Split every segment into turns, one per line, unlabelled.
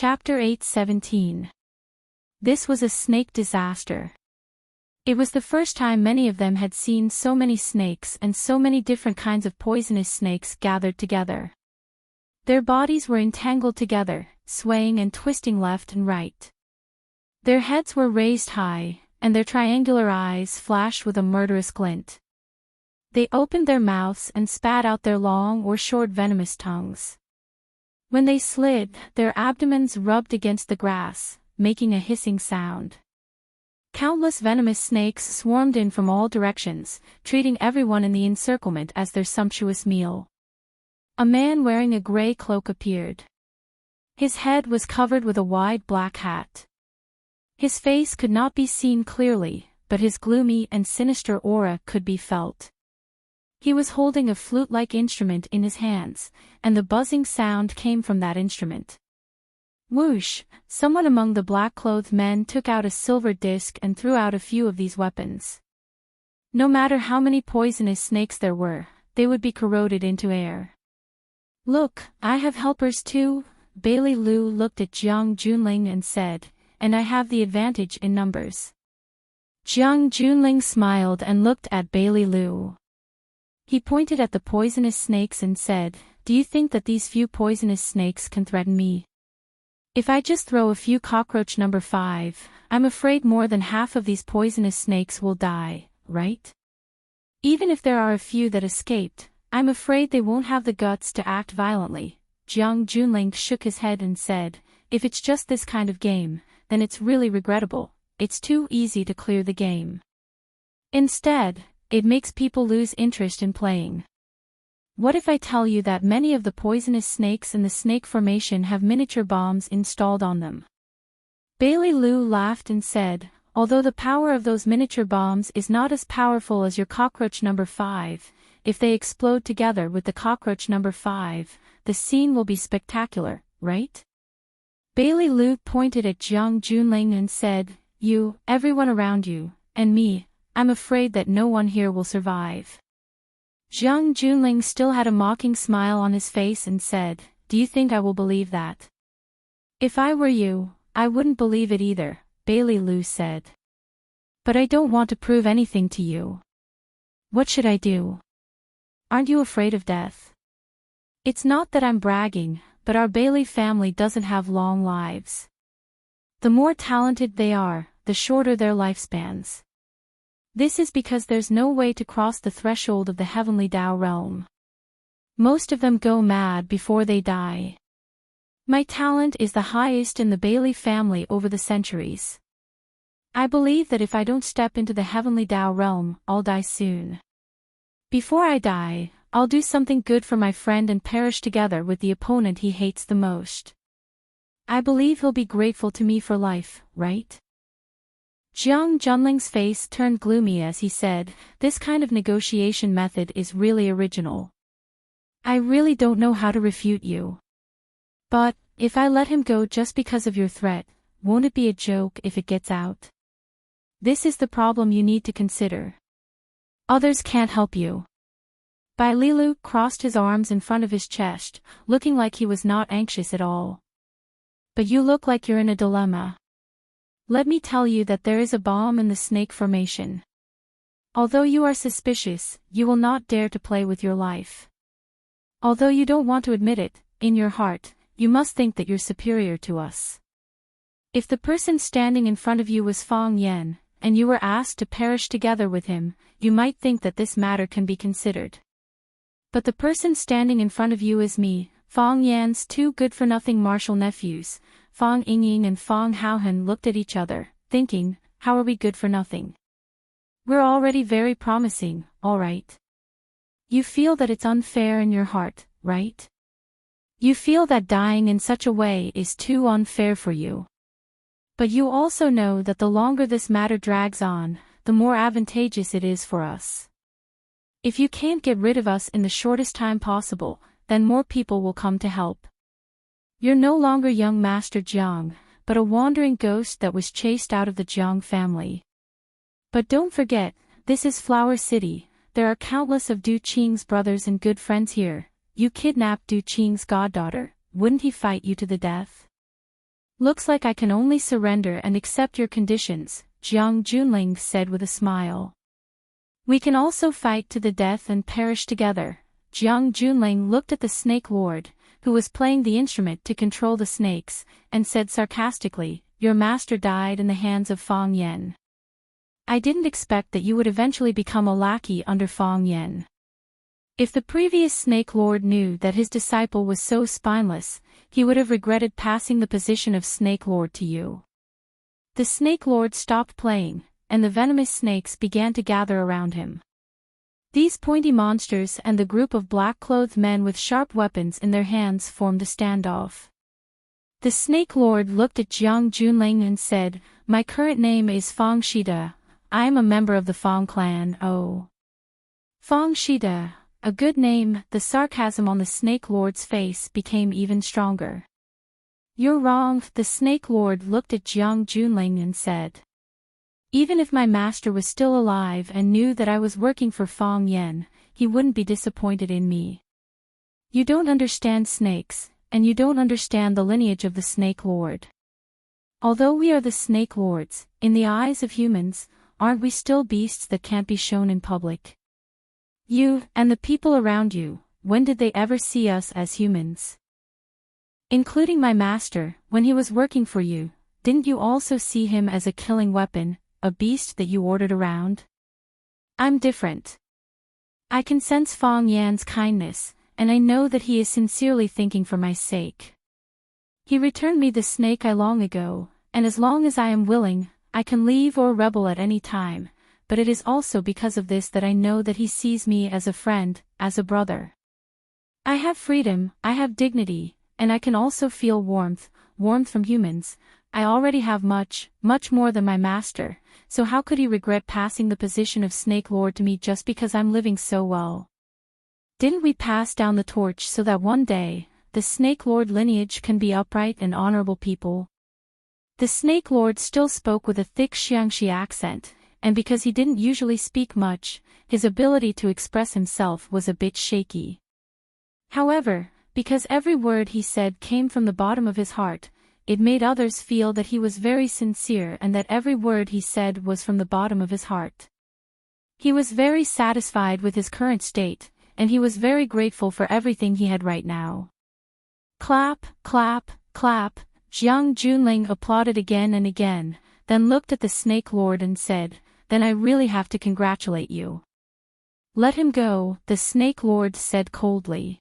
Chapter 8:17. This was a snake disaster. It was the first time many of them had seen so many snakes and so many different kinds of poisonous snakes gathered together. Their bodies were entangled together, swaying and twisting left and right. Their heads were raised high, and their triangular eyes flashed with a murderous glint. They opened their mouths and spat out their long or short venomous tongues. When they slid, their abdomens rubbed against the grass, making a hissing sound. Countless venomous snakes swarmed in from all directions, treating everyone in the encirclement as their sumptuous meal. A man wearing a gray cloak appeared. His head was covered with a wide black hat. His face could not be seen clearly, but his gloomy and sinister aura could be felt. He was holding a flute-like instrument in his hands, and the buzzing sound came from that instrument. Whoosh! Someone among the black-clothed men took out a silver disc and threw out a few of these weapons. No matter how many poisonous snakes there were, they would be corroded into air. "Look, I have helpers too," Bailey Lu looked at Jiang Junling and said, "and I have the advantage in numbers." Jiang Junling smiled and looked at Bailey Lu. He pointed at the poisonous snakes and said, "Do you think that these few poisonous snakes can threaten me? If I just throw a few cockroach number 5, I'm afraid more than half of these poisonous snakes will die, right? Even if there are a few that escaped, I'm afraid they won't have the guts to act violently." Jiang Junling shook his head and said, "If it's just this kind of game, then it's really regrettable. It's too easy to clear the game. Instead, it makes people lose interest in playing. What if I tell you that many of the poisonous snakes in the snake formation have miniature bombs installed on them?" Bailey Lu laughed and said, "Although the power of those miniature bombs is not as powerful as your cockroach number 5, if they explode together with the cockroach number 5, the scene will be spectacular, right?" Bailey Lu pointed at Jiang Junling and said, "You, everyone around you, and me, I'm afraid that no one here will survive." Jiang Junling still had a mocking smile on his face and said, "Do you think I will believe that?" "If I were you, I wouldn't believe it either," Bailey Lu said. "But I don't want to prove anything to you. What should I do? Aren't you afraid of death?" "It's not that I'm bragging, but our Bailey family doesn't have long lives. The more talented they are, the shorter their lifespans. This is because there's no way to cross the threshold of the heavenly Tao realm. Most of them go mad before they die. My talent is the highest in the Bailey family over the centuries. I believe that if I don't step into the heavenly Tao realm, I'll die soon. Before I die, I'll do something good for my friend and perish together with the opponent he hates the most. I believe he'll be grateful to me for life, right?" Jiang Junling's face turned gloomy as he said, "This kind of negotiation method is really original. I really don't know how to refute you. But, if I let him go just because of your threat, won't it be a joke if it gets out? This is the problem you need to consider. Others can't help you." Bai Lilu crossed his arms in front of his chest, looking like he was not anxious at all. "But you look like you're in a dilemma. Let me tell you that there is a bomb in the snake formation. Although you are suspicious, you will not dare to play with your life. Although you don't want to admit it, in your heart, you must think that you're superior to us. If the person standing in front of you was Fang Yan, and you were asked to perish together with him, you might think that this matter can be considered. But the person standing in front of you is me, Fang Yan's two good-for-nothing martial nephews." Fang Yingying and Fang Haohan looked at each other, thinking, "How are we good for nothing? We're already very promising, all right. You feel that it's unfair in your heart, right? You feel that dying in such a way is too unfair for you. But you also know that the longer this matter drags on, the more advantageous it is for us. If you can't get rid of us in the shortest time possible, then more people will come to help. You're no longer young Master Jiang, but a wandering ghost that was chased out of the Jiang family. But don't forget, this is Flower City, there are countless of Du Qing's brothers and good friends here. You kidnapped Du Qing's goddaughter, wouldn't he fight you to the death? Looks like I can only surrender and accept your conditions, Jiang Junling said with a smile. We can also fight to the death and perish together. Jiang Junling looked at the Snake Lord, who was playing the instrument to control the snakes, and said sarcastically, your master died in the hands of Fang Yen. I didn't expect that you would eventually become a lackey under Fang Yen. If the previous Snake Lord knew that his disciple was so spineless, he would have regretted passing the position of Snake Lord to you. The Snake Lord stopped playing, and the venomous snakes began to gather around him. These pointy monsters and the group of black-clothed men with sharp weapons in their hands formed a standoff. The Snake Lord looked at Jiang Junling and said, my current name is Fang Shida. I am a member of the Fang clan. Oh. Fang Shida. A good name. The sarcasm on the Snake Lord's face became even stronger. You're wrong. The Snake Lord looked at Jiang Junling and said. Even if my master was still alive and knew that I was working for Fang Yen, he wouldn't be disappointed in me. You don't understand snakes, and you don't understand the lineage of the Snake Lord. Although we are the Snake Lords, in the eyes of humans, aren't we still beasts that can't be shown in public? You, and the people around you, when did they ever see us as humans? Including my master, when he was working for you, didn't you also see him as a killing weapon, a beast that you ordered around? I'm different. I can sense Fang Yan's kindness, and I know that he is sincerely thinking for my sake. He returned me the snake eye long ago, and as long as I am willing, I can leave or rebel at any time. But it is also because of this that I know that he sees me as a friend, as a brother. I have freedom, I have dignity, and I can also feel warmth from humans. I already have much more than my master, so how could he regret passing the position of Snake Lord to me just because I'm living so well? Didn't we pass down the torch so that one day, the Snake Lord lineage can be upright and honorable people? The Snake Lord still spoke with a thick Xiangxi accent, and because he didn't usually speak much, his ability to express himself was a bit shaky. However, because every word he said came from the bottom of his heart, it made others feel that he was very sincere and that every word he said was from the bottom of his heart. He was very satisfied with his current state, and he was very grateful for everything he had right now. Clap, clap, clap, Jiang Junling applauded again and again, then looked at the Snake Lord and said, then I really have to congratulate you. Let him go, the Snake Lord said coldly.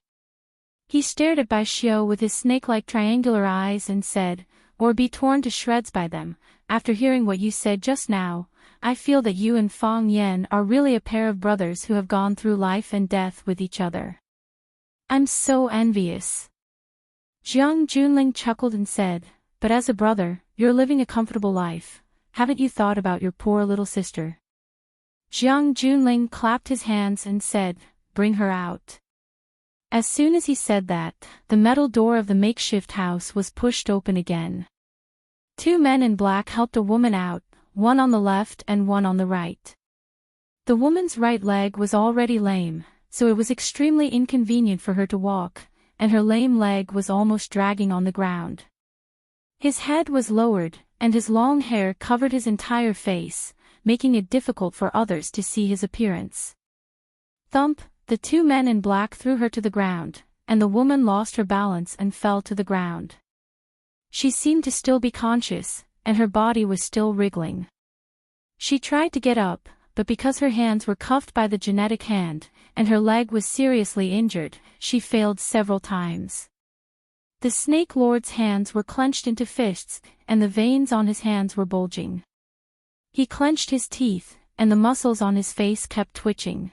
He stared at Bai Xiu with his snake-like triangular eyes and said, or be torn to shreds by them. After hearing what you said just now, I feel that you and Fang Yen are really a pair of brothers who have gone through life and death with each other. I'm so envious. Jiang Junling chuckled and said, but as a brother, you're living a comfortable life. Haven't you thought about your poor little sister? Jiang Junling clapped his hands and said, bring her out. As soon as he said that, the metal door of the makeshift house was pushed open again. Two men in black helped a woman out, one on the left and one on the right. The woman's right leg was already lame, so it was extremely inconvenient for her to walk, and her lame leg was almost dragging on the ground. His head was lowered, and his long hair covered his entire face, making it difficult for others to see his appearance. Thump, the two men in black threw her to the ground, and the woman lost her balance and fell to the ground. She seemed to still be conscious, and her body was still wriggling. She tried to get up, but because her hands were cuffed by the genetic hand, and her leg was seriously injured, she failed several times. The Snake Lord's hands were clenched into fists, and the veins on his hands were bulging. He clenched his teeth, and the muscles on his face kept twitching.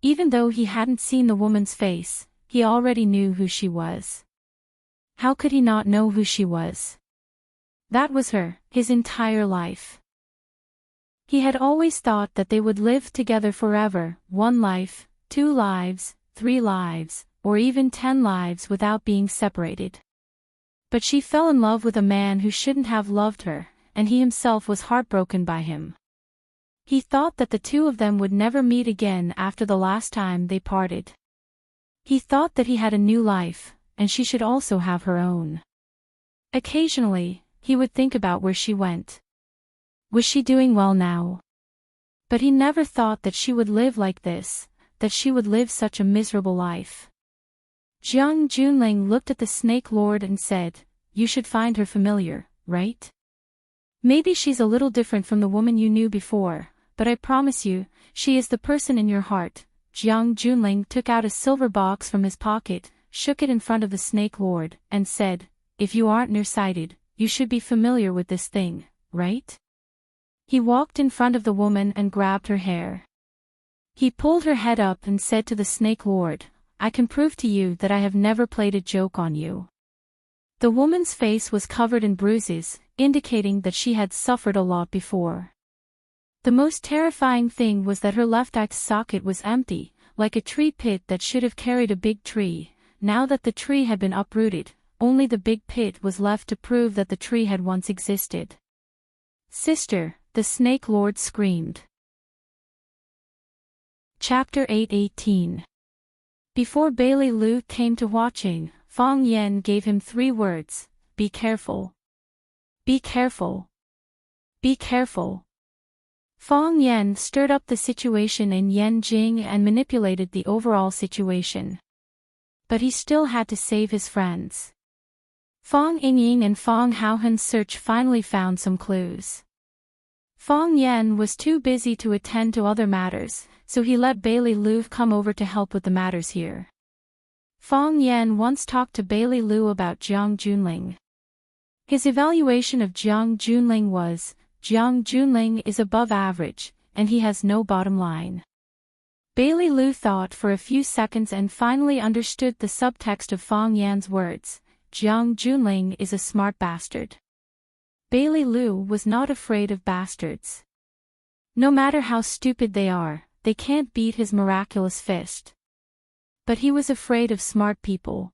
Even though he hadn't seen the woman's face, he already knew who she was. How could he not know who she was? That was her, his entire life. He had always thought that they would live together forever, 1 life, 2 lives, 3 lives, or even 10 lives without being separated. But she fell in love with a man who shouldn't have loved her, and he himself was heartbroken by him. He thought that the two of them would never meet again after the last time they parted. He thought that he had a new life, and she should also have her own. Occasionally, he would think about where she went. Was she doing well now? But he never thought that she would live like this, that she would live such a miserable life. Jiang Junling looked at the Snake Lord and said, "You should find her familiar, right? Maybe she's a little different from the woman you knew before, but I promise you, she is the person in your heart." Jiang Junling took out a silver box from his pocket, shook it in front of the Snake Lord, and said, "If you aren't nearsighted, you should be familiar with this thing, right?" He walked in front of the woman and grabbed her hair. He pulled her head up and said to the Snake Lord, "I can prove to you that I have never played a joke on you." The woman's face was covered in bruises, indicating that she had suffered a lot before. The most terrifying thing was that her left eye socket was empty, like a tree pit that should have carried a big tree. Now that the tree had been uprooted, only the big pit was left to prove that the tree had once existed. "Sister," the Snake Lord screamed. Chapter 8:18. Before Bailey Lu came to watching, Fang Yan gave him 3 words: "Be careful. Be careful. Be careful." Fang Yan stirred up the situation in Yanjing and manipulated the overall situation. But he still had to save his friends. Fang Yingying and Fang Haohan's search finally found some clues. Fang Yan was too busy to attend to other matters, so he let Bailey Lu come over to help with the matters here. Fang Yan once talked to Bailey Lu about Jiang Junling. His evaluation of Jiang Junling was, Jiang Junling is above average, and he has no bottom line. Bailey Lu thought for a few seconds and finally understood the subtext of Fang Yan's words: Jiang Junling is a smart bastard. Bailey Lu was not afraid of bastards. No matter how stupid they are, they can't beat his miraculous fist. But he was afraid of smart people.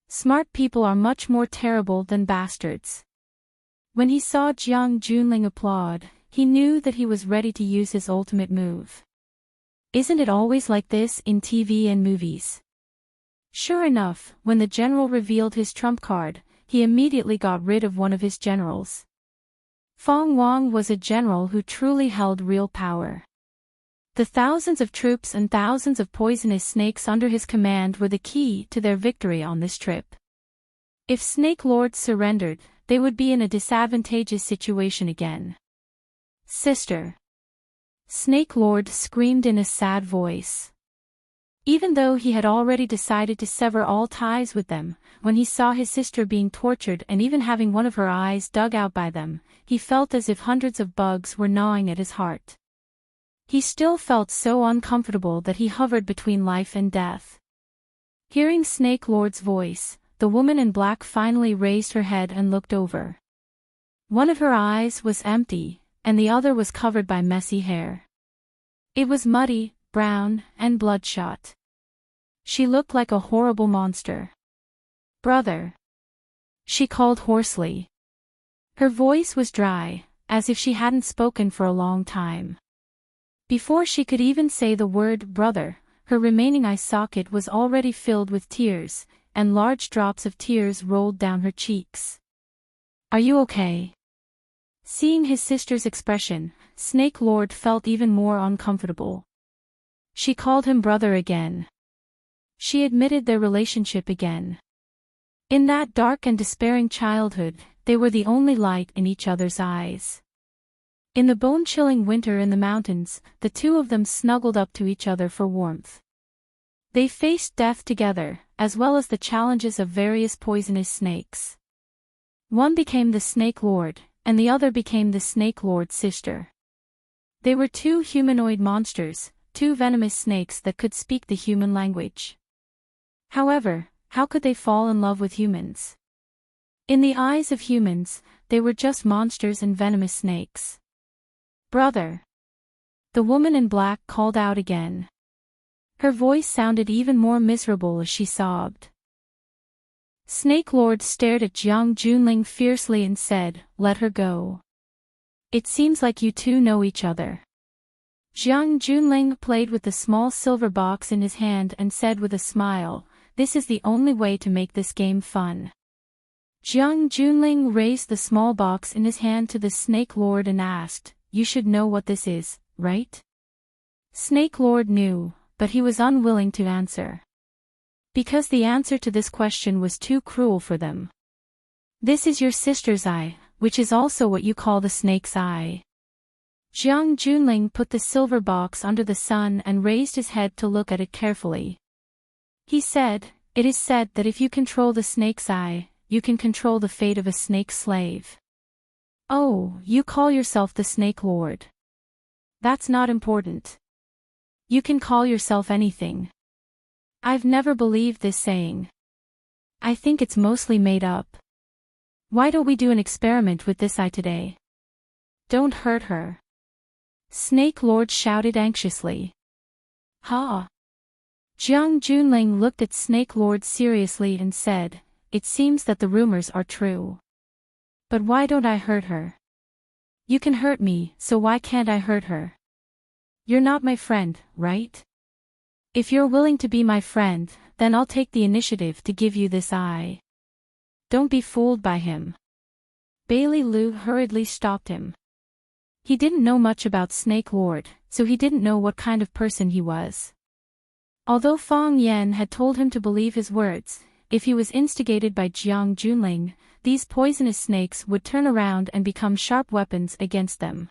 Smart people are much more terrible than bastards. When he saw Jiang Junling applaud, he knew that he was ready to use his ultimate move. Isn't it always like this in TV and movies? Sure enough, when the general revealed his trump card, he immediately got rid of one of his generals. Fang Wang was a general who truly held real power. The thousands of troops and thousands of poisonous snakes under his command were the key to their victory on this trip. If Snake Lords surrendered, they would be in a disadvantageous situation again. "Sister!" Snake Lord screamed in a sad voice. Even though he had already decided to sever all ties with them, when he saw his sister being tortured and even having one of her eyes dug out by them, he felt as if hundreds of bugs were gnawing at his heart. He still felt so uncomfortable that he hovered between life and death. Hearing Snake Lord's voice, the woman in black finally raised her head and looked over. One of her eyes was empty, and the other was covered by messy hair. It was muddy, brown, and bloodshot. She looked like a horrible monster. "Brother!" she called hoarsely. Her voice was dry, as if she hadn't spoken for a long time. Before she could even say the word brother, her remaining eye socket was already filled with tears, and large drops of tears rolled down her cheeks. "Are you okay?" Seeing his sister's expression, Snake Lord felt even more uncomfortable. She called him brother again. She admitted their relationship again. In that dark and despairing childhood, they were the only light in each other's eyes. In the bone-chilling winter in the mountains, the two of them snuggled up to each other for warmth. They faced death together, as well as the challenges of various poisonous snakes. One became the Snake Lord, and the other became the Snake Lord's sister. They were 2 humanoid monsters, 2 venomous snakes that could speak the human language. However, how could they fall in love with humans? In the eyes of humans, they were just monsters and venomous snakes. "Brother!" the woman in black called out again. Her voice sounded even more miserable as she sobbed. Snake Lord stared at Jiang Junling fiercely and said, "Let her go. It seems like you two know each other." Jiang Junling played with the small silver box in his hand and said with a smile, "This is the only way to make this game fun." Jiang Junling raised the small box in his hand to the Snake Lord and asked, "You should know what this is, right?" Snake Lord knew, but he was unwilling to answer. Because the answer to this question was too cruel for them. "This is your sister's eye, which is also what you call the snake's eye." Jiang Junling put the silver box under the sun and raised his head to look at it carefully. He said, "It is said that if you control the snake's eye, you can control the fate of a snake slave." "Oh, you call yourself the Snake Lord. That's not important. You can call yourself anything." "I've never believed this saying. I think it's mostly made up. Why don't we do an experiment with this eye today?" "Don't hurt her," Snake Lord shouted anxiously. "Ha!" Jiang Junling looked at Snake Lord seriously and said, "It seems that the rumors are true. But why don't I hurt her?" "You can hurt me, so why can't I hurt her? You're not my friend, right? If you're willing to be my friend, then I'll take the initiative to give you this eye." "Don't be fooled by him." Bailey Lu hurriedly stopped him. He didn't know much about Snake Lord, so he didn't know what kind of person he was. Although Fang Yan had told him to believe his words, if he was instigated by Jiang Junling, these poisonous snakes would turn around and become sharp weapons against them.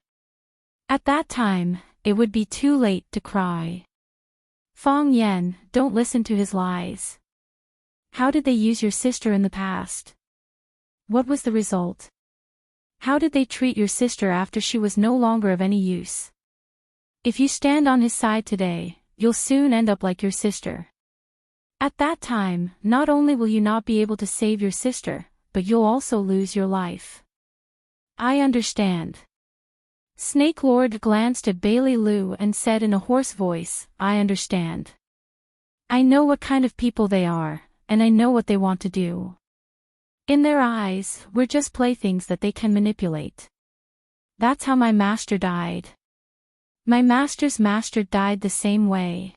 At that time, it would be too late to cry. "Fang Yan, don't listen to his lies. How did they use your sister in the past? What was the result? How did they treat your sister after she was no longer of any use? If you stand on his side today, you'll soon end up like your sister. At that time, not only will you not be able to save your sister, but you'll also lose your life." "I understand." Snake Lord glanced at Bailey Lu and said in a hoarse voice, "I understand. I know what kind of people they are, and I know what they want to do. In their eyes, we're just playthings that they can manipulate. That's how my master died. My master's master died the same way.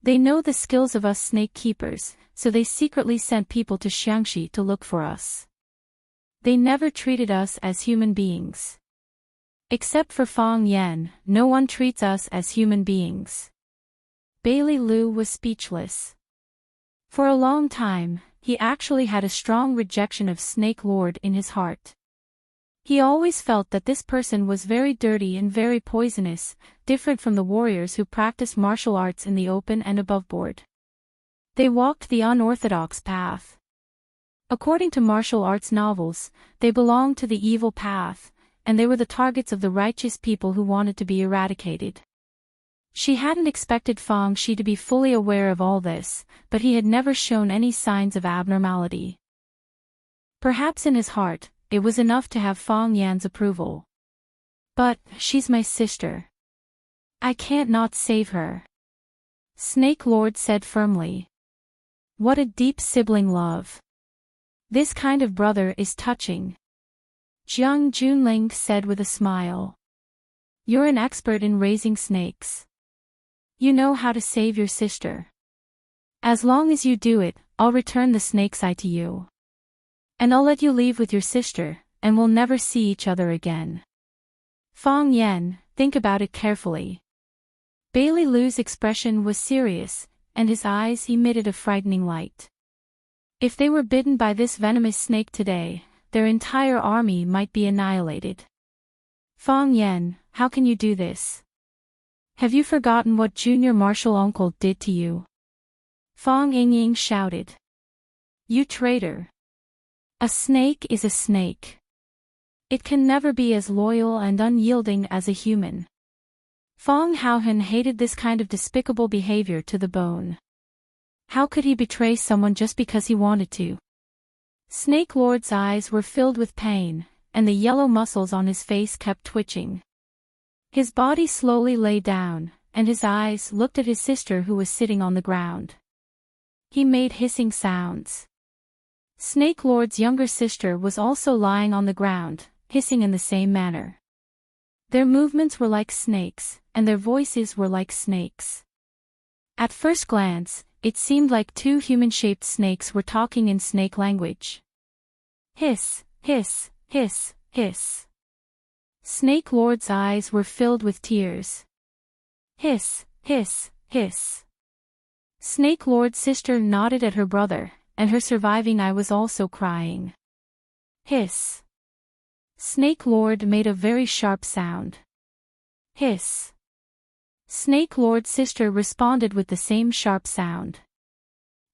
They know the skills of us snake keepers, so they secretly sent people to Xiangxi to look for us. They never treated us as human beings. Except for Fang Yan, no one treats us as human beings." Bailey Lu was speechless. For a long time, he actually had a strong rejection of Snake Lord in his heart. He always felt that this person was very dirty and very poisonous, different from the warriors who practiced martial arts in the open and aboveboard. They walked the unorthodox path. According to martial arts novels, they belonged to the evil path, and they were the targets of the righteous people who wanted to be eradicated. She hadn't expected Fang Shi to be fully aware of all this, but he had never shown any signs of abnormality. Perhaps in his heart, it was enough to have Fang Yan's approval. "But, she's my sister. I can't not save her," Snake Lord said firmly. "What a deep sibling love. This kind of brother is touching," Jiang Junling said with a smile. "You're an expert in raising snakes. You know how to save your sister. As long as you do it, I'll return the snake's eye to you. And I'll let you leave with your sister, and we'll never see each other again." "Fang Yan, think about it carefully." Bailey Lu's expression was serious, and his eyes emitted a frightening light. If they were bitten by this venomous snake today, their entire army might be annihilated. "Fang Yan, how can you do this? Have you forgotten what Junior Martial Uncle did to you?" Fang Yingying shouted. "You traitor! A snake is a snake. It can never be as loyal and unyielding as a human." Fang Haohan hated this kind of despicable behavior to the bone. How could he betray someone just because he wanted to? Snake Lord's eyes were filled with pain, and the yellow muscles on his face kept twitching. His body slowly lay down, and his eyes looked at his sister who was sitting on the ground. He made hissing sounds. Snake Lord's younger sister was also lying on the ground, hissing in the same manner. Their movements were like snakes, and their voices were like snakes. At first glance, it seemed like two human-shaped snakes were talking in snake language. Hiss, hiss, hiss, hiss. Snake Lord's eyes were filled with tears. Hiss, hiss, hiss. Snake Lord's sister nodded at her brother, and her surviving eye was also crying. Hiss. Snake Lord made a very sharp sound. Hiss. Snake Lord's sister responded with the same sharp sound.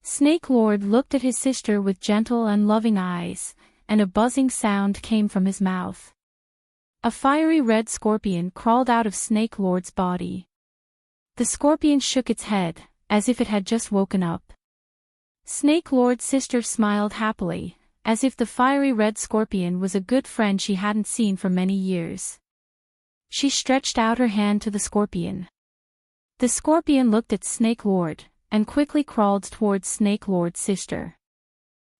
Snake Lord looked at his sister with gentle and loving eyes, and a buzzing sound came from his mouth. A fiery red scorpion crawled out of Snake Lord's body. The scorpion shook its head, as if it had just woken up. Snake Lord's sister smiled happily, as if the fiery red scorpion was a good friend she hadn't seen for many years. She stretched out her hand to the scorpion. The scorpion looked at Snake Lord, and quickly crawled towards Snake Lord's sister.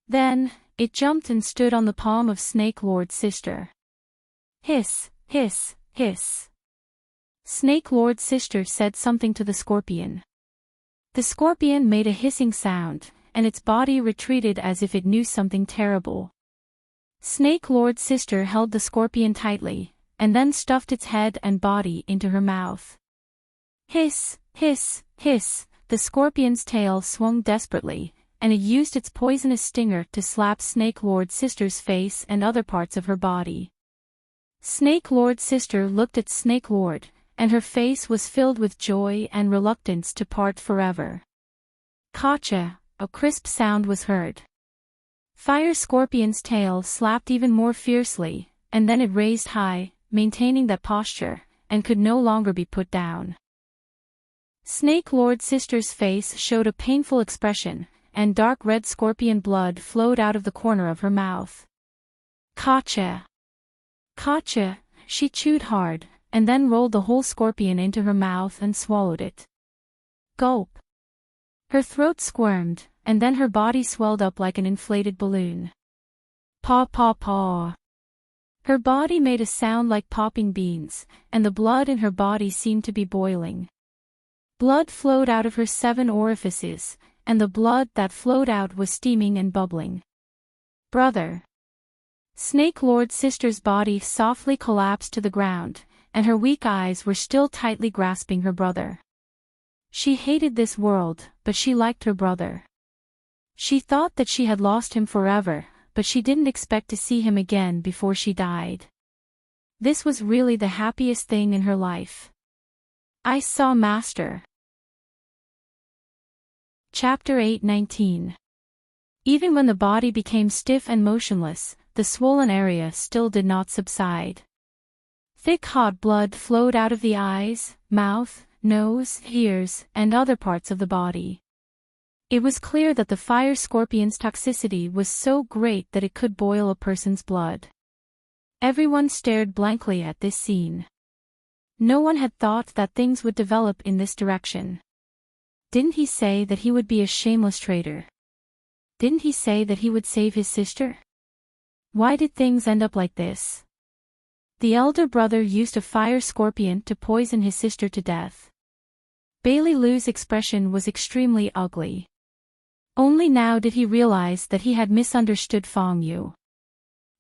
Then, it jumped and stood on the palm of Snake Lord's sister. Hiss, hiss, hiss. Snake Lord's sister said something to the scorpion. The scorpion made a hissing sound, and its body retreated as if it knew something terrible. Snake Lord's sister held the scorpion tightly, and then stuffed its head and body into her mouth. Hiss, hiss, hiss, the scorpion's tail swung desperately, and it used its poisonous stinger to slap Snake Lord's sister's face and other parts of her body. Snake Lord's sister looked at Snake Lord, and her face was filled with joy and reluctance to part forever. Gotcha! A crisp sound was heard. Fire Scorpion's tail slapped even more fiercely, and then it raised high, maintaining that posture, and could no longer be put down. Snake Lord's sister's face showed a painful expression, and dark red scorpion blood flowed out of the corner of her mouth. Gotcha! Gotcha! She chewed hard, and then rolled the whole scorpion into her mouth and swallowed it. Gulp! Her throat squirmed, and then her body swelled up like an inflated balloon. Paw paw paw. Her body made a sound like popping beans, and the blood in her body seemed to be boiling. Blood flowed out of her 7 orifices, and the blood that flowed out was steaming and bubbling. Brother! Snake Lord's sister's body softly collapsed to the ground, and her weak eyes were still tightly grasping her brother. She hated this world, but she liked her brother. She thought that she had lost him forever, but she didn't expect to see him again before she died. This was really the happiest thing in her life. I saw Master. Chapter 8:19. Even when the body became stiff and motionless, the swollen area still did not subside. Thick hot blood flowed out of the eyes, mouth, nose, ears, and other parts of the body. It was clear that the fire scorpion's toxicity was so great that it could boil a person's blood. Everyone stared blankly at this scene. No one had thought that things would develop in this direction. Didn't he say that he would be a shameless traitor? Didn't he say that he would save his sister? Why did things end up like this? The elder brother used a fire scorpion to poison his sister to death. Bailey Liu's expression was extremely ugly. Only now did he realize that he had misunderstood Feng Yu.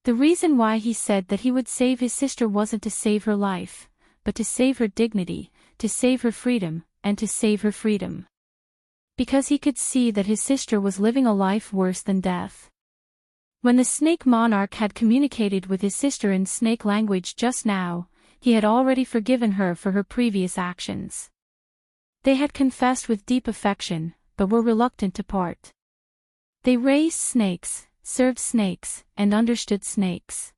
The reason why he said that he would save his sister wasn't to save her life, but to save her dignity, to save her freedom, and to save her freedom. Because he could see that his sister was living a life worse than death. When the snake monarch had communicated with his sister in snake language just now, he had already forgiven her for her previous actions. They had confessed with deep affection, but were reluctant to part. They raised snakes, served snakes, and understood snakes.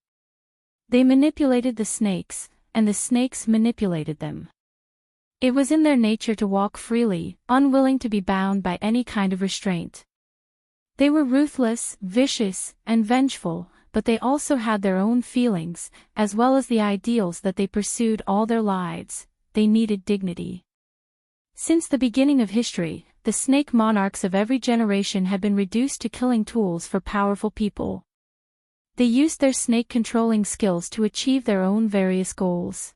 They manipulated the snakes, and the snakes manipulated them. It was in their nature to walk freely, unwilling to be bound by any kind of restraint. They were ruthless, vicious, and vengeful, but they also had their own feelings, as well as the ideals that they pursued all their lives. They needed dignity. Since the beginning of history, the snake monarchs of every generation had been reduced to killing tools for powerful people. They used their snake-controlling skills to achieve their own various goals.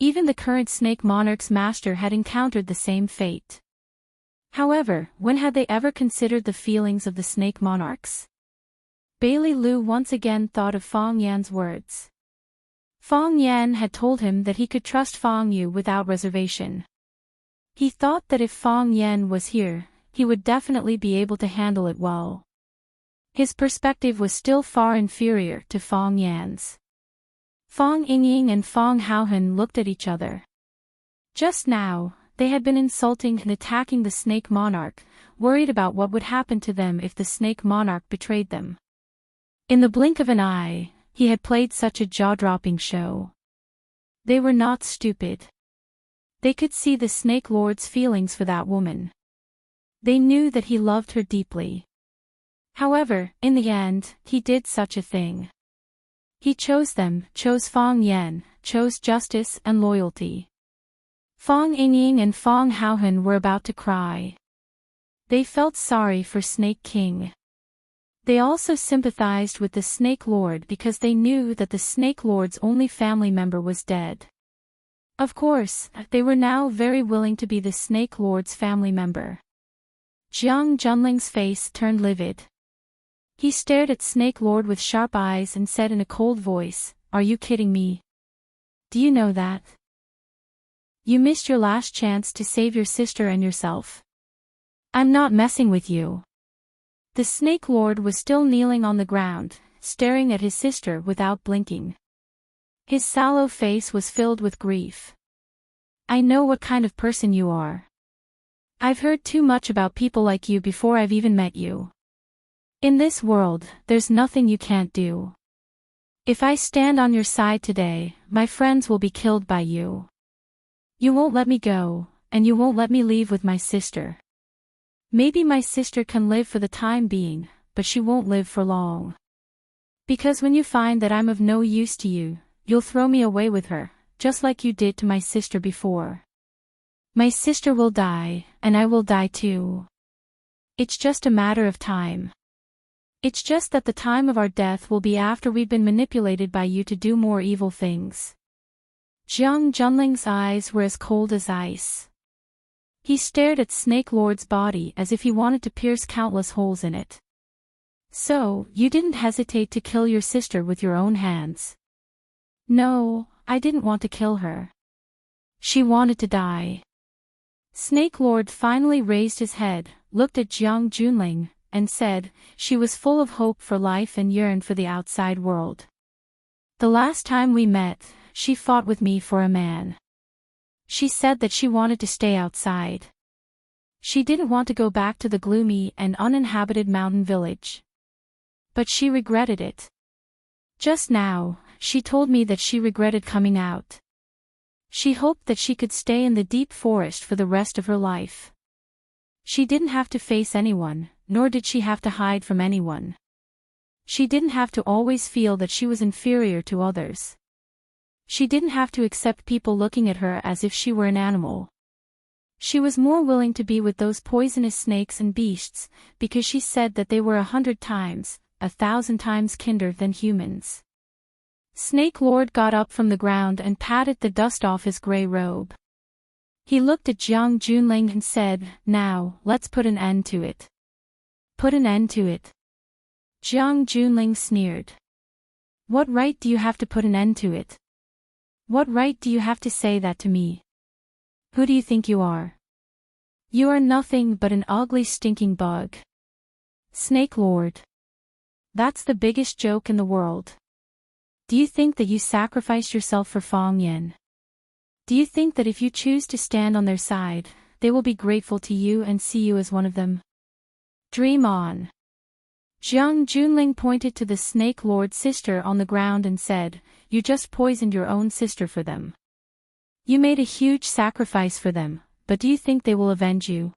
Even the current snake monarch's master had encountered the same fate. However, when had they ever considered the feelings of the snake monarchs? Bailey Lu once again thought of Fong Yan's words. Fong Yan had told him that he could trust Fong Yu without reservation. He thought that if Fong Yan was here, he would definitely be able to handle it well. His perspective was still far inferior to Fong Yan's. Fong Yingying and Fong Haohan looked at each other. Just now, they had been insulting and attacking the Snake Monarch, worried about what would happen to them if the Snake Monarch betrayed them. In the blink of an eye, he had played such a jaw-dropping show. They were not stupid. They could see the Snake Lord's feelings for that woman. They knew that he loved her deeply. However, in the end, he did such a thing. He chose them, chose Fong Yan, chose justice and loyalty. Fong Yingying and Fong Haohan were about to cry. They felt sorry for Snake King. They also sympathized with the Snake Lord because they knew that the Snake Lord's only family member was dead. Of course, they were now very willing to be the Snake Lord's family member. Jiang Junling's face turned livid. He stared at Snake Lord with sharp eyes and said in a cold voice, "Are you kidding me? Do you know that? You missed your last chance to save your sister and yourself. I'm not messing with you." The Snake Lord was still kneeling on the ground, staring at his sister without blinking. His sallow face was filled with grief. "I know what kind of person you are. I've heard too much about people like you before I've even met you. In this world, there's nothing you can't do. If I stand on your side today, my friends will be killed by you. You won't let me go, and you won't let me leave with my sister. Maybe my sister can live for the time being, but she won't live for long. Because when you find that I'm of no use to you, you'll throw me away with her, just like you did to my sister before. My sister will die, and I will die too. It's just a matter of time. It's just that the time of our death will be after we've been manipulated by you to do more evil things." Jiang Junling's eyes were as cold as ice. He stared at Snake Lord's body as if he wanted to pierce countless holes in it. "So, you didn't hesitate to kill your sister with your own hands?" "No, I didn't want to kill her. She wanted to die." Snake Lord finally raised his head, looked at Jiang Junling, and said, "She was full of hope for life and yearned for the outside world. The last time we met, she fought with me for a man. She said that she wanted to stay outside. She didn't want to go back to the gloomy and uninhabited mountain village. But she regretted it. Just now, she told me that she regretted coming out. She hoped that she could stay in the deep forest for the rest of her life. She didn't have to face anyone, nor did she have to hide from anyone. She didn't have to always feel that she was inferior to others. She didn't have to accept people looking at her as if she were an animal. She was more willing to be with those poisonous snakes and beasts, because she said that they were 100 times, 1,000 times kinder than humans." Snake Lord got up from the ground and patted the dust off his gray robe. He looked at Jiang Junling and said, "Now, let's put an end to it." "Put an end to it?" Jiang Junling sneered. "What right do you have to put an end to it? What right do you have to say that to me? Who do you think you are? You are nothing but an ugly stinking bug. Snake Lord. That's the biggest joke in the world. Do you think that you sacrificed yourself for Fong Yan? Do you think that if you choose to stand on their side, they will be grateful to you and see you as one of them? Dream on." Jiang Junling pointed to the Snake Lord's sister on the ground and said, "You just poisoned your own sister for them. You made a huge sacrifice for them, but do you think they will avenge you?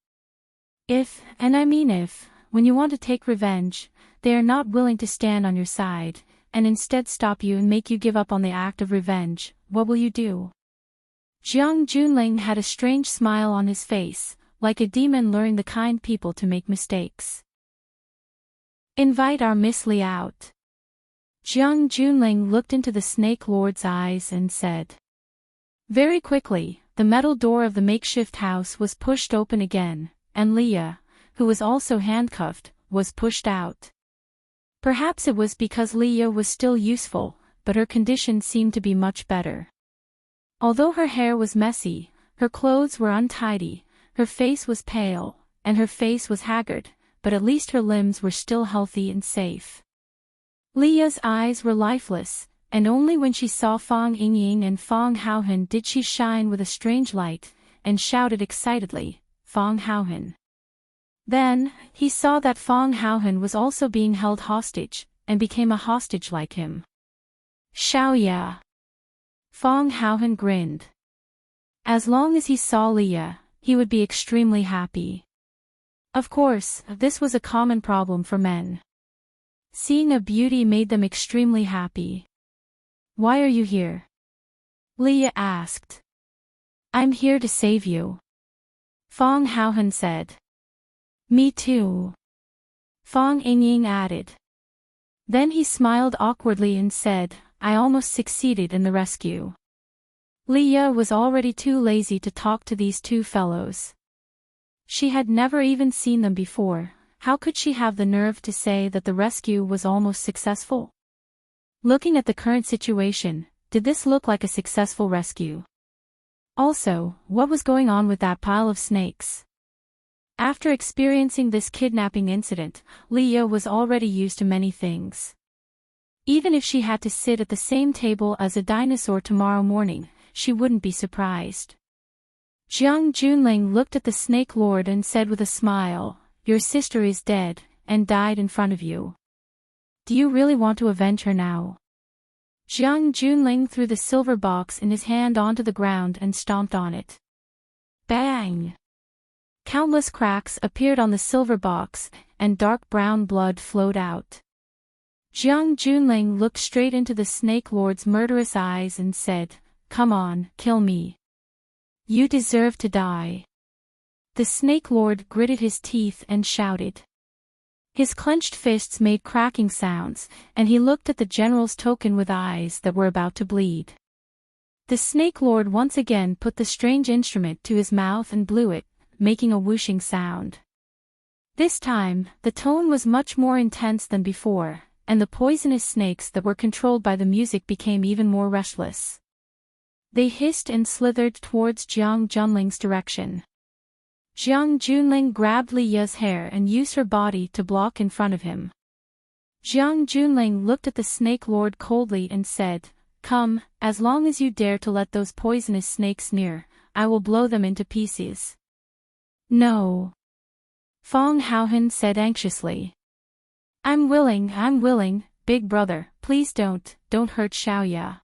If, and I mean if, when you want to take revenge, they are not willing to stand on your side, and instead stop you and make you give up on the act of revenge, what will you do?" Jiang Junling had a strange smile on his face, like a demon luring the kind people to make mistakes. "Invite our Miss Li out." Jiang Junling looked into the Snake Lord's eyes and said. Very quickly, the metal door of the makeshift house was pushed open again, and Leah, who was also handcuffed, was pushed out. Perhaps it was because Leah was still useful, but her condition seemed to be much better. Although her hair was messy, her clothes were untidy, her face was pale, and her face was haggard, but at least her limbs were still healthy and safe. Leah's eyes were lifeless, and only when she saw Fong Yingying and Fong Haohan did she shine with a strange light, and shouted excitedly, "Fong Haohan." Then, he saw that Fong Haohan was also being held hostage, and became a hostage like him. "Xiaoya." Fong Haohan grinned. As long as he saw Leah, he would be extremely happy. Of course, this was a common problem for men. Seeing a beauty made them extremely happy. "Why are you here?" Leah asked. "I'm here to save you," Fong Haohan said. "Me too," Fong Yingying added. Then he smiled awkwardly and said, "I almost succeeded in the rescue." Leah was already too lazy to talk to these two fellows. She had never even seen them before. How could she have the nerve to say that the rescue was almost successful? Looking at the current situation, did this look like a successful rescue? Also, what was going on with that pile of snakes? After experiencing this kidnapping incident, Leah was already used to many things. Even if she had to sit at the same table as a dinosaur tomorrow morning, she wouldn't be surprised. Jiang Junling looked at the Snake Lord and said with a smile, "Your sister is dead, and died in front of you. Do you really want to avenge her now?" Jiang Junling threw the silver box in his hand onto the ground and stomped on it. Bang! Countless cracks appeared on the silver box, and dark brown blood flowed out. Jiang Junling looked straight into the Snake Lord's murderous eyes and said, "Come on, kill me. You deserve to die." The Snake Lord gritted his teeth and shouted. His clenched fists made cracking sounds, and he looked at the general's token with eyes that were about to bleed. The Snake Lord once again put the strange instrument to his mouth and blew it, making a whooshing sound. This time, the tone was much more intense than before, and the poisonous snakes that were controlled by the music became even more restless. They hissed and slithered towards Jiang Junling's direction. Jiang Junling grabbed Leah's hair and used her body to block in front of him. Jiang Junling looked at the Snake Lord coldly and said, "Come, as long as you dare to let those poisonous snakes near, I will blow them into pieces." "No," Fong Haohan said anxiously. I'm willing, big brother, please don't hurt Xiaoya."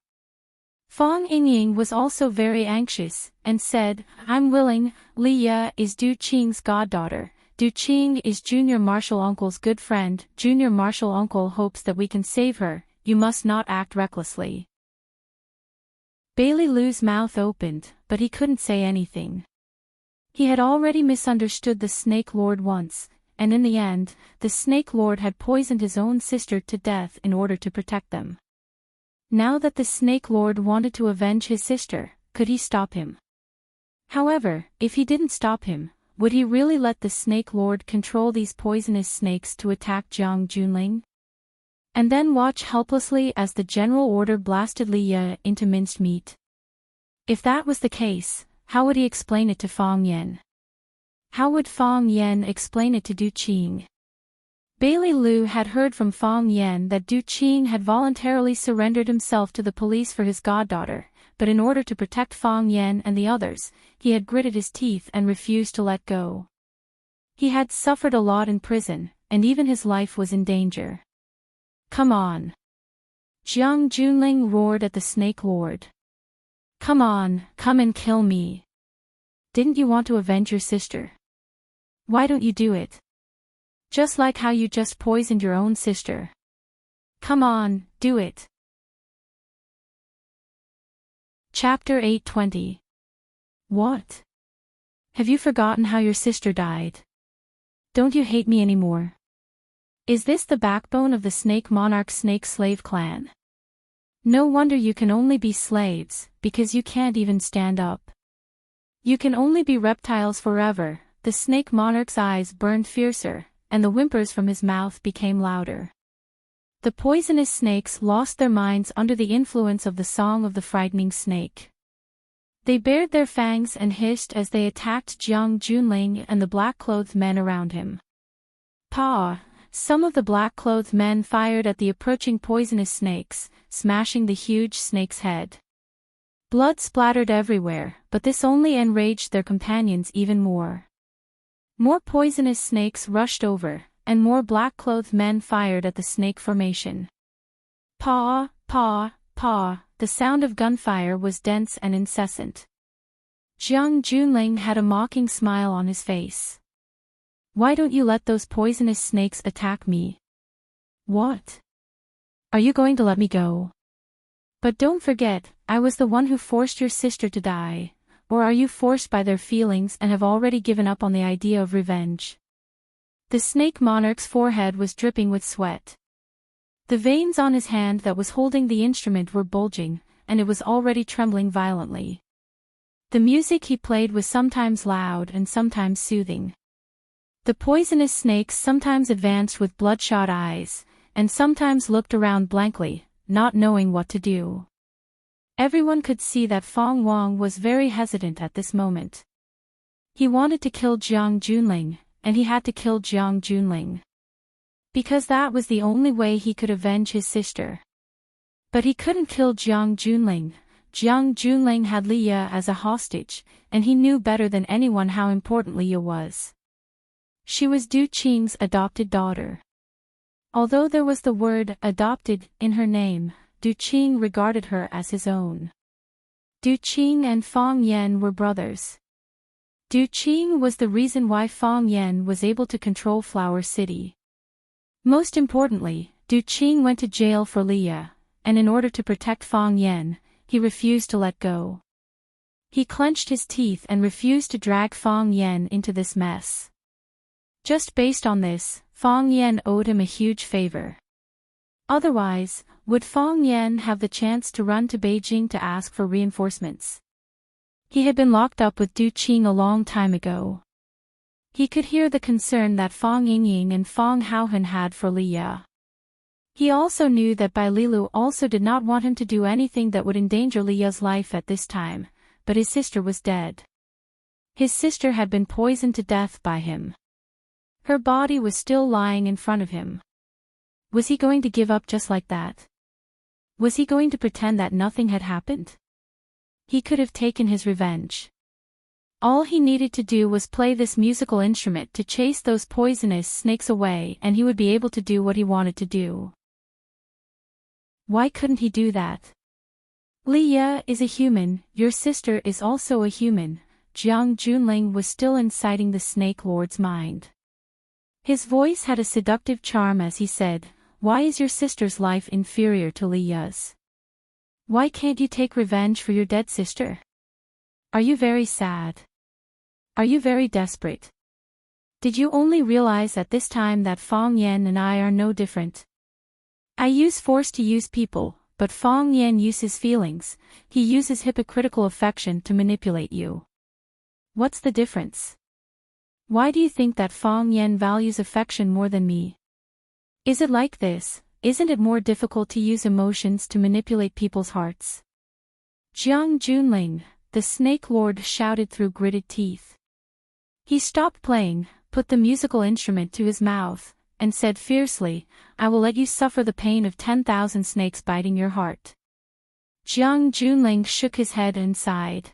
Fong Yingying was also very anxious, and said, "I'm willing. Leah is Du Qing's goddaughter. Du Qing is Junior Marshal Uncle's good friend. Junior Marshal Uncle hopes that we can save her. You must not act recklessly." Bailey Lu's mouth opened, but he couldn't say anything. He had already misunderstood the Snake Lord once, and in the end, the Snake Lord had poisoned his own sister to death in order to protect them. Now that the Snake Lord wanted to avenge his sister, could he stop him? However, if he didn't stop him, would he really let the Snake Lord control these poisonous snakes to attack Jiang Junling? And then watch helplessly as the general order blasted Leah into minced meat? If that was the case, how would he explain it to Fong Yan? How would Fong Yan explain it to Du Qing? Bailey Lu had heard from Fong Yan that Du Qing had voluntarily surrendered himself to the police for his goddaughter, but in order to protect Fong Yan and the others, he had gritted his teeth and refused to let go. He had suffered a lot in prison, and even his life was in danger. "Come on!" Jiang Junling roared at the Snake Lord. "Come on, come and kill me. Didn't you want to avenge your sister? Why don't you do it? Just like how you just poisoned your own sister. Come on, do it." Chapter 820. What? Have you forgotten how your sister died? Don't you hate me anymore? Is this the backbone of the Snake Monarch Snake Slave clan? No wonder you can only be slaves, because you can't even stand up. You can only be reptiles forever. The Snake Monarch's eyes burned fiercer, and the whimpers from his mouth became louder. The poisonous snakes lost their minds under the influence of the song of the frightening snake. They bared their fangs and hissed as they attacked Jiang Junling and the black-clothed men around him. "Paw!" Some of the black-clothed men fired at the approaching poisonous snakes, smashing the huge snake's head. Blood splattered everywhere, but this only enraged their companions even more. More poisonous snakes rushed over, and more black-clothed men fired at the snake formation. Paw, paw, paw, the sound of gunfire was dense and incessant. Jiang Junling had a mocking smile on his face. "Why don't you let those poisonous snakes attack me?" "What? Are you going to let me go? But don't forget, I was the one who forced your sister to die, or are you forced by their feelings and have already given up on the idea of revenge?" The snake monarch's forehead was dripping with sweat. The veins on his hand that was holding the instrument were bulging, and it was already trembling violently. The music he played was sometimes loud and sometimes soothing. The poisonous snakes sometimes advanced with bloodshot eyes, and sometimes looked around blankly, not knowing what to do. Everyone could see that Fong Wang was very hesitant at this moment. He wanted to kill Jiang Junling, and he had to kill Jiang Junling. Because that was the only way he could avenge his sister. But he couldn't kill Jiang Junling. Jiang Junling had Liya as a hostage, and he knew better than anyone how important Liya was. She was Du Qing's adopted daughter. Although there was the word adopted in her name, Du Qing regarded her as his own. Du Qing and Fong Yan were brothers. Du Qing was the reason why Fong Yan was able to control Flower City. Most importantly, Du Qing went to jail for Liya, and in order to protect Fong Yan, he refused to let go. He clenched his teeth and refused to drag Fong Yan into this mess. Just based on this, Fong Yan owed him a huge favor. Otherwise, would Fong Yan have the chance to run to Beijing to ask for reinforcements? He had been locked up with Du Qing a long time ago. He could hear the concern that Fong Yingying and Fong Haohan had for Liya. He also knew that Bai Lilu also did not want him to do anything that would endanger Liya's life at this time, but his sister was dead. His sister had been poisoned to death by him. Her body was still lying in front of him. Was he going to give up just like that? Was he going to pretend that nothing had happened? He could have taken his revenge. All he needed to do was play this musical instrument to chase those poisonous snakes away, and he would be able to do what he wanted to do. Why couldn't he do that? Liya is a human, your sister is also a human. Jiang Junling was still inciting the Snake Lord's mind. His voice had a seductive charm as he said, "Why is your sister's life inferior to Liya's? Why can't you take revenge for your dead sister? Are you very sad? Are you very desperate? Did you only realize at this time that Fong Yan and I are no different? I use force to use people, but Fong Yan uses feelings, he uses hypocritical affection to manipulate you. What's the difference? Why do you think that Fong Yan values affection more than me? Is it like this? Isn't it more difficult to use emotions to manipulate people's hearts?" Jiang Junling, the Snake Lord, shouted through gritted teeth. He stopped playing, put the musical instrument to his mouth, and said fiercely, "I will let you suffer the pain of 10,000 snakes biting your heart." Jiang Junling shook his head and sighed.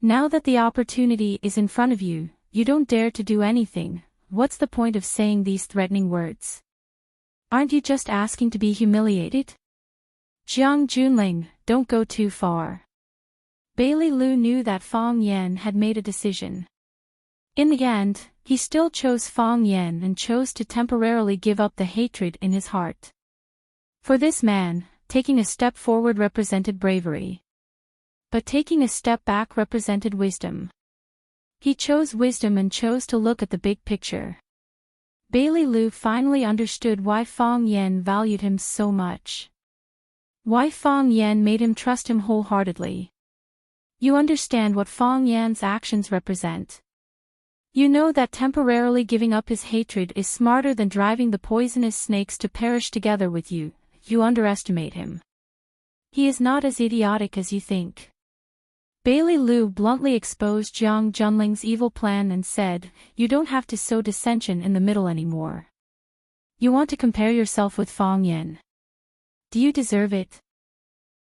"Now that the opportunity is in front of you, you don't dare to do anything. What's the point of saying these threatening words? Aren't you just asking to be humiliated? Jiang Junling, don't go too far." Bailey Lu knew that Fong Yan had made a decision. In the end, he still chose Fong Yan and chose to temporarily give up the hatred in his heart. For this man, taking a step forward represented bravery. But taking a step back represented wisdom. He chose wisdom and chose to look at the big picture. Bailey Lu finally understood why Fong Yan valued him so much. Why Fong Yan made him trust him wholeheartedly. You understand what Fong Yan's actions represent. You know that temporarily giving up his hatred is smarter than driving the poisonous snakes to perish together with you. You underestimate him. He is not as idiotic as you think. Bailey Lu bluntly exposed Jiang Junling's evil plan and said, "You don't have to sow dissension in the middle anymore. You want to compare yourself with Fang Yan. Do you deserve it?"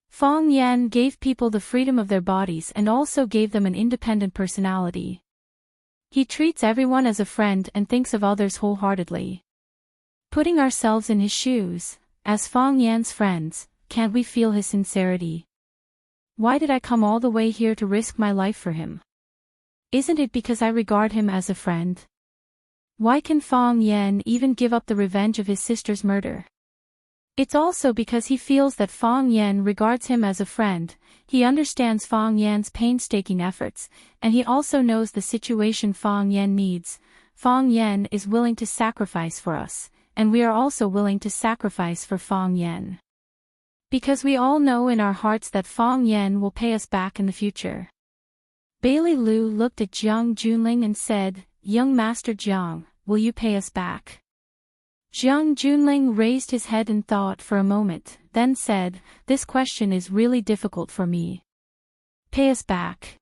Fang Yan gave people the freedom of their bodies and also gave them an independent personality. He treats everyone as a friend and thinks of others wholeheartedly. Putting ourselves in his shoes, as Fang Yan's friends, can't we feel his sincerity? Why did I come all the way here to risk my life for him? Isn't it because I regard him as a friend? Why can Fang Yan even give up the revenge of his sister's murder? It's also because he feels that Fang Yan regards him as a friend. He understands Fang Yan's painstaking efforts, and he also knows the situation Fang Yan needs. Fang Yan is willing to sacrifice for us, and we are also willing to sacrifice for Fang Yan. Because we all know in our hearts that Fang Yan will pay us back in the future. Bailey Lu looked at Jiang Junling and said, "Young Master Jiang, will you pay us back?" Jiang Junling raised his head and thought for a moment, then said, "This question is really difficult for me. Pay us back?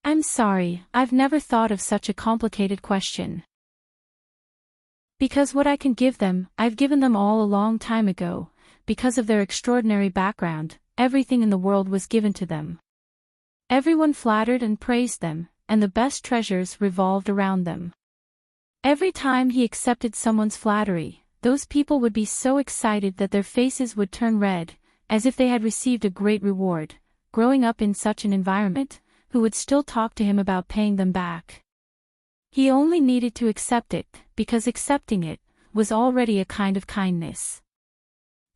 I'm sorry, I've never thought of such a complicated question. Because what I can give them, I've given them all a long time ago. Because of their extraordinary background, everything in the world was given to them. Everyone flattered and praised them, and the best treasures revolved around them. Every time he accepted someone's flattery, those people would be so excited that their faces would turn red, as if they had received a great reward. Growing up in such an environment, who would still talk to him about paying them back? He only needed to accept it, because accepting it was already a kind of kindness."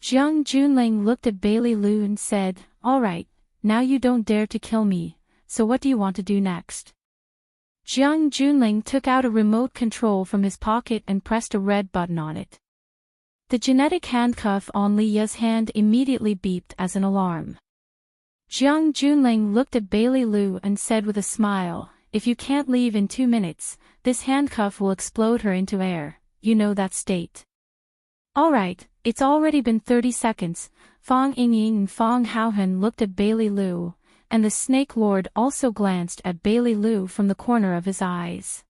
Jiang Junling looked at Bailey Lu and said, "All right, now you don't dare to kill me, so what do you want to do next?" Jiang Junling took out a remote control from his pocket and pressed a red button on it. The genetic handcuff on Li Ya's hand immediately beeped as an alarm. Jiang Junling looked at Bailey Lu and said with a smile, "If you can't leave in 2 minutes, this handcuff will explode her into air. You know that state." "All right, it's already been 30 seconds. Fang Yingying and Fang Haohan looked at Bailey Lu, and the Snake Lord also glanced at Bailey Lu from the corner of his eyes.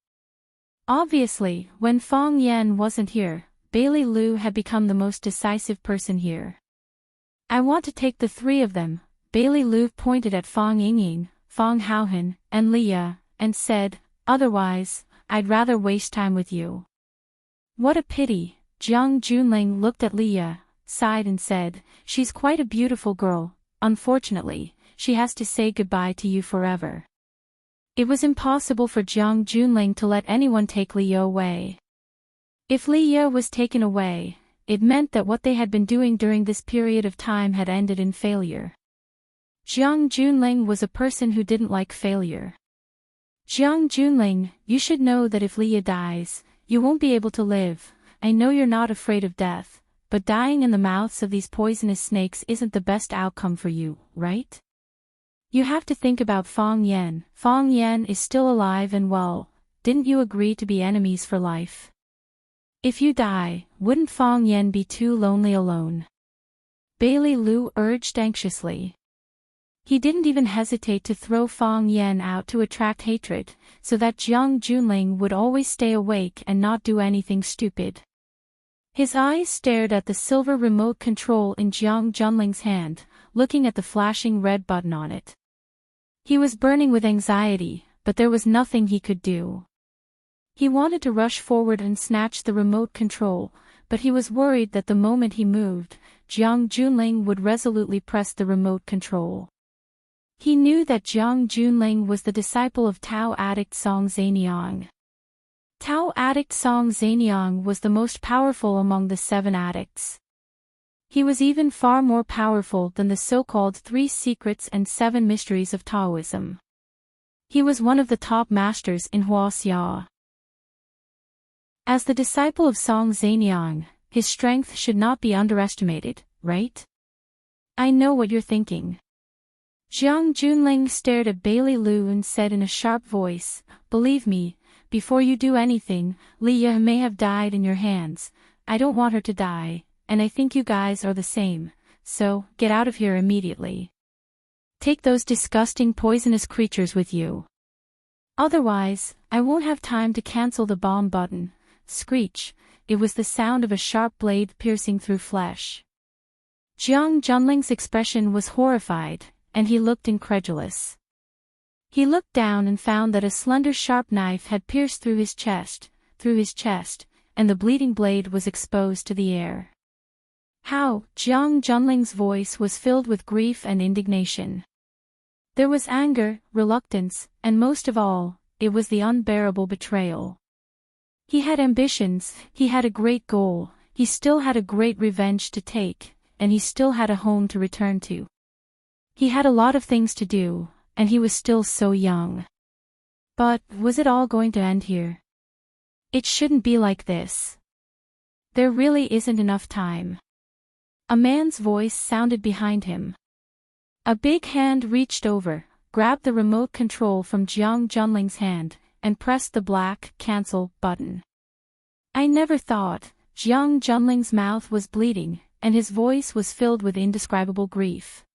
Obviously, when Fang Yan wasn't here, Bailey Lu had become the most decisive person here. "I want to take the 3 of them." Bailey Lu pointed at Fang Yingying, Fang Haohan, and Li Ya, and said, "Otherwise, I'd rather waste time with you." "What a pity." Jiang Junling looked at Li Ya, sighed and said, "She's quite a beautiful girl. Unfortunately, she has to say goodbye to you forever." It was impossible for Jiang Junling to let anyone take Li Ya away. If Li Ya was taken away, it meant that what they had been doing during this period of time had ended in failure. Jiang Junling was a person who didn't like failure. "Jiang Junling, you should know that if Li Ya dies, you won't be able to live. I know you're not afraid of death, but dying in the mouths of these poisonous snakes isn't the best outcome for you, right? You have to think about Fang Yan. Fang Yan is still alive and well. Didn't you agree to be enemies for life? If you die, wouldn't Fang Yan be too lonely alone?" Bailey Lu urged anxiously. He didn't even hesitate to throw Fang Yan out to attract hatred, so that Jiang Junling would always stay awake and not do anything stupid. His eyes stared at the silver remote control in Jiang Junling's hand, looking at the flashing red button on it. He was burning with anxiety, but there was nothing he could do. He wanted to rush forward and snatch the remote control, but he was worried that the moment he moved, Jiang Junling would resolutely press the remote control. He knew that Jiang Junling was the disciple of Tao addict Song Zaniang. Tao addict Song Zaniang was the most powerful among the 7 addicts. He was even far more powerful than the so-called 3 secrets and 7 mysteries of Taoism. He was one of the top masters in Huaxia. As the disciple of Song Zaniang, his strength should not be underestimated, right? I know what you're thinking. Jiang Junling stared at Bailey Lu and said in a sharp voice, "Believe me, before you do anything, Leah may have died in your hands. I don't want her to die, and I think you guys are the same, so, get out of here immediately. Take those disgusting poisonous creatures with you. Otherwise, I won't have time to cancel the bomb button. Screech. It was the sound of a sharp blade piercing through flesh. Jiang Junling's expression was horrified, and he looked incredulous. He looked down and found that a slender sharp knife had pierced through his chest, and the bleeding blade was exposed to the air. How? Jiang Junling's voice was filled with grief and indignation. There was anger, reluctance, and most of all, it was the unbearable betrayal. He had ambitions, he had a great goal, he still had a great revenge to take, and he still had a home to return to. He had a lot of things to do, and he was still so young. But, was it all going to end here? It shouldn't be like this. There really isn't enough time. A man's voice sounded behind him. A big hand reached over, grabbed the remote control from Jiang Junling's hand, and pressed the black cancel button. I never thought. Jiang Junling's mouth was bleeding, and his voice was filled with indescribable grief.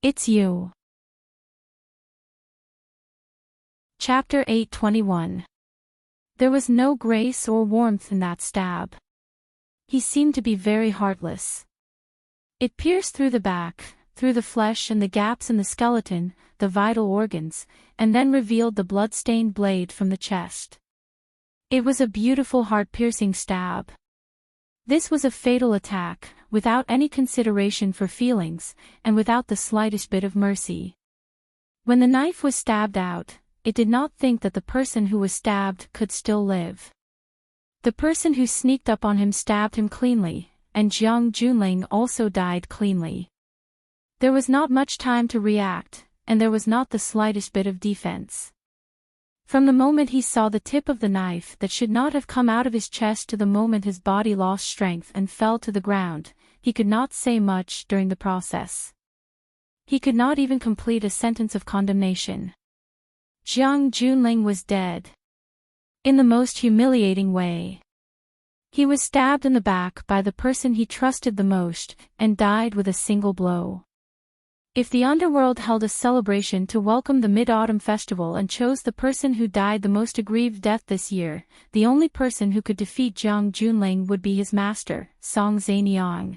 It's you. Chapter 821. There was no grace or warmth in that stab. He seemed to be very heartless. It pierced through the back, through the flesh and the gaps in the skeleton, the vital organs, and then revealed the blood-stained blade from the chest. It was a beautiful heart-piercing stab. This was a fatal attack, without any consideration for feelings, and without the slightest bit of mercy. When the knife was stabbed out, it did not think that the person who was stabbed could still live. The person who sneaked up on him stabbed him cleanly, and Jiang Junling also died cleanly. There was not much time to react, and there was not the slightest bit of defense. From the moment he saw the tip of the knife that should not have come out of his chest to the moment his body lost strength and fell to the ground, he could not say much during the process. He could not even complete a sentence of condemnation. Jiang Junling was dead. In the most humiliating way. He was stabbed in the back by the person he trusted the most, and died with a single blow. If the underworld held a celebration to welcome the Mid-Autumn Festival and chose the person who died the most aggrieved death this year, the only person who could defeat Jiang Junling would be his master, Song Zanyang.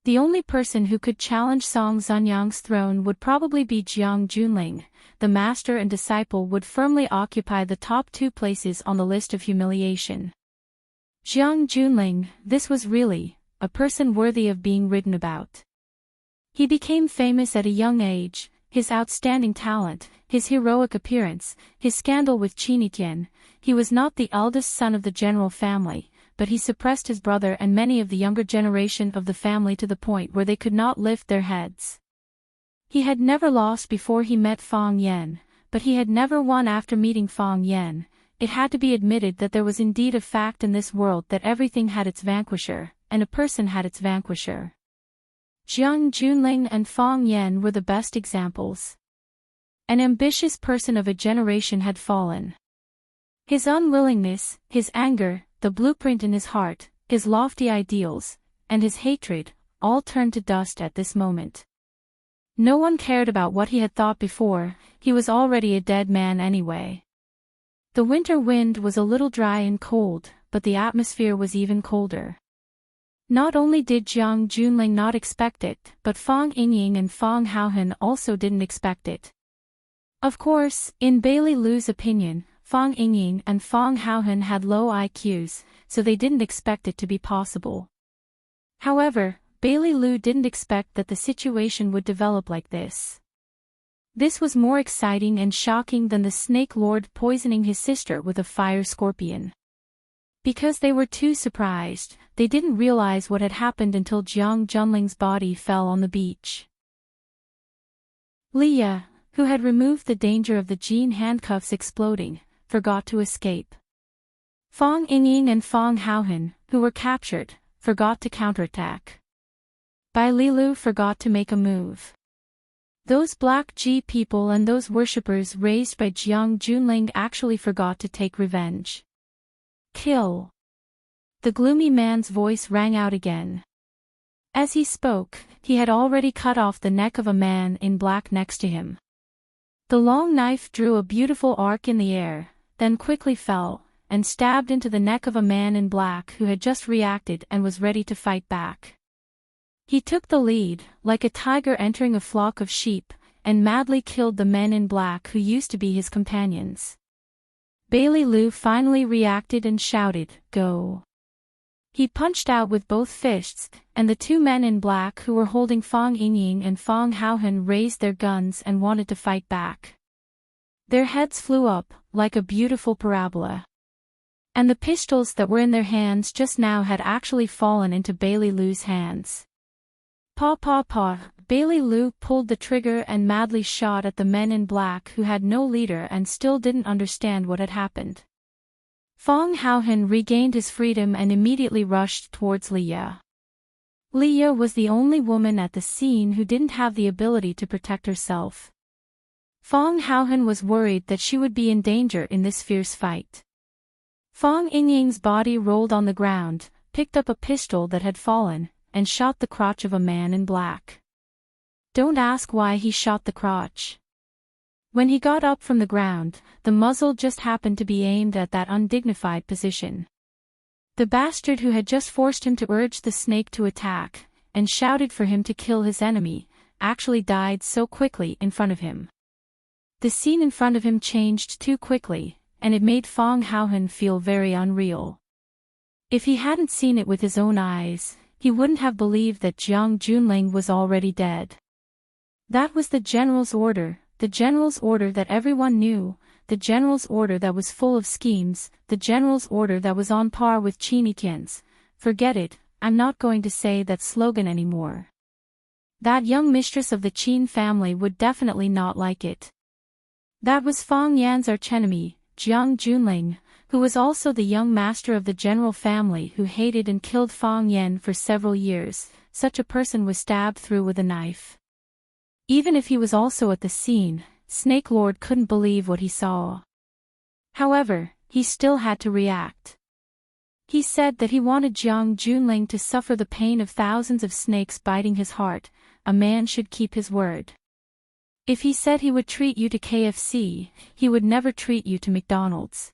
The only person who could challenge Song Zanyang's throne would probably be Jiang Junling. The master and disciple would firmly occupy the top 2 places on the list of humiliation. Jiang Junling, this was really a person worthy of being written about. He became famous at a young age. His outstanding talent, his heroic appearance, his scandal with Qinitian. He was not the eldest son of the general family, but he suppressed his brother and many of the younger generation of the family to the point where they could not lift their heads. He had never lost before he met Fang Yan, but he had never won after meeting Fang Yan. It had to be admitted that there was indeed a fact in this world that everything had its vanquisher, and a person had its vanquisher. Jiang Junling and Fang Yan were the best examples. An ambitious person of a generation had fallen. His unwillingness, his anger, the blueprint in his heart, his lofty ideals, and his hatred, all turned to dust at this moment. No one cared about what he had thought before, he was already a dead man anyway. The winter wind was a little dry and cold, but the atmosphere was even colder. Not only did Jiang Junling not expect it, but Fang Yingying and Fang Haohan also didn't expect it. Of course, in Bailey Lu's opinion, Fang Yingying and Fang Haohan had low IQs, so they didn't expect it to be possible. However, Bailey Lu didn't expect that the situation would develop like this. This was more exciting and shocking than the Snake Lord poisoning his sister with a fire scorpion. Because they were too surprised, they didn't realize what had happened until Jiang Junling's body fell on the beach. Leah, who had removed the danger of the jean handcuffs exploding, forgot to escape. Fang Yingying and Fang Haohan, who were captured, forgot to counterattack. Bai Lilu forgot to make a move. Those Black G people and those worshippers raised by Jiang Junling actually forgot to take revenge. Kill. The gloomy man's voice rang out again. As he spoke, he had already cut off the neck of a man in black next to him. The long knife drew a beautiful arc in the air, then quickly fell, and stabbed into the neck of a man in black who had just reacted and was ready to fight back. He took the lead, like a tiger entering a flock of sheep, and madly killed the men in black who used to be his companions. Bailey Lu finally reacted and shouted, "Go!" He punched out with both fists, and the two men in black who were holding Fang Yingying and Fang Haohen raised their guns and wanted to fight back. Their heads flew up, like a beautiful parabola. And the pistols that were in their hands just now had actually fallen into Bailey Lu's hands. Pa pa pa, Bailey Lu pulled the trigger and madly shot at the men in black who had no leader and still didn't understand what had happened. Fang Haohen regained his freedom and immediately rushed towards Liya. Liya was the only woman at the scene who didn't have the ability to protect herself. Fang Haohen was worried that she would be in danger in this fierce fight. Fang Yingying's body rolled on the ground, picked up a pistol that had fallen, and shot the crotch of a man in black. Don't ask why he shot the crotch. When he got up from the ground, the muzzle just happened to be aimed at that undignified position. The bastard who had just forced him to urge the snake to attack, and shouted for him to kill his enemy, actually died so quickly in front of him. The scene in front of him changed too quickly, and it made Fang Haohen feel very unreal. If he hadn't seen it with his own eyes, he wouldn't have believed that Jiang Junling was already dead. That was the general's order that everyone knew, the general's order that was full of schemes, the general's order that was on par with Qin Tian's. Forget it, I'm not going to say that slogan anymore. That young mistress of the Qin family would definitely not like it. That was Fang Yan's archenemy, Jiang Junling, who was also the young master of the general family who hated and killed Fang Yan for several years. Such a person was stabbed through with a knife. Even if he was also at the scene, Snake Lord couldn't believe what he saw. However, he still had to react. He said that he wanted Jiang Junling to suffer the pain of thousands of snakes biting his heart. A man should keep his word. If he said he would treat you to KFC, he would never treat you to McDonald's.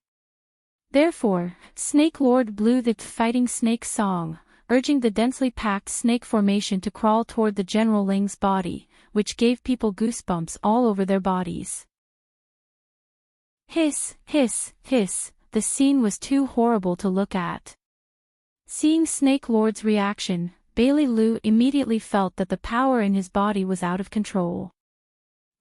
Therefore, Snake Lord blew the fighting snake song, urging the densely packed snake formation to crawl toward the General Ling's body, which gave people goosebumps all over their bodies. Hiss, hiss, hiss, the scene was too horrible to look at. Seeing Snake Lord's reaction, Bailey Lu immediately felt that the power in his body was out of control.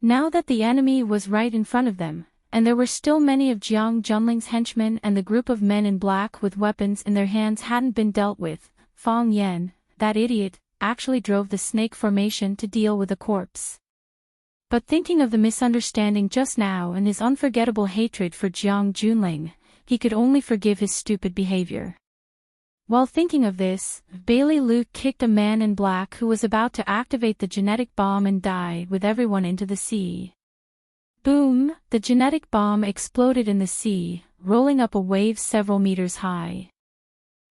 Now that the enemy was right in front of them, and there were still many of Jiang Junling's henchmen and the group of men in black with weapons in their hands hadn't been dealt with, Fang Yan, that idiot, actually drove the snake formation to deal with a corpse. But thinking of the misunderstanding just now and his unforgettable hatred for Jiang Junling, he could only forgive his stupid behavior. While thinking of this, Bailey Lu kicked a man in black who was about to activate the genetic bomb and die with everyone into the sea. Boom! The genetic bomb exploded in the sea, rolling up a wave several meters high.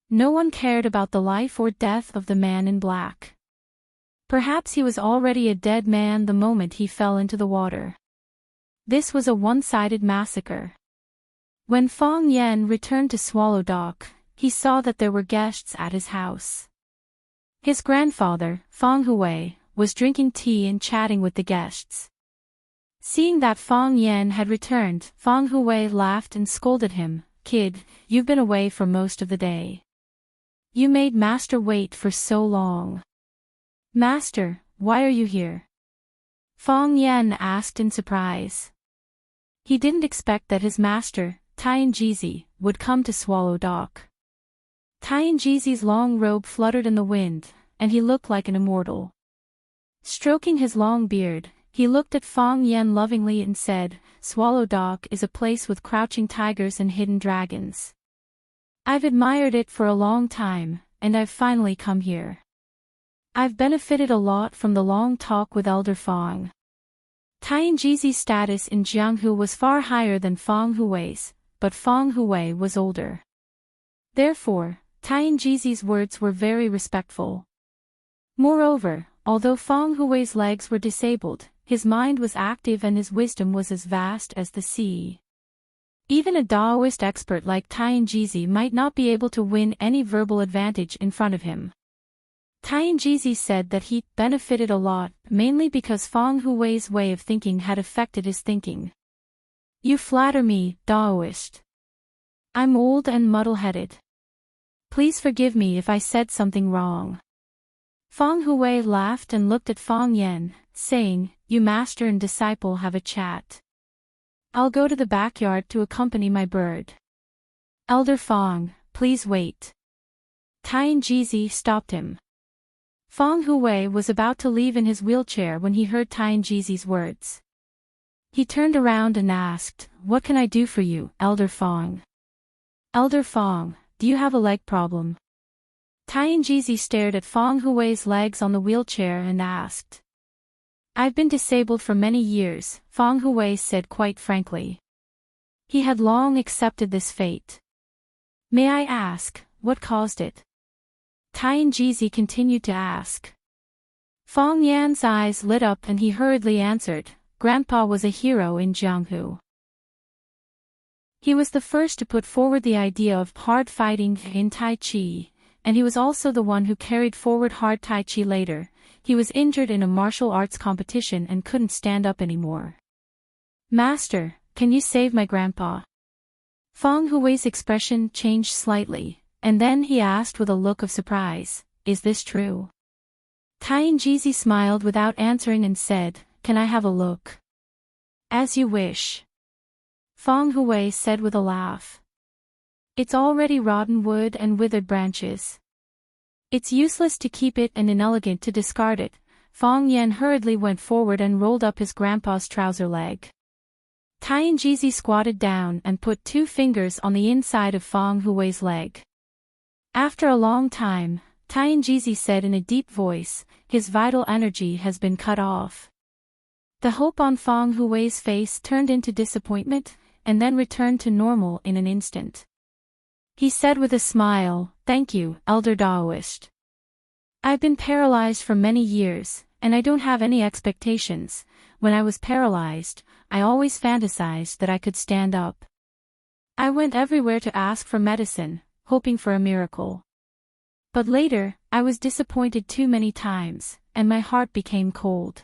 No one cared about the life or death of the man in black. Perhaps he was already a dead man the moment he fell into the water. This was a one-sided massacre. When Fang Yan returned to Swallow Dock, he saw that there were guests at his house. His grandfather, Fang Hui, was drinking tea and chatting with the guests. Seeing that Fang Yan had returned, Fang Hui laughed and scolded him, "Kid, you've been away for most of the day. You made Master wait for so long." "Master, why are you here?" Fang Yan asked in surprise. He didn't expect that his master, Tianjizi, would come to Swallow Dock. Tianjizi's long robe fluttered in the wind, and he looked like an immortal. Stroking his long beard, he looked at Fang Yan lovingly and said, "Swallow Dock is a place with crouching tigers and hidden dragons. I've admired it for a long time, and I've finally come here. I've benefited a lot from the long talk with Elder Fang. Tianjizi's status in Jianghu was far higher than Feng Hui's, but Feng Hui was older. Therefore, Tianjizi's words were very respectful. Moreover, although Feng Hui's legs were disabled, his mind was active and his wisdom was as vast as the sea. Even a Daoist expert like Tianjizi might not be able to win any verbal advantage in front of him. Tianjizi said that he benefited a lot, mainly because Feng Hui's way of thinking had affected his thinking. You flatter me, Daoist. I'm old and muddle-headed. Please forgive me if I said something wrong. Feng Hui laughed and looked at Feng Yan, saying, You master and disciple have a chat. I'll go to the backyard to accompany my bird. Elder Feng, please wait. Tianjizi stopped him. Feng Hui was about to leave in his wheelchair when he heard Tianjizi's words. He turned around and asked, What can I do for you, Elder Feng? Elder Feng, do you have a leg problem? Tianjizi stared at Feng Hui's legs on the wheelchair and asked. I've been disabled for many years, Feng Hui said quite frankly. He had long accepted this fate. May I ask, what caused it? Tianjizi continued to ask. Feng Yan's eyes lit up and he hurriedly answered, Grandpa was a hero in Jianghu. He was the first to put forward the idea of hard fighting in Tai Chi, and he was also the one who carried forward hard Tai Chi later. He was injured in a martial arts competition and couldn't stand up anymore. Master, can you save my grandpa? Feng Hui's expression changed slightly, and then he asked with a look of surprise, Is this true? Tianjizi smiled without answering and said, Can I have a look? As you wish. Feng Hui said with a laugh. It's already rotten wood and withered branches. It's useless to keep it and inelegant to discard it. Feng Yan hurriedly went forward and rolled up his grandpa's trouser leg. Tianjizi squatted down and put 2 fingers on the inside of Feng Hui's leg. After a long time, Tianjizi said in a deep voice, His vital energy has been cut off. The hope on Feng Hui's face turned into disappointment, and then returned to normal in an instant. He said with a smile, Thank you, Elder Daoist. I've been paralyzed for many years, and I don't have any expectations. When I was paralyzed, I always fantasized that I could stand up. I went everywhere to ask for medicine, hoping for a miracle. But later, I was disappointed too many times, and my heart became cold.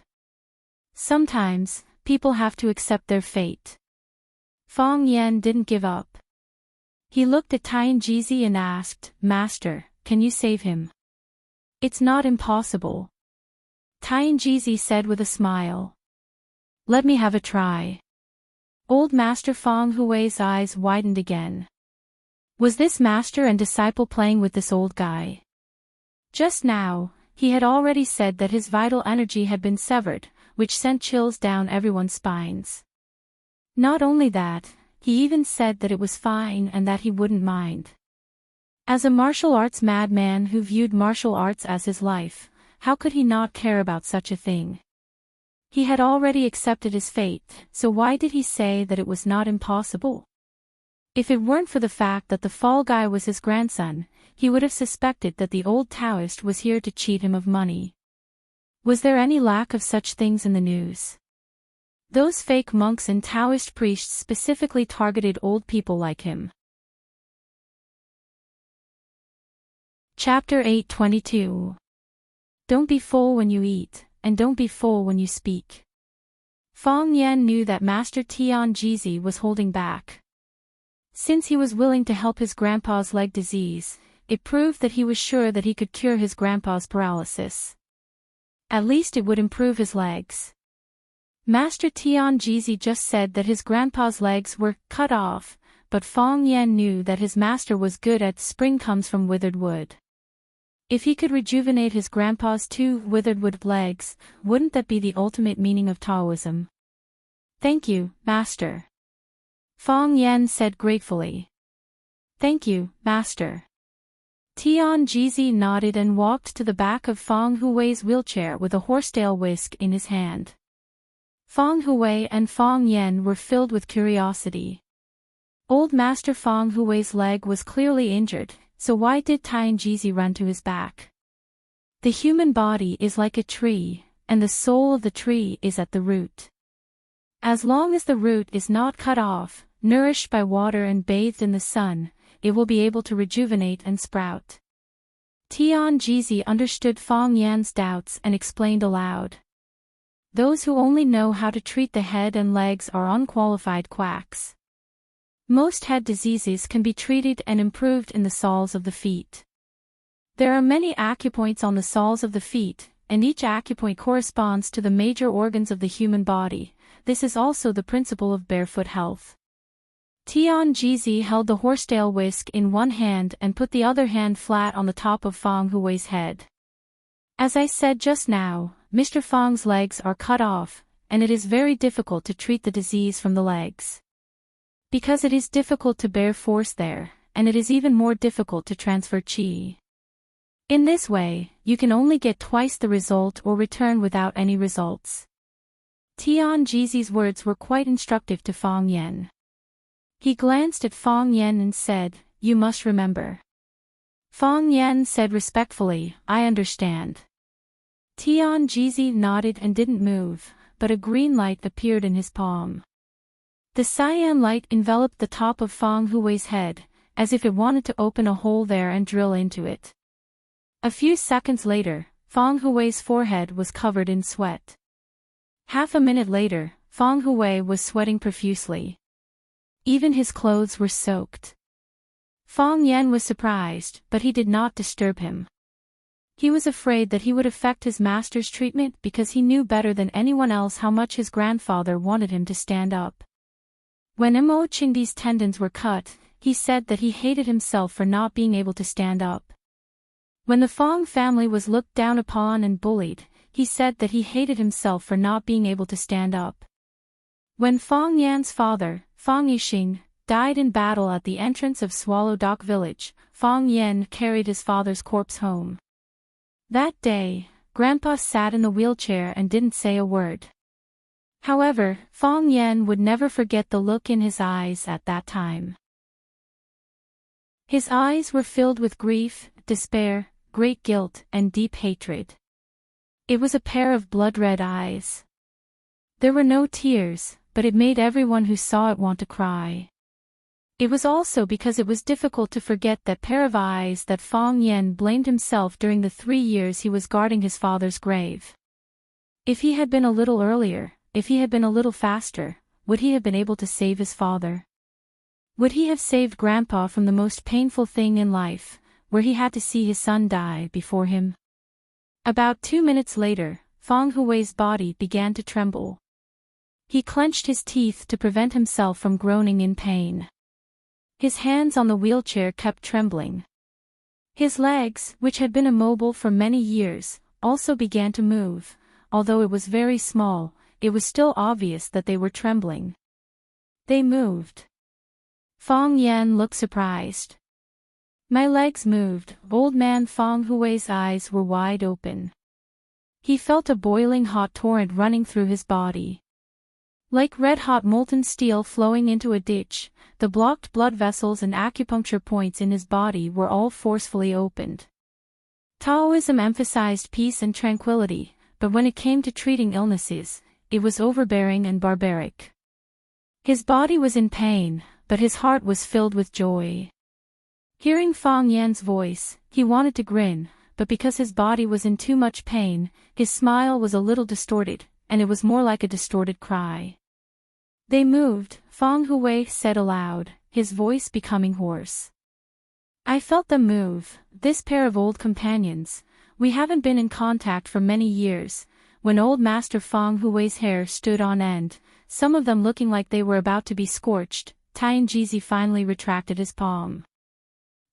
Sometimes, people have to accept their fate. Feng Yan didn't give up. He looked at Tianjizi and asked, Master, can you save him? It's not impossible. Tianjizi said with a smile. Let me have a try. Old Master Feng Hui's eyes widened again. Was this master and disciple playing with this old guy? Just now, he had already said that his vital energy had been severed, which sent chills down everyone's spines. Not only that, he even said that it was fine and that he wouldn't mind. As a martial arts madman who viewed martial arts as his life, how could he not care about such a thing? He had already accepted his fate, so why did he say that it was not impossible? If it weren't for the fact that the fall guy was his grandson, he would have suspected that the old Taoist was here to cheat him of money. Was there any lack of such things in the news? Those fake monks and Taoist priests specifically targeted old people like him. Chapter 822. Don't be full when you eat, and don't be full when you speak. Feng Yan knew that Master Tianjizi was holding back. Since he was willing to help his grandpa's leg disease, it proved that he was sure that he could cure his grandpa's paralysis. At least it would improve his legs. Master Tianjizi just said that his grandpa's legs were cut off, but Feng Yan knew that his master was good at spring comes from withered wood. If he could rejuvenate his grandpa's 2 withered wood legs, wouldn't that be the ultimate meaning of Taoism? Thank you, Master. Feng Yan said gratefully. Thank you, Master. Tianjizi nodded and walked to the back of Feng Hui's wheelchair with a horsetail whisk in his hand. Feng Hui and Feng Yan were filled with curiosity. Old Master Feng Hui's leg was clearly injured, so why did Tianjizi run to his back? The human body is like a tree, and the soul of the tree is at the root. As long as the root is not cut off, nourished by water and bathed in the sun, it will be able to rejuvenate and sprout. Tianjizi understood Feng Yan's doubts and explained aloud. Those who only know how to treat the head and legs are unqualified quacks. Most head diseases can be treated and improved in the soles of the feet. There are many acupoints on the soles of the feet, and each acupoint corresponds to the major organs of the human body. This is also the principle of barefoot health. Tianjizi held the horsetail whisk in one hand and put the other hand flat on the top of Feng Hui's head. As I said just now, Mr. Feng's legs are cut off, and it is very difficult to treat the disease from the legs. Because it is difficult to bear force there, and it is even more difficult to transfer qi. In this way, you can only get twice the result or return without any results. Tianjizi's words were quite instructive to Feng Yan. He glanced at Feng Yan and said, "You must remember." Feng Yan said respectfully, "I understand." Tianjizi nodded and didn't move, but a green light appeared in his palm. The cyan light enveloped the top of Feng Hui's head, as if it wanted to open a hole there and drill into it. A few seconds later, Feng Hui's forehead was covered in sweat. Half a minute later, Feng Hui was sweating profusely. Even his clothes were soaked. Feng Yan was surprised, but he did not disturb him. He was afraid that he would affect his master's treatment because he knew better than anyone else how much his grandfather wanted him to stand up. When Mo Qingdi's tendons were cut, he said that he hated himself for not being able to stand up. When the Feng family was looked down upon and bullied, he said that he hated himself for not being able to stand up. When Feng Yan's father, Feng Yixing, died in battle at the entrance of Swallow Dock village, Feng Yan carried his father's corpse home. That day, Grandpa sat in the wheelchair and didn't say a word. However, Feng Yan would never forget the look in his eyes at that time. His eyes were filled with grief, despair, great guilt, and deep hatred. It was a pair of blood-red eyes. There were no tears, but it made everyone who saw it want to cry. It was also because it was difficult to forget that pair of eyes that Feng Yan blamed himself during the 3 years he was guarding his father's grave. If he had been a little earlier, if he had been a little faster, would he have been able to save his father? Would he have saved Grandpa from the most painful thing in life, where he had to see his son die before him? About 2 minutes later, Feng Hui's body began to tremble. He clenched his teeth to prevent himself from groaning in pain. His hands on the wheelchair kept trembling. His legs, which had been immobile for many years, also began to move. Although it was very small, it was still obvious that they were trembling. They moved. Feng Yan looked surprised. "My legs moved." Old man Feng Hui's eyes were wide open. He felt a boiling hot torrent running through his body. Like red-hot molten steel flowing into a ditch, the blocked blood vessels and acupuncture points in his body were all forcefully opened. Taoism emphasized peace and tranquility, but when it came to treating illnesses, it was overbearing and barbaric. His body was in pain, but his heart was filled with joy. Hearing Feng Yan's voice, he wanted to grin, but because his body was in too much pain, his smile was a little distorted, and it was more like a distorted cry. "They moved," Feng Hui said aloud, his voice becoming hoarse. "I felt them move, this pair of old companions. We haven't been in contact for many years." When old Master Feng Hui's hair stood on end, some of them looking like they were about to be scorched, Tianjizi finally retracted his palm.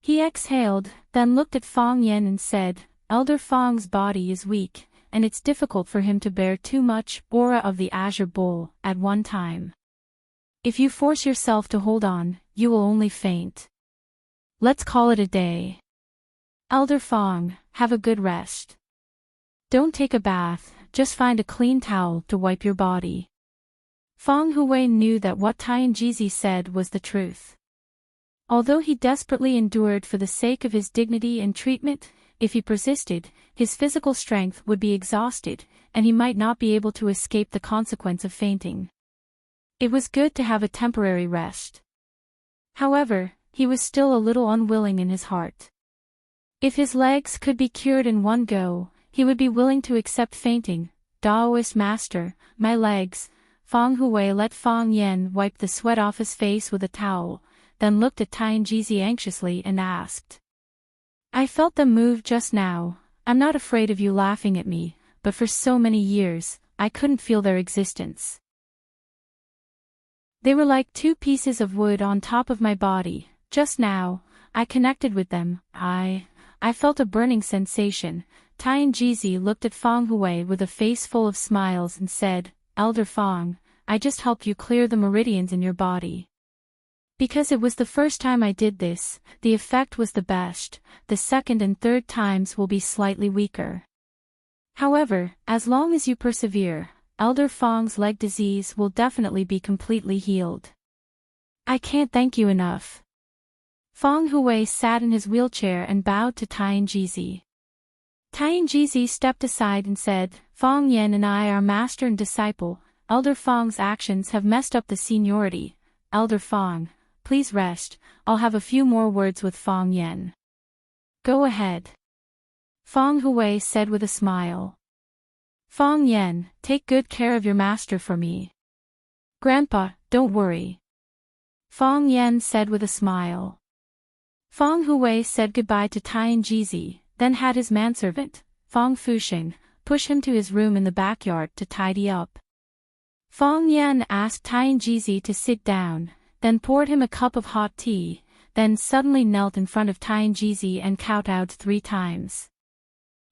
He exhaled, then looked at Feng Yan and said, "Elder Feng's body is weak, and it's difficult for him to bear too much aura of the azure bull at one time. If you force yourself to hold on, you will only faint. Let's call it a day. Elder Feng, have a good rest. Don't take a bath, just find a clean towel to wipe your body." Feng Hui knew that what Tianjizi said was the truth. Although he desperately endured for the sake of his dignity and treatment, if he persisted, his physical strength would be exhausted, and he might not be able to escape the consequence of fainting. It was good to have a temporary rest. However, he was still a little unwilling in his heart. If his legs could be cured in one go, he would be willing to accept fainting. Daoist master, my legs. Feng Hui let Feng Yan wipe the sweat off his face with a towel, then looked at Tianjizi anxiously and asked. I felt them move just now. I'm not afraid of you laughing at me, but for so many years, I couldn't feel their existence. They were like two pieces of wood on top of my body. Just now, I connected with them. I felt a burning sensation. Tianjizi looked at Feng Hui with a face full of smiles and said, Elder Feng, I just helped you clear the meridians in your body. Because it was the first time I did this, the effect was the best. The second and third times will be slightly weaker. However, as long as you persevere, Elder Feng's leg disease will definitely be completely healed. I can't thank you enough. Feng Hui sat in his wheelchair and bowed to Tianjizi. Tianjizi stepped aside and said, Feng Yan and I are master and disciple. Elder Feng's actions have messed up the seniority. Elder Feng, please rest, I'll have a few more words with Feng Yan. Go ahead. Feng Hui said with a smile. Feng Yan, take good care of your master for me. Grandpa, don't worry. Feng Yan said with a smile. Feng Hui said goodbye to Tianjizi, then had his manservant, Feng Fusheng, push him to his room in the backyard to tidy up. Feng Yan asked Tianjizi to sit down, then poured him a cup of hot tea, then suddenly knelt in front of Tianjizi and kowtowed 3 times.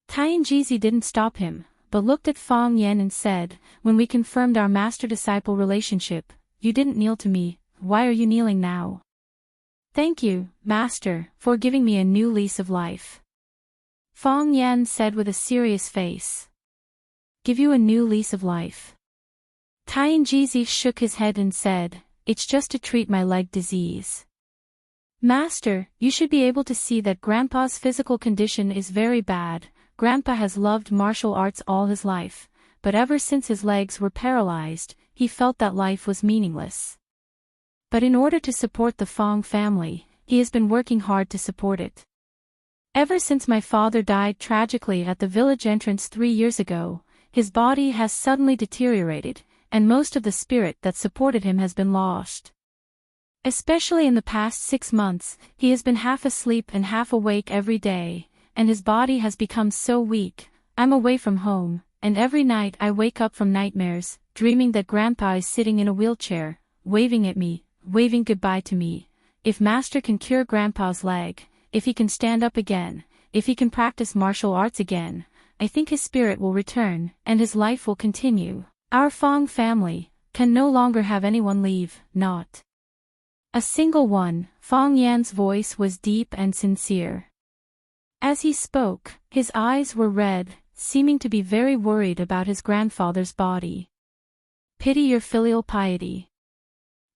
Tianjizi didn't stop him, but looked at Feng Yan and said, when we confirmed our master-disciple relationship, you didn't kneel to me, why are you kneeling now? Thank you, master, for giving me a new lease of life. Feng Yan said with a serious face. Give you a new lease of life? Tianjizi shook his head and said, it's just to treat my leg disease. Master, you should be able to see that Grandpa's physical condition is very bad. Grandpa has loved martial arts all his life, but ever since his legs were paralyzed, he felt that life was meaningless. But in order to support the Feng family, he has been working hard to support it. Ever since my father died tragically at the village entrance 3 years ago, his body has suddenly deteriorated, and most of the spirit that supported him has been lost. Especially in the past 6 months, he has been half asleep and half awake every day, and his body has become so weak. I'm away from home, and every night I wake up from nightmares, dreaming that Grandpa is sitting in a wheelchair, waving at me, waving goodbye to me. If Master can cure Grandpa's leg, if he can stand up again, if he can practice martial arts again, I think his spirit will return, and his life will continue. Our Feng family can no longer have anyone leave, not a single one. Feng Yan's voice was deep and sincere. As he spoke, his eyes were red, seeming to be very worried about his grandfather's body. Pity your filial piety.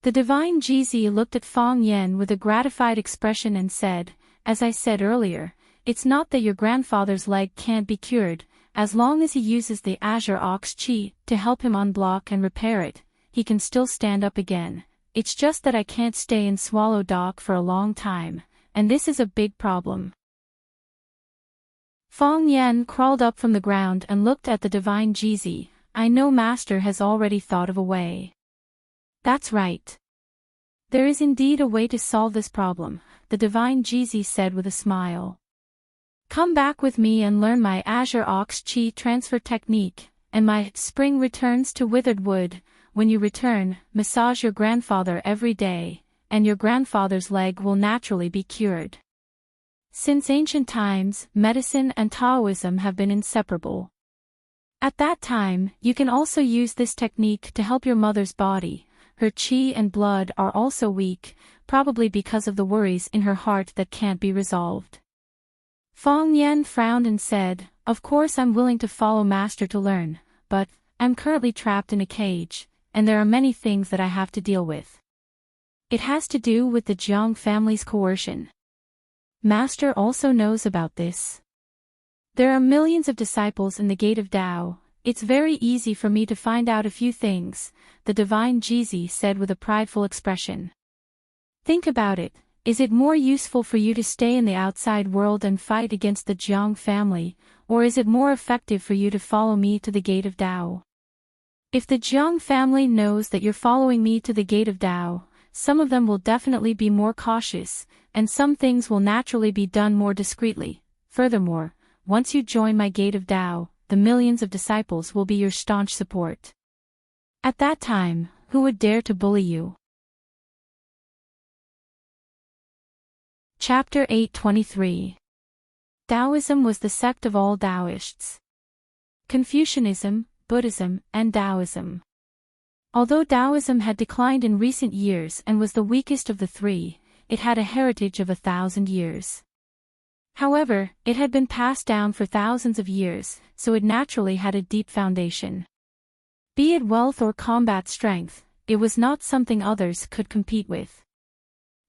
The divine Jizi looked at Feng Yan with a gratified expression and said, as I said earlier, it's not that your grandfather's leg can't be cured. As long as he uses the Azure Ox Chi to help him unblock and repair it, he can still stand up again. It's just that I can't stay in Swallow Dock for a long time, and this is a big problem. Feng Yan crawled up from the ground and looked at the divine Jizi. I know Master has already thought of a way. That's right. There is indeed a way to solve this problem, the divine Jizi said with a smile. Come back with me and learn my Azure Ox Chi transfer technique, and my spring returns to withered wood. When you return, massage your grandfather every day, and your grandfather's leg will naturally be cured. Since ancient times, medicine and Taoism have been inseparable. At that time, you can also use this technique to help your mother's body. Her chi and blood are also weak, probably because of the worries in her heart that can't be resolved. Feng Yan frowned and said, of course I'm willing to follow Master to learn, but I'm currently trapped in a cage, and there are many things that I have to deal with. It has to do with the Jiang family's coercion. Master also knows about this. There are millions of disciples in the Gate of Tao. It's very easy for me to find out a few things, the divine Jizi said with a prideful expression. Think about it. Is it more useful for you to stay in the outside world and fight against the Jiang family, or is it more effective for you to follow me to the Gate of Tao? If the Jiang family knows that you're following me to the Gate of Tao, some of them will definitely be more cautious, and some things will naturally be done more discreetly. Furthermore, once you join my Gate of Tao, the millions of disciples will be your staunch support. At that time, who would dare to bully you? Chapter 8:23. Taoism was the sect of all Taoists. Confucianism, Buddhism, and Taoism. Although Taoism had declined in recent years and was the weakest of the three, it had a heritage of 1,000 years. However, it had been passed down for thousands of years, so it naturally had a deep foundation. Be it wealth or combat strength, it was not something others could compete with.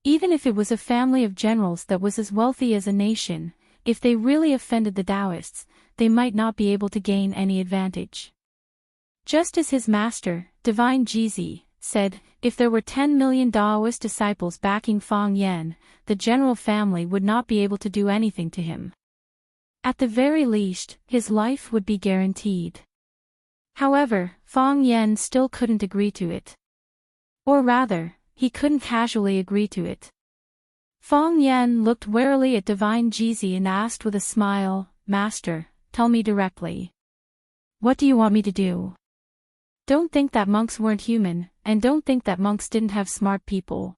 Even if it was a family of generals that was as wealthy as a nation, if they really offended the Taoists, they might not be able to gain any advantage. Just as his master, Divine Jizi, said, if there were 10 million Taoist disciples backing Fang Yan, the general family would not be able to do anything to him. At the very least, his life would be guaranteed. However, Fang Yan still couldn't agree to it. Or rather, he couldn't casually agree to it. Fang Yan looked warily at Divine Jizi and asked with a smile, Master, tell me directly. What do you want me to do? Don't think that monks weren't human, and don't think that monks didn't have smart people.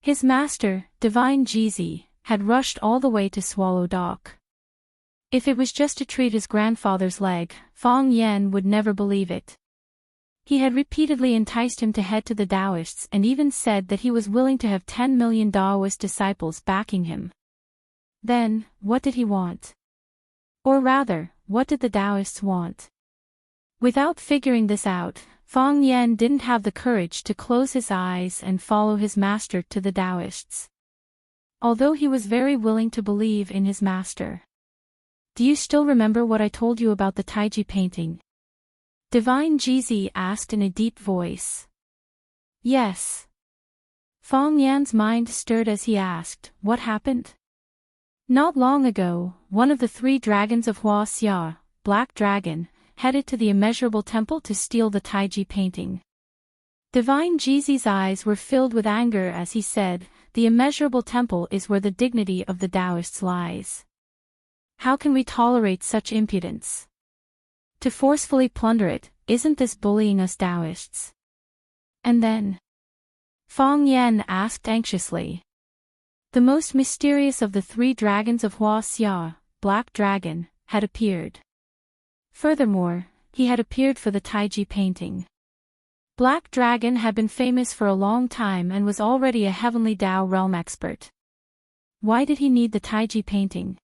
His master, Divine Jizi, had rushed all the way to Swallow Dock. If it was just to treat his grandfather's leg, Fang Yan would never believe it. He had repeatedly enticed him to head to the Taoists and even said that he was willing to have 10 million Taoist disciples backing him. Then, what did he want? Or rather, what did the Taoists want? Without figuring this out, Fang Yan didn't have the courage to close his eyes and follow his master to the Taoists. Although he was very willing to believe in his master. Do you still remember what I told you about the Taiji painting? Divine Jizi asked in a deep voice. Yes. Fang Yan's mind stirred as he asked, what happened? Not long ago, one of the 3 dragons of Hua Xia, Black Dragon, headed to the Immeasurable Temple to steal the Taiji painting. Divine Jizi's eyes were filled with anger as he said, the Immeasurable Temple is where the dignity of the Taoists lies. How can we tolerate such impudence? To forcefully plunder it, isn't this bullying us Taoists? And then? Fang Yan asked anxiously. The most mysterious of the 3 dragons of Hua Xia, Black Dragon, had appeared. Furthermore, he had appeared for the Taiji painting. Black Dragon had been famous for a long time and was already a heavenly Tao realm expert. Why did he need the Taiji painting?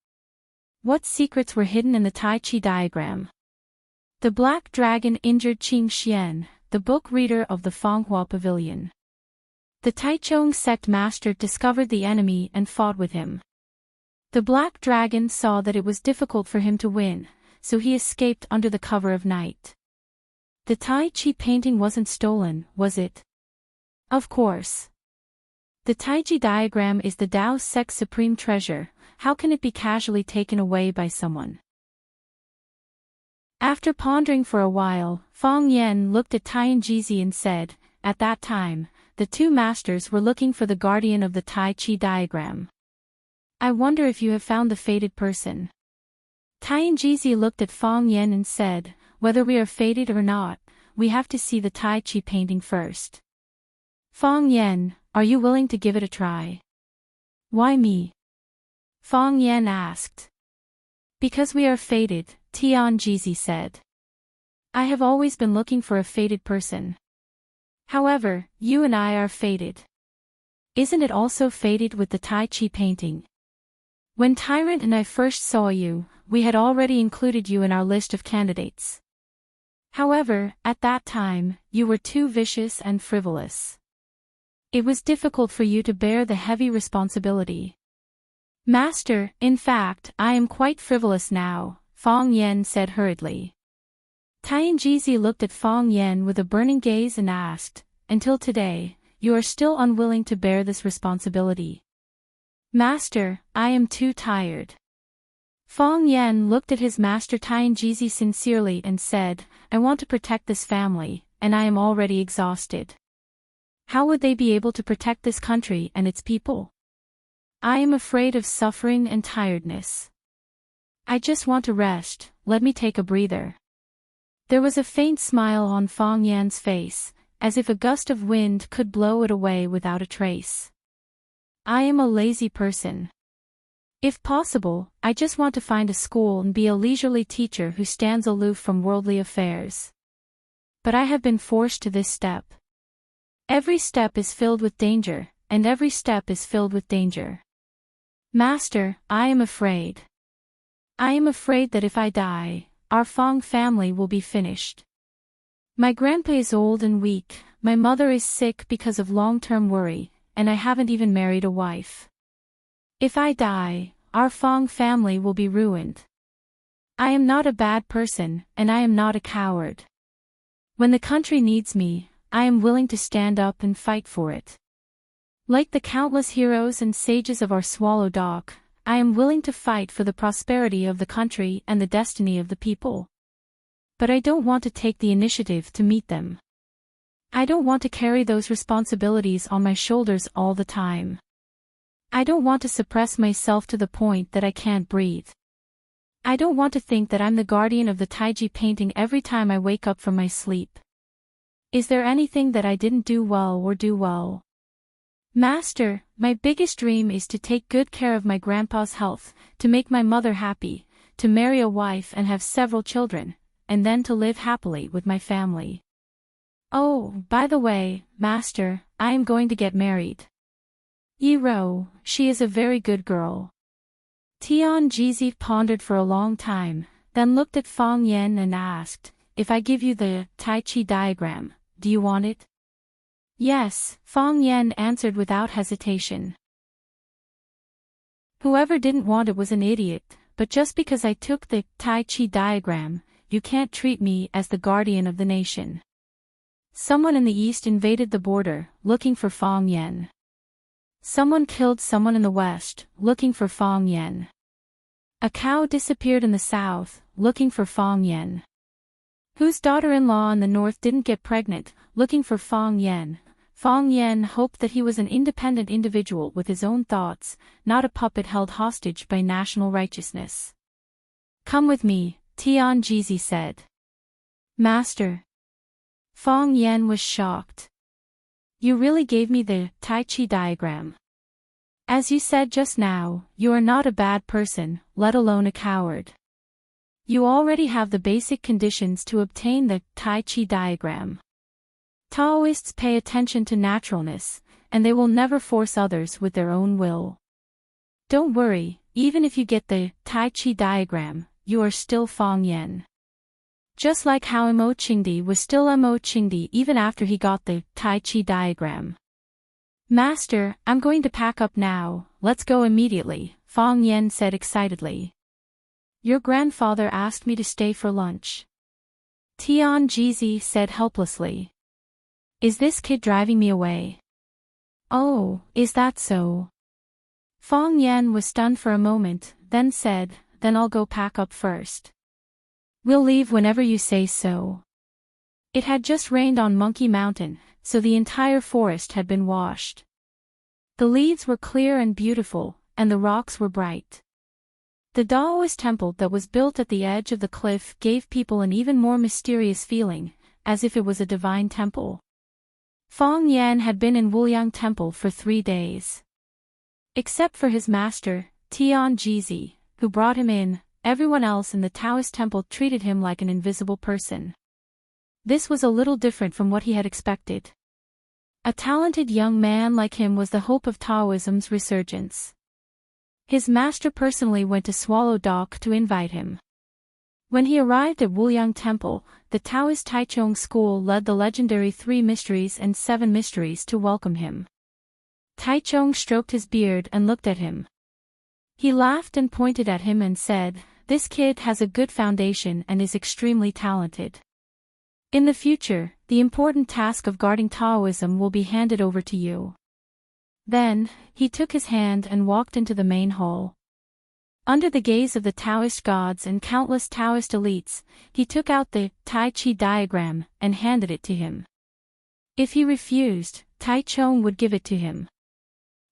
What secrets were hidden in the Tai Chi diagram? The Black Dragon injured Qing Xian, the book reader of the Fanghua Pavilion. The Taichung sect master discovered the enemy and fought with him. The Black Dragon saw that it was difficult for him to win, so he escaped under the cover of night. The Tai Chi painting wasn't stolen, was it? Of course. The Taiji diagram is the Tao sect's supreme treasure. How can it be casually taken away by someone? After pondering for a while, Fang Yan looked at Tian Jizi and said, at that time, the 2 masters were looking for the guardian of the Tai Chi diagram. I wonder if you have found the fated person. Tian Jizi looked at Fang Yan and said, whether we are fated or not, we have to see the Tai Chi painting first. Fang Yan, are you willing to give it a try? Why me? Fang Yan asked. Because we are fated, Tian Jizi said. I have always been looking for a fated person. However, you and I are fated. Isn't it also fated with the Tai Chi painting? When Tyrant and I first saw you, we had already included you in our list of candidates. However, at that time, you were too vicious and frivolous. It was difficult for you to bear the heavy responsibility. Master, in fact, I am quite frivolous now, Feng Yan said hurriedly. Tianjizi looked at Feng Yan with a burning gaze and asked, until today, you are still unwilling to bear this responsibility. Master, I am too tired. Feng Yan looked at his master Tianjizi sincerely and said, I want to protect this family, and I am already exhausted. How would they be able to protect this country and its people? I am afraid of suffering and tiredness. I just want to rest, let me take a breather. There was a faint smile on Feng Yan's face, as if a gust of wind could blow it away without a trace. I am a lazy person. If possible, I just want to find a school and be a leisurely teacher who stands aloof from worldly affairs. But I have been forced to this step. Every step is filled with danger, and every step is filled with danger. Master, I am afraid. I am afraid that if I die, our Feng family will be finished. My grandpa is old and weak, my mother is sick because of long-term worry, and I haven't even married a wife. If I die, our Feng family will be ruined. I am not a bad person, and I am not a coward. When the country needs me, I am willing to stand up and fight for it. Like the countless heroes and sages of our Swallow Dock, I am willing to fight for the prosperity of the country and the destiny of the people. But I don't want to take the initiative to meet them. I don't want to carry those responsibilities on my shoulders all the time. I don't want to suppress myself to the point that I can't breathe. I don't want to think that I'm the guardian of the Taiji painting every time I wake up from my sleep. Is there anything that I didn't do well or do well? Master, my biggest dream is to take good care of my grandpa's health, to make my mother happy, to marry a wife and have several children, and then to live happily with my family. Oh, by the way, Master, I am going to get married. Yi Ro, she is a very good girl. Tianjizi pondered for a long time, then looked at Feng Yan and asked, if I give you the Tai Chi diagram, do you want it? Yes, Feng Yan answered without hesitation. Whoever didn't want it was an idiot, but just because I took the Tai Chi diagram, you can't treat me as the guardian of the nation. Someone in the east invaded the border, looking for Feng Yan. Someone killed someone in the west, looking for Feng Yan. A cow disappeared in the south, looking for Feng Yan. Whose daughter-in-law in the north didn't get pregnant, looking for Feng Yan. Feng Yan hoped that he was an independent individual with his own thoughts, not a puppet held hostage by national righteousness. Come with me, Tianjizi said. Master. Feng Yan was shocked. You really gave me the Tai Chi diagram. As you said just now, you are not a bad person, let alone a coward. You already have the basic conditions to obtain the Tai Chi diagram. Taoists pay attention to naturalness, and they will never force others with their own will. Don't worry, even if you get the Tai Chi diagram, you are still Feng Yan. Just like how Mo Qingdi was still Mo Qingdi even after he got the Tai Chi diagram. Master, I'm going to pack up now, let's go immediately, Feng Yan said excitedly. Your grandfather asked me to stay for lunch. Tianjizi said helplessly. Is this kid driving me away? Oh, is that so? Feng Yan was stunned for a moment, then said, then I'll go pack up first. We'll leave whenever you say so. It had just rained on Monkey Mountain, so the entire forest had been washed. The leaves were clear and beautiful, and the rocks were bright. The Daoist temple that was built at the edge of the cliff gave people an even more mysterious feeling, as if it was a divine temple. Feng Yan had been in Wuliang Temple for 3 days. Except for his master, Tianjizi, who brought him in, everyone else in the Taoist temple treated him like an invisible person. This was a little different from what he had expected. A talented young man like him was the hope of Taoism's resurgence. His master personally went to Swallow Dock to invite him. When he arrived at Wuliang Temple, the Taoist Taichung school led the legendary 3 mysteries and 7 mysteries to welcome him. Taichung stroked his beard and looked at him. He laughed and pointed at him and said, "This kid has a good foundation and is extremely talented. In the future, the important task of guarding Taoism will be handed over to you." Then, he took his hand and walked into the main hall. Under the gaze of the Taoist gods and countless Taoist elites, he took out the Tai Chi diagram and handed it to him. If he refused, Taichung would give it to him.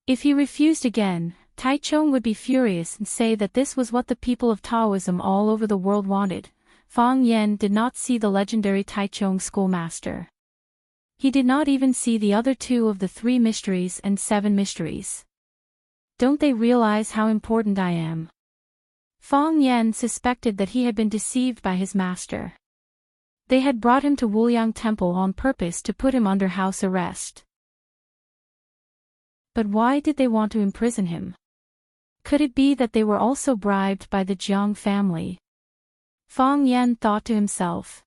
If he refused again, Taichung would be furious and say that this was what the people of Taoism all over the world wanted. Fang Yen did not see the legendary Taichung schoolmaster. He did not even see the other 2 of the 3 mysteries and 7 mysteries. Don't they realize how important I am? Fang Yen suspected that he had been deceived by his master. They had brought him to Wuliang Temple on purpose to put him under house arrest. But why did they want to imprison him? Could it be that they were also bribed by the Jiang family? Fang Yen thought to himself.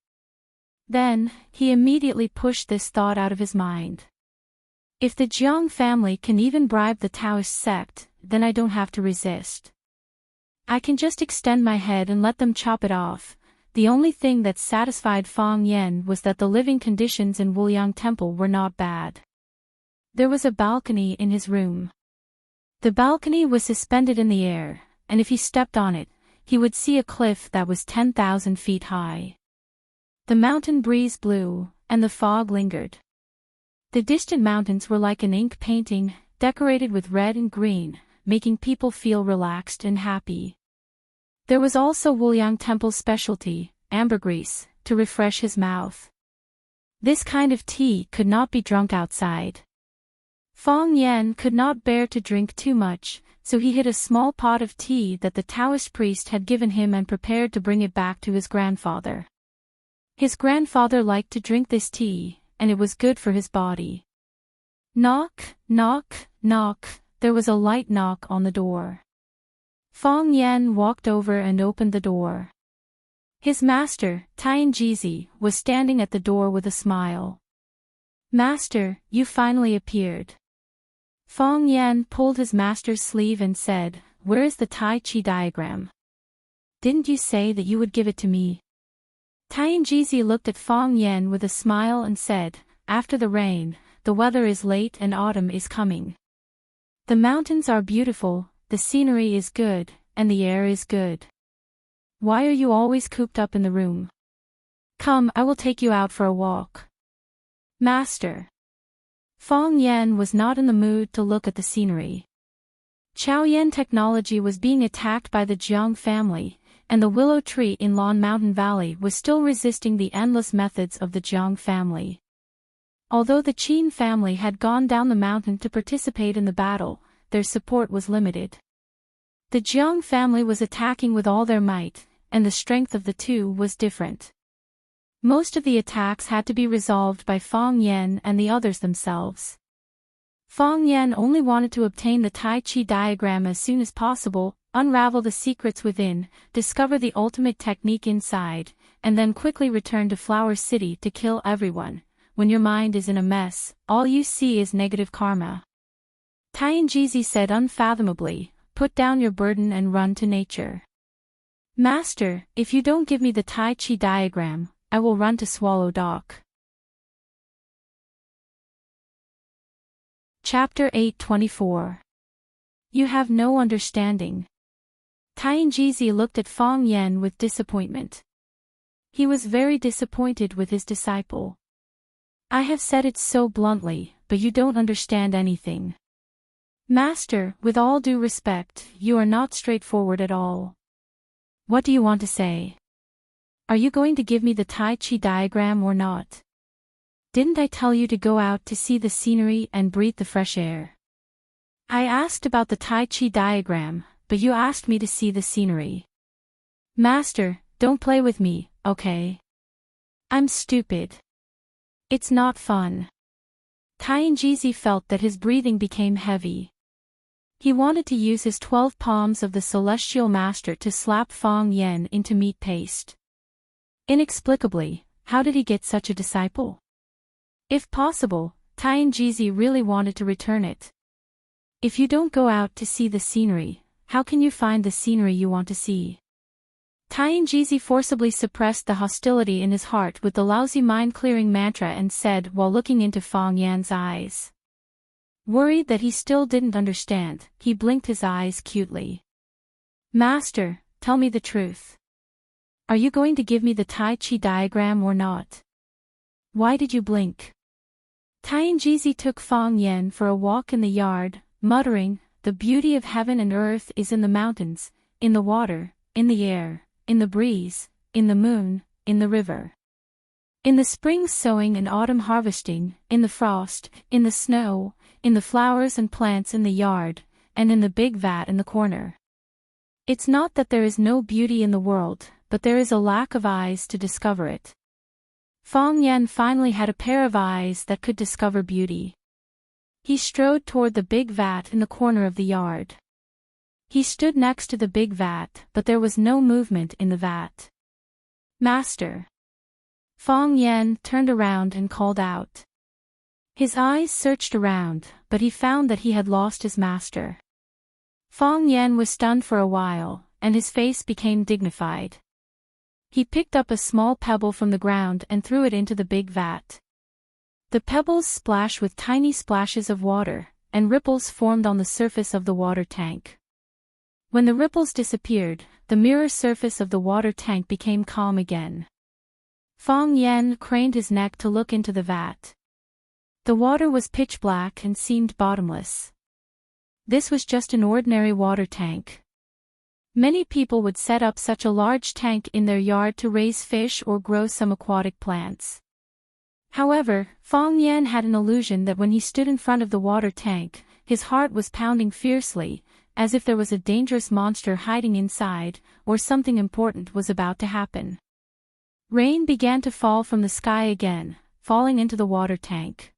Then, he immediately pushed this thought out of his mind. If the Jiang family can even bribe the Taoist sect, then I don't have to resist. I can just extend my head and let them chop it off. The only thing that satisfied Fang Yen was that the living conditions in Wuliang Temple were not bad. There was a balcony in his room. The balcony was suspended in the air, and if he stepped on it, he would see a cliff that was 10,000 feet high. The mountain breeze blew, and the fog lingered. The distant mountains were like an ink painting, decorated with red and green, making people feel relaxed and happy. There was also Wuliang Temple's specialty, ambergris, to refresh his mouth. This kind of tea could not be drunk outside. Fang Yen could not bear to drink too much, so he hid a small pot of tea that the Taoist priest had given him and prepared to bring it back to his grandfather. His grandfather liked to drink this tea, and it was good for his body. Knock, knock, knock. There was a light knock on the door. Fang Yen walked over and opened the door. His master, Tianjizi, was standing at the door with a smile. "Master, you finally appeared." Fang Yen pulled his master's sleeve and said, "Where is the Tai Chi diagram? Didn't you say that you would give it to me?" Tianjizi looked at Fang Yen with a smile and said, "After the rain, the weather is late and autumn is coming. The mountains are beautiful, the scenery is good, and the air is good. Why are you always cooped up in the room? Come, I will take you out for a walk." "Master." Fang Yen was not in the mood to look at the scenery. Chaoyan technology was being attacked by the Jiang family, and the willow tree in Lan Mountain Valley was still resisting the endless methods of the Jiang family. Although the Qin family had gone down the mountain to participate in the battle, their support was limited. The Jiang family was attacking with all their might, and the strength of the 2 was different. Most of the attacks had to be resolved by Fang Yen and the others themselves. Fang Yen only wanted to obtain the Tai Chi diagram as soon as possible, unravel the secrets within, discover the ultimate technique inside, and then quickly return to Flower City to kill everyone. When your mind is in a mess, all you see is negative karma. Tianjizi said unfathomably, "Put down your burden and run to nature." "Master, if you don't give me the Tai Chi diagram, I will run to Swallow Dock." Chapter 8:24. You have no understanding. Tianjizi looked at Fang Yen with disappointment. He was very disappointed with his disciple. "I have said it so bluntly, but you don't understand anything. Master, with all due respect, you are not straightforward at all. What do you want to say? Are you going to give me the Tai Chi diagram or not? Didn't I tell you to go out to see the scenery and breathe the fresh air? I asked about the Tai Chi diagram, but you asked me to see the scenery. Master, don't play with me, okay? I'm stupid. It's not fun." Tianjizi felt that his breathing became heavy. He wanted to use his 12 palms of the celestial master to slap Fang Yen into meat paste. Inexplicably, how did he get such a disciple? If possible, Tianjizi really wanted to return it. If you don't go out to see the scenery, how can you find the scenery you want to see? Tianjizi forcibly suppressed the hostility in his heart with the lousy mind-clearing mantra and said while looking into Fang Yan's eyes. Worried that he still didn't understand, he blinked his eyes cutely. Master, tell me the truth. Are you going to give me the Tai Chi diagram or not? Why did you blink? Tianjizi took Fang Yan for a walk in the yard, muttering, the beauty of heaven and earth is in the mountains, in the water, in the air, in the breeze, in the moon, in the river. In the spring sowing and autumn harvesting, in the frost, in the snow, in the flowers and plants in the yard, and in the big vat in the corner. It's not that there is no beauty in the world, but there is a lack of eyes to discover it. Fang Yan finally had a pair of eyes that could discover beauty. He strode toward the big vat in the corner of the yard. He stood next to the big vat, but there was no movement in the vat. Master. Fang Yan turned around and called out. His eyes searched around, but he found that he had lost his master. Fang Yan was stunned for a while, and his face became dignified. He picked up a small pebble from the ground and threw it into the big vat. The pebbles splashed with tiny splashes of water, and ripples formed on the surface of the water tank. When the ripples disappeared, the mirror surface of the water tank became calm again. Fang Yan craned his neck to look into the vat. The water was pitch black and seemed bottomless. This was just an ordinary water tank. Many people would set up such a large tank in their yard to raise fish or grow some aquatic plants. However, Fang Yan had an illusion that when he stood in front of the water tank, his heart was pounding fiercely, as if there was a dangerous monster hiding inside, or something important was about to happen. Rain began to fall from the sky again, falling into the water tank.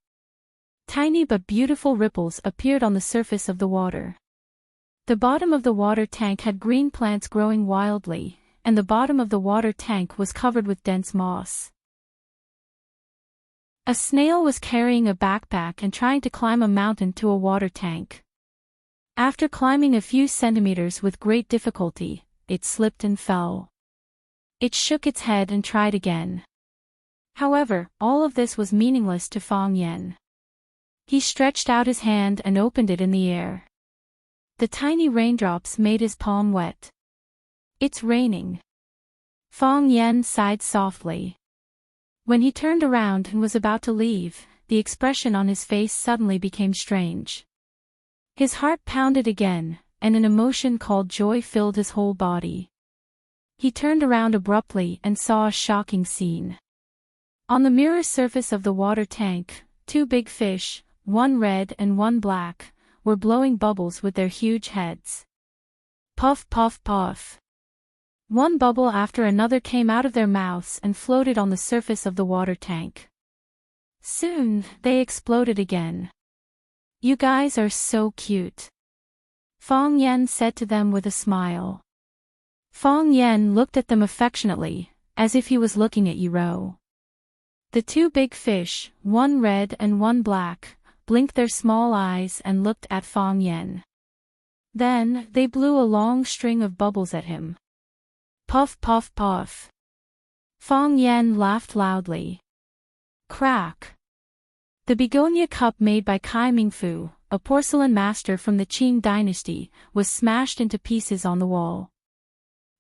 Tiny but beautiful ripples appeared on the surface of the water. The bottom of the water tank had green plants growing wildly, and the bottom of the water tank was covered with dense moss. A snail was carrying a backpack and trying to climb a mountain to a water tank. After climbing a few centimeters with great difficulty, it slipped and fell. It shook its head and tried again. However, all of this was meaningless to Fang Yan. He stretched out his hand and opened it in the air. The tiny raindrops made his palm wet. It's raining. Fang Yan sighed softly. When he turned around and was about to leave, the expression on his face suddenly became strange. His heart pounded again, and an emotion called joy filled his whole body. He turned around abruptly and saw a shocking scene. On the mirror surface of the water tank, two big fish, one red and one black, were blowing bubbles with their huge heads. Puff, puff, puff. One bubble after another came out of their mouths and floated on the surface of the water tank. Soon, they exploded again. You guys are so cute. Fang Yan said to them with a smile. Fang Yan looked at them affectionately, as if he was looking at Yiro. The two big fish, one red and one black, blinked their small eyes and looked at Fang Yan. Then, they blew a long string of bubbles at him. Puff, puff, puff. Fang Yan laughed loudly. Crack. The begonia cup made by Kai Mingfu, a porcelain master from the Qing dynasty, was smashed into pieces on the wall.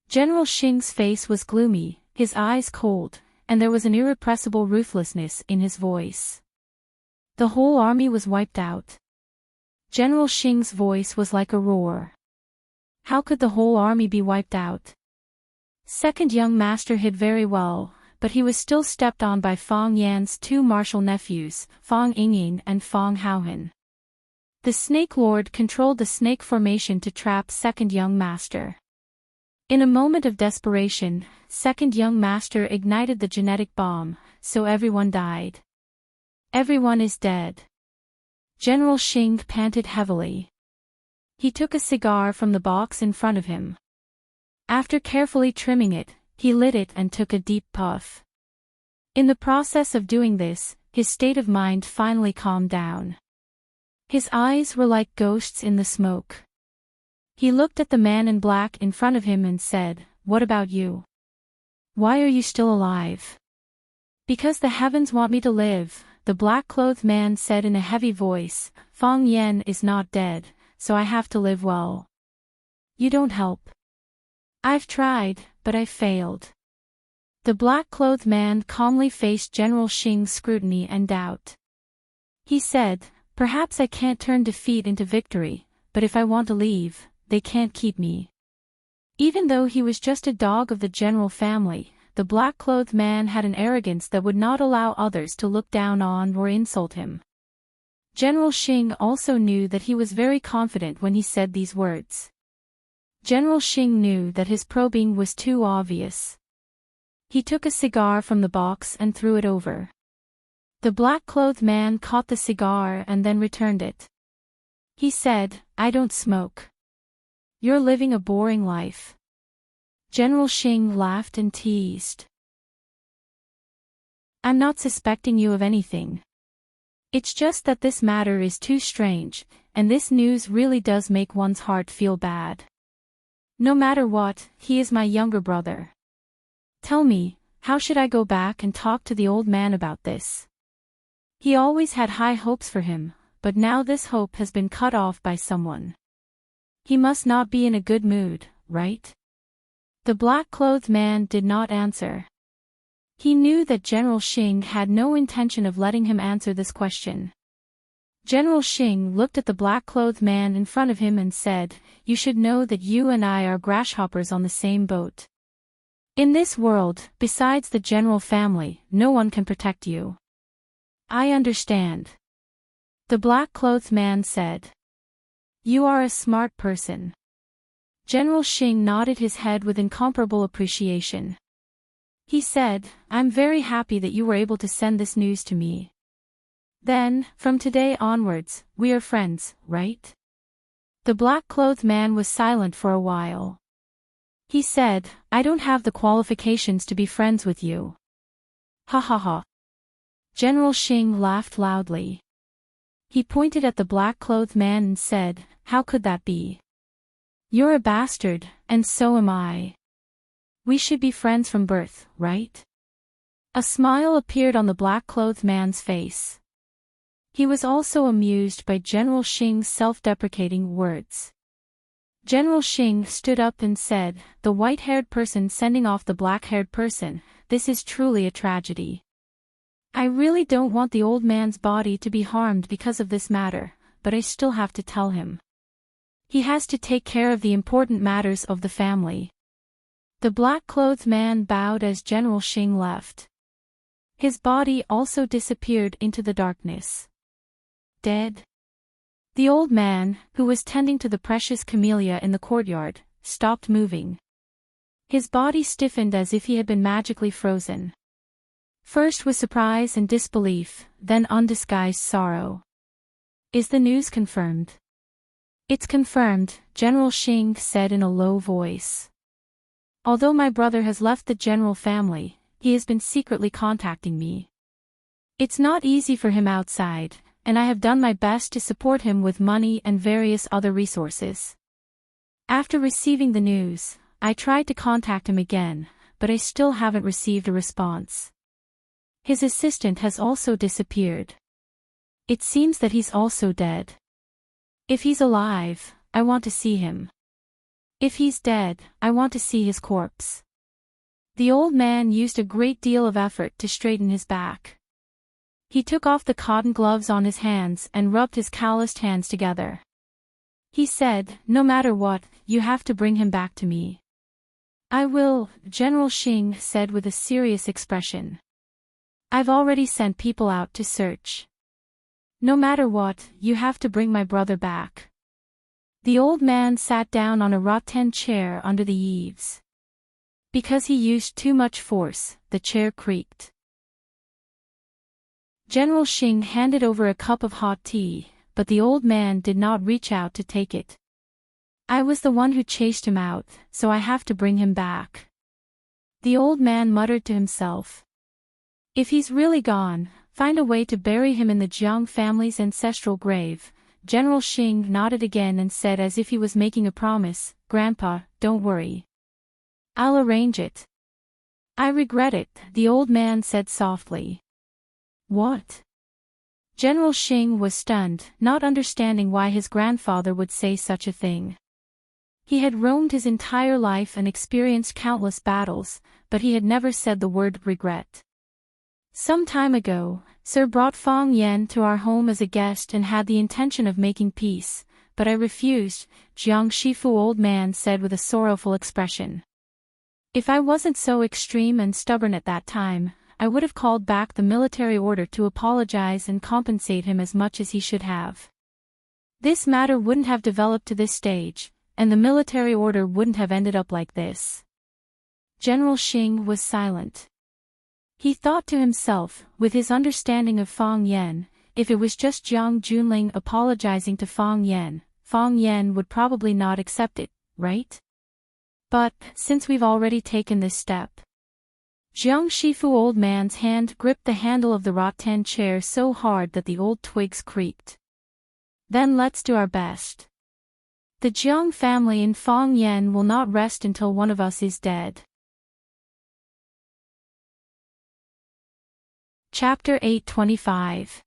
General Xing's face was gloomy, his eyes cold, and there was an irrepressible ruthlessness in his voice. The whole army was wiped out. General Xing's voice was like a roar. How could the whole army be wiped out? Second young master hid very well, but he was still stepped on by Fang Yan's two martial nephews, Fang Yingying and Fang Haohan. The Snake Lord controlled the snake formation to trap second young master. In a moment of desperation, second young master ignited the genetic bomb, so everyone died. Everyone is dead. General Xing panted heavily. He took a cigar from the box in front of him. After carefully trimming it, he lit it and took a deep puff. In the process of doing this, his state of mind finally calmed down. His eyes were like ghosts in the smoke. He looked at the man in black in front of him and said, "What about you? Why are you still alive?" "Because the heavens want me to live," the black-clothed man said in a heavy voice. "Feng Yan is not dead, so I have to live well." "You don't help." "I've tried, but I failed." The black-clothed man calmly faced General Xing's scrutiny and doubt. He said, "Perhaps I can't turn defeat into victory, but if I want to leave, they can't keep me." Even though he was just a dog of the general family, the black-clothed man had an arrogance that would not allow others to look down on or insult him. General Xing also knew that he was very confident when he said these words. General Xing knew that his probing was too obvious. He took a cigar from the box and threw it over. The black-clothed man caught the cigar and then returned it. He said, "I don't smoke." "You're living a boring life." General Xing laughed and teased. "I'm not suspecting you of anything. It's just that this matter is too strange, and this news really does make one's heart feel bad. No matter what, he is my younger brother. Tell me, how should I go back and talk to the old man about this? He always had high hopes for him, but now this hope has been cut off by someone. He must not be in a good mood, right?" The black-clothed man did not answer. He knew that General Xing had no intention of letting him answer this question. General Xing looked at the black-clothed man in front of him and said, "You should know that you and I are grasshoppers on the same boat. In this world, besides the general family, no one can protect you." "I understand," the black-clothed man said. "You are a smart person." General Xing nodded his head with incomparable appreciation. He said, "I'm very happy that you were able to send this news to me. Then, from today onwards, we are friends, right?" The black-clothed man was silent for a while. He said, "I don't have the qualifications to be friends with you." "Ha ha ha." General Xing laughed loudly. He pointed at the black-clothed man and said, "How could that be? You're a bastard, and so am I. We should be friends from birth, right?" A smile appeared on the black-clothed man's face. He was also amused by General Xing's self-deprecating words. General Xing stood up and said, "The white-haired person sending off the black-haired person, this is truly a tragedy. I really don't want the old man's body to be harmed because of this matter, but I still have to tell him. He has to take care of the important matters of the family." The black-clothed man bowed as General Xing left. His body also disappeared into the darkness. Dead? The old man, who was tending to the precious camellia in the courtyard, stopped moving. His body stiffened as if he had been magically frozen. First with surprise and disbelief, then undisguised sorrow. "Is the news confirmed?" "It's confirmed," General Xing said in a low voice. "Although my brother has left the general family, he has been secretly contacting me. It's not easy for him outside, and I have done my best to support him with money and various other resources. After receiving the news, I tried to contact him again, but I still haven't received a response. His assistant has also disappeared. It seems that he's also dead. If he's alive, I want to see him. If he's dead, I want to see his corpse." The old man used a great deal of effort to straighten his back. He took off the cotton gloves on his hands and rubbed his calloused hands together. He said, "No matter what, you have to bring him back to me." "I will," General Xing said with a serious expression. "I've already sent people out to search. No matter what, you have to bring my brother back." The old man sat down on a rattan chair under the eaves. Because he used too much force, the chair creaked. General Xing handed over a cup of hot tea, but the old man did not reach out to take it. "I was the one who chased him out, so I have to bring him back." The old man muttered to himself. If he's really gone, find a way to bury him in the Jiang family's ancestral grave. General Xing nodded again and said as if he was making a promise, Grandpa, don't worry. I'll arrange it. I regret it, the old man said softly. What? General Xing was stunned, not understanding why his grandfather would say such a thing. He had roamed his entire life and experienced countless battles, but he had never said the word regret. Some time ago, Sir brought Fang Yan to our home as a guest and had the intention of making peace, but I refused, Jiang Shifu old man said with a sorrowful expression. If I wasn't so extreme and stubborn at that time, I would have called back the military order to apologize and compensate him as much as he should have. This matter wouldn't have developed to this stage, and the military order wouldn't have ended up like this. General Xing was silent. He thought to himself, with his understanding of Fang Yan, if it was just Jiang Junling apologizing to Fang Yan would probably not accept it, right? But, since we've already taken this step. Jiang Shifu old man's hand gripped the handle of the rattan chair so hard that the old twigs creaked. Then let's do our best. The Jiang family in Fang Yan will not rest until one of us is dead. Chapter 825.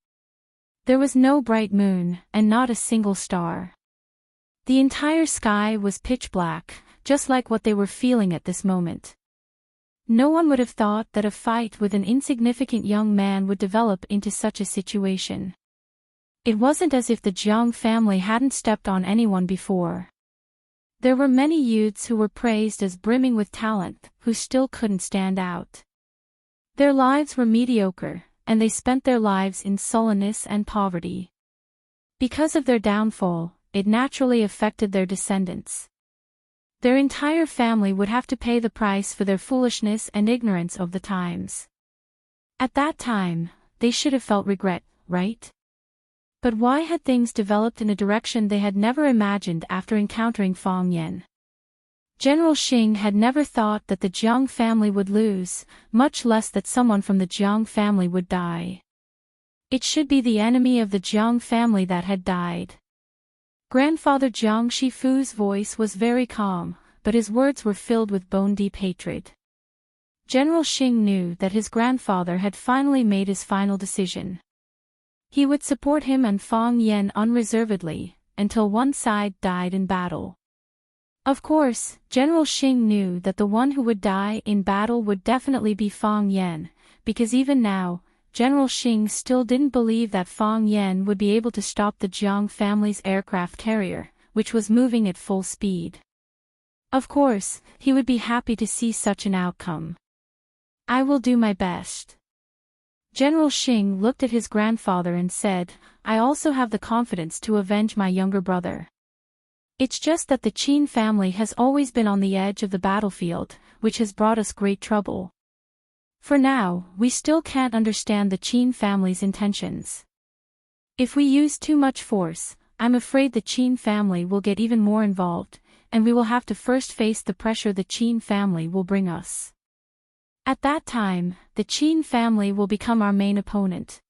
There was no bright moon, and not a single star. The entire sky was pitch black, just like what they were feeling at this moment. No one would have thought that a fight with an insignificant young man would develop into such a situation. It wasn't as if the Jiang family hadn't stepped on anyone before. There were many youths who were praised as brimming with talent, who still couldn't stand out. Their lives were mediocre, and they spent their lives in sullenness and poverty. Because of their downfall, it naturally affected their descendants. Their entire family would have to pay the price for their foolishness and ignorance of the times. At that time, they should have felt regret, right? But why had things developed in a direction they had never imagined after encountering Fang Yan? General Xing had never thought that the Jiang family would lose, much less that someone from the Jiang family would die. It should be the enemy of the Jiang family that had died. Grandfather Jiang Shifu's voice was very calm, but his words were filled with bone-deep hatred. General Xing knew that his grandfather had finally made his final decision. He would support him and Fang Yan unreservedly, until one side died in battle. Of course, General Xing knew that the one who would die in battle would definitely be Fang Yan, because even now, General Xing still didn't believe that Fang Yan would be able to stop the Jiang family's aircraft carrier, which was moving at full speed. Of course, he would be happy to see such an outcome. I will do my best. General Xing looked at his grandfather and said, I also have the confidence to avenge my younger brother. It's just that the Qin family has always been on the edge of the battlefield, which has brought us great trouble. For now, we still can't understand the Qin family's intentions. If we use too much force, I'm afraid the Qin family will get even more involved, and we will have to first face the pressure the Qin family will bring us. At that time, the Qin family will become our main opponent.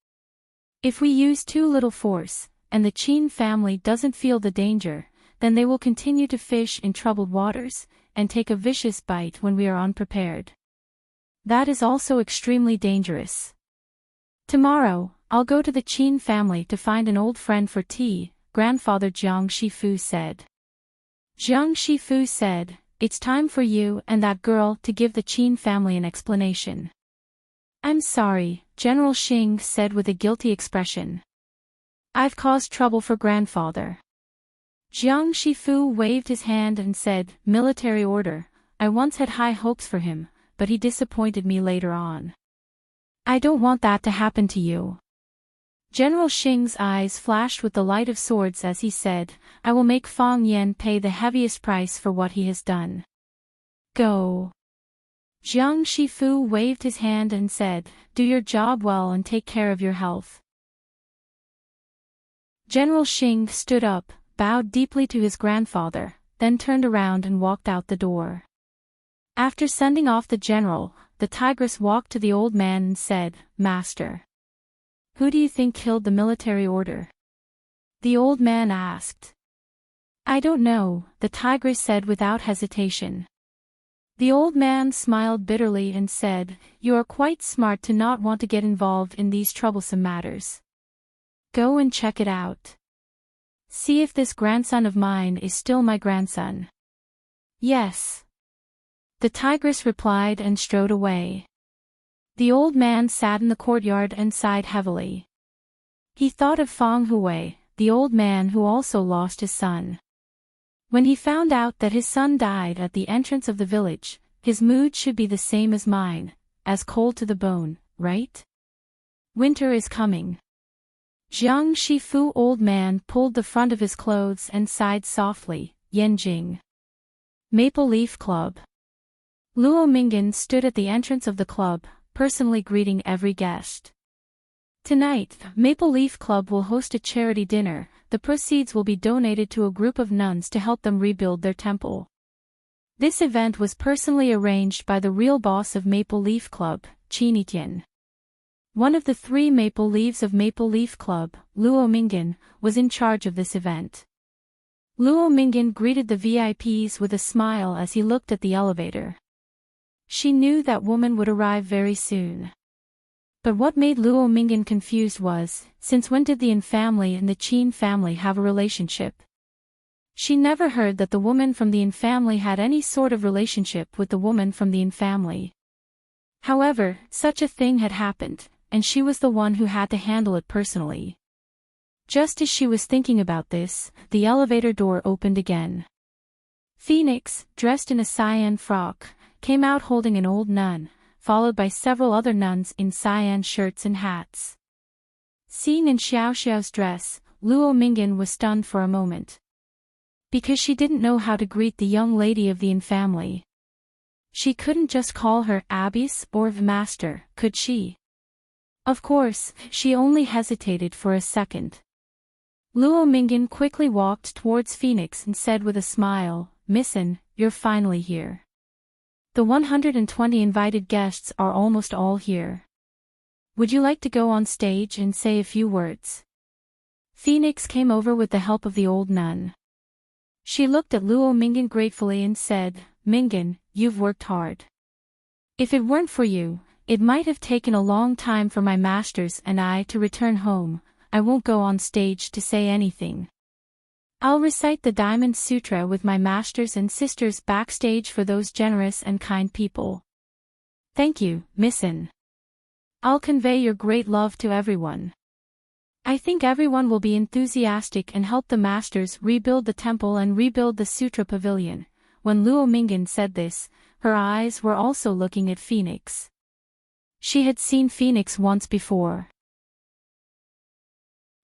If we use too little force, and the Qin family doesn't feel the danger, then they will continue to fish in troubled waters, and take a vicious bite when we are unprepared. That is also extremely dangerous. Tomorrow, I'll go to the Qin family to find an old friend for tea, Grandfather Jiang Shifu said. Jiang Shifu said, it's time for you and that girl to give the Qin family an explanation. I'm sorry, General Xing said with a guilty expression. I've caused trouble for Grandfather. Jiang Shifu waved his hand and said, military order, I once had high hopes for him, but he disappointed me later on. I don't want that to happen to you. General Xing's eyes flashed with the light of swords as he said, I will make Fang Yan pay the heaviest price for what he has done. Go. Jiang Shifu waved his hand and said, do your job well and take care of your health. General Xing stood up, bowed deeply to his grandfather, then turned around and walked out the door. After sending off the general, the tigress walked to the old man and said, "Master, who do you think killed the military order?" The old man asked. "I don't know," the tigress said without hesitation. The old man smiled bitterly and said, "You are quite smart to not want to get involved in these troublesome matters. Go and check it out. See if this grandson of mine is still my grandson." "Yes," the tigress replied and strode away. The old man sat in the courtyard and sighed heavily. He thought of Feng Hui, the old man who also lost his son. When he found out that his son died at the entrance of the village, his mood should be the same as mine, as cold to the bone, right? Winter is coming. Jiang Shifu old man pulled the front of his clothes and sighed softly, Yanjing. Maple Leaf Club. Luo Mingan stood at the entrance of the club, personally greeting every guest. Tonight, Maple Leaf Club will host a charity dinner. The proceeds will be donated to a group of nuns to help them rebuild their temple. This event was personally arranged by the real boss of Maple Leaf Club, Qin Tian. One of the 3 Maple Leaves of Maple Leaf Club, Luo Mingan, was in charge of this event. Luo Mingan greeted the VIPs with a smile as he looked at the elevator. She knew that woman would arrive very soon. But what made Luo Mingan confused was, since when did the Yin family and the Qin family have a relationship? She never heard that the woman from the Yin family had any sort of relationship with the woman from the Yin family. However, such a thing had happened, and she was the one who had to handle it personally. Just as she was thinking about this, the elevator door opened again. Phoenix, dressed in a cyan frock, came out holding an old nun, followed by several other nuns in cyan shirts and hats. Seeing in Xiao Xiao's dress, Luo Mingan was stunned for a moment. Because she didn't know how to greet the young lady of the Yin family. She couldn't just call her Abbess or Master, could she? Of course, she only hesitated for a second. Luo Mingan quickly walked towards Phoenix and said with a smile, "Missin, you're finally here. The 120 invited guests are almost all here. Would you like to go on stage and say a few words?" Phoenix came over with the help of the old nun. She looked at Luo Mingan gratefully and said, "Mingan, you've worked hard. If it weren't for you, it might have taken a long time for my masters and I to return home. I won't go on stage to say anything. I'll recite the Diamond Sutra with my masters and sisters backstage for those generous and kind people. Thank you, Missin. I'll convey your great love to everyone. I think everyone will be enthusiastic and help the masters rebuild the temple and rebuild the Sutra Pavilion." When Luo Mingan said this, her eyes were also looking at Phoenix. She had seen Phoenix once before.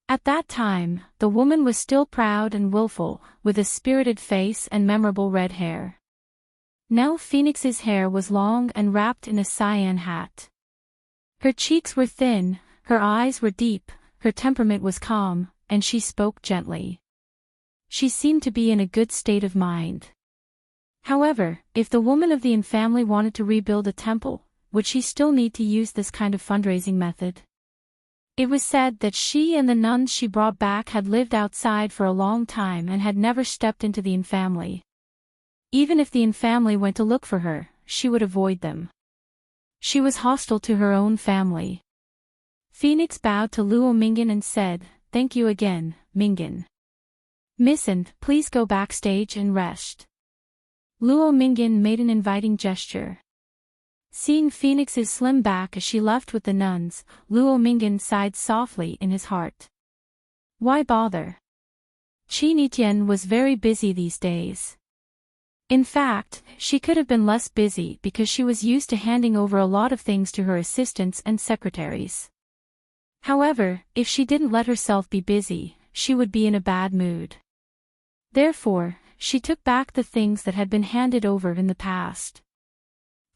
At that time, the woman was still proud and willful, with a spirited face and memorable red hair. Now Phoenix's hair was long and wrapped in a cyan hat. Her cheeks were thin, her eyes were deep, her temperament was calm, and she spoke gently. She seemed to be in a good state of mind. However, if the woman of the Yin family wanted to rebuild a temple, would she still need to use this kind of fundraising method? It was said that she and the nuns she brought back had lived outside for a long time and had never stepped into the Yin family. Even if the Yin family went to look for her, she would avoid them. She was hostile to her own family. Phoenix bowed to Luo Mingan and said, "Thank you again, Mingan. Missin, please go backstage and rest." Luo Mingan made an inviting gesture. Seeing Phoenix's slim back as she left with the nuns, Luo Mingan sighed softly in his heart. Why bother? Qin Tian was very busy these days. In fact, she could have been less busy because she was used to handing over a lot of things to her assistants and secretaries. However, if she didn't let herself be busy, she would be in a bad mood. Therefore, she took back the things that had been handed over in the past.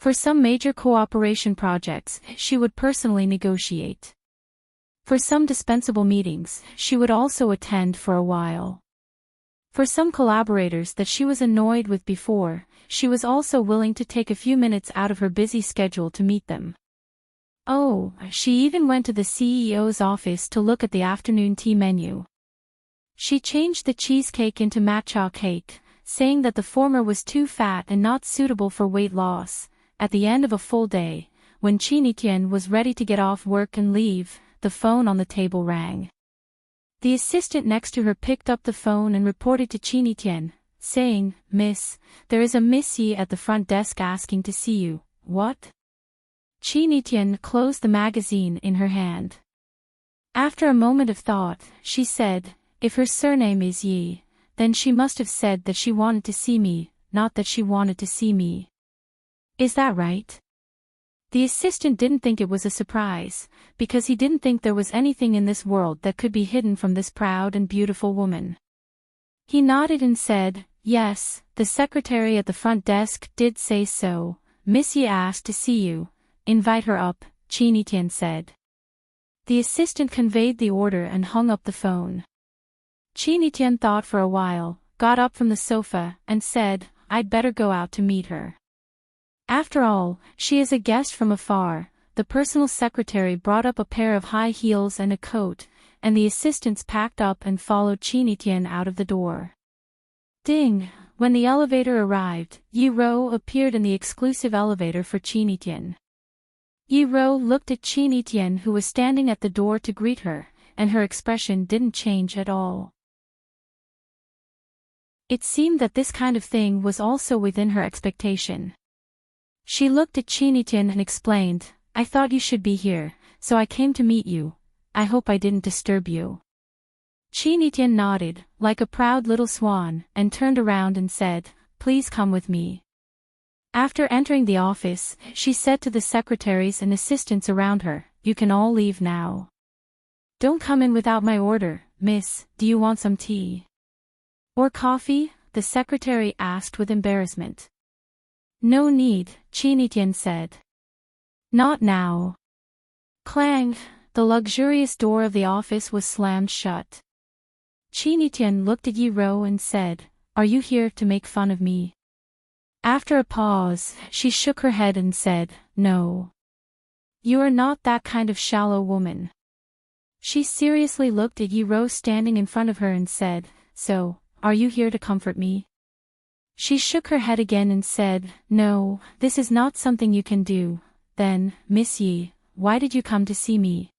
For some major cooperation projects, she would personally negotiate. For some dispensable meetings, she would also attend for a while. For some collaborators that she was annoyed with before, she was also willing to take a few minutes out of her busy schedule to meet them. Oh, she even went to the CEO's office to look at the afternoon tea menu. She changed the cheesecake into matcha cake, saying that the former was too fat and not suitable for weight loss. At the end of a full day, when Chinitian was ready to get off work and leave, the phone on the table rang. The assistant next to her picked up the phone and reported to Chinitian, saying, "Miss, there is a Miss Yi at the front desk asking to see you." "What?" Chinitian closed the magazine in her hand. After a moment of thought, she said, "If her surname is Yi, then she must have said that she wanted to see me, not that she wanted to see me. Is that right?" The assistant didn't think it was a surprise, because he didn't think there was anything in this world that could be hidden from this proud and beautiful woman. He nodded and said, "Yes, the secretary at the front desk did say so. Miss Yi asked to see you. Invite her up," Chinitian said. The assistant conveyed the order and hung up the phone. Chinitian thought for a while, got up from the sofa, and said, "I'd better go out to meet her. After all, she is a guest from afar." The personal secretary brought up a pair of high heels and a coat, and the assistants packed up and followed Chinitian out of the door. Ding! When the elevator arrived, Yi Ro appeared in the exclusive elevator for Chinitian. Yi Ro looked at Chinitian, who was standing at the door, to greet her, and her expression didn't change at all. It seemed that this kind of thing was also within her expectation. She looked at Chinitian and explained, "I thought you should be here, so I came to meet you. I hope I didn't disturb you." Chinitian nodded, like a proud little swan, and turned around and said, "Please come with me." After entering the office, she said to the secretaries and assistants around her, "You can all leave now. Don't come in without my order. Miss, do you want some tea? Or coffee?" the secretary asked with embarrassment. "No need," Chinitian said. "Not now." Clang! The luxurious door of the office was slammed shut. Chinitian looked at Yi Ro and said, "Are you here to make fun of me?" After a pause, she shook her head and said, "No. You are not that kind of shallow woman." She seriously looked at Yi Ro standing in front of her and said, "So, are you here to comfort me?" She shook her head again and said, "No, this is not something you can do." "Then, Miss Yi, why did you come to see me?"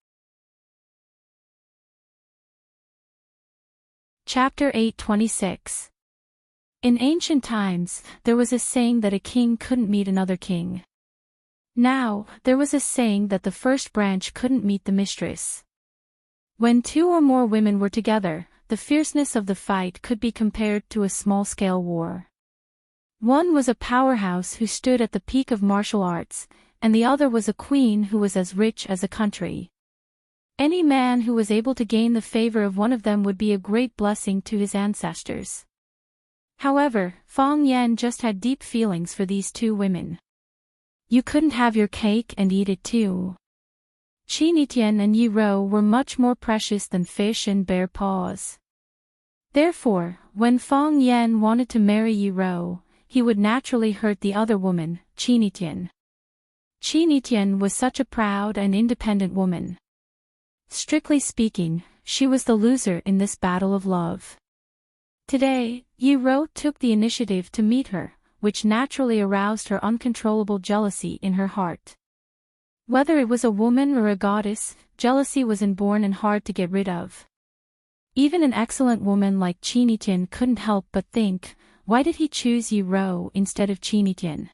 Chapter 826. In ancient times, there was a saying that a king couldn't meet another king. Now, there was a saying that the first branch couldn't meet the mistress. When two or more women were together, the fierceness of the fight could be compared to a small-scale war. One was a powerhouse who stood at the peak of martial arts, and the other was a queen who was as rich as a country. Any man who was able to gain the favor of one of them would be a great blessing to his ancestors. However, Fang Yan just had deep feelings for these two women. "You couldn't have your cake and eat it too." Chinitian and Yi Ro were much more precious than fish and bear paws. Therefore, when Fang Yan wanted to marry Yi Ro, he would naturally hurt the other woman, Chinitian. Chinitian was such a proud and independent woman. Strictly speaking, she was the loser in this battle of love. Today, Yi Ro took the initiative to meet her, which naturally aroused her uncontrollable jealousy in her heart. Whether it was a woman or a goddess, jealousy was inborn and hard to get rid of. Even an excellent woman like Chinitian couldn't help but think, why did he choose Yi Ro instead of Chinitian?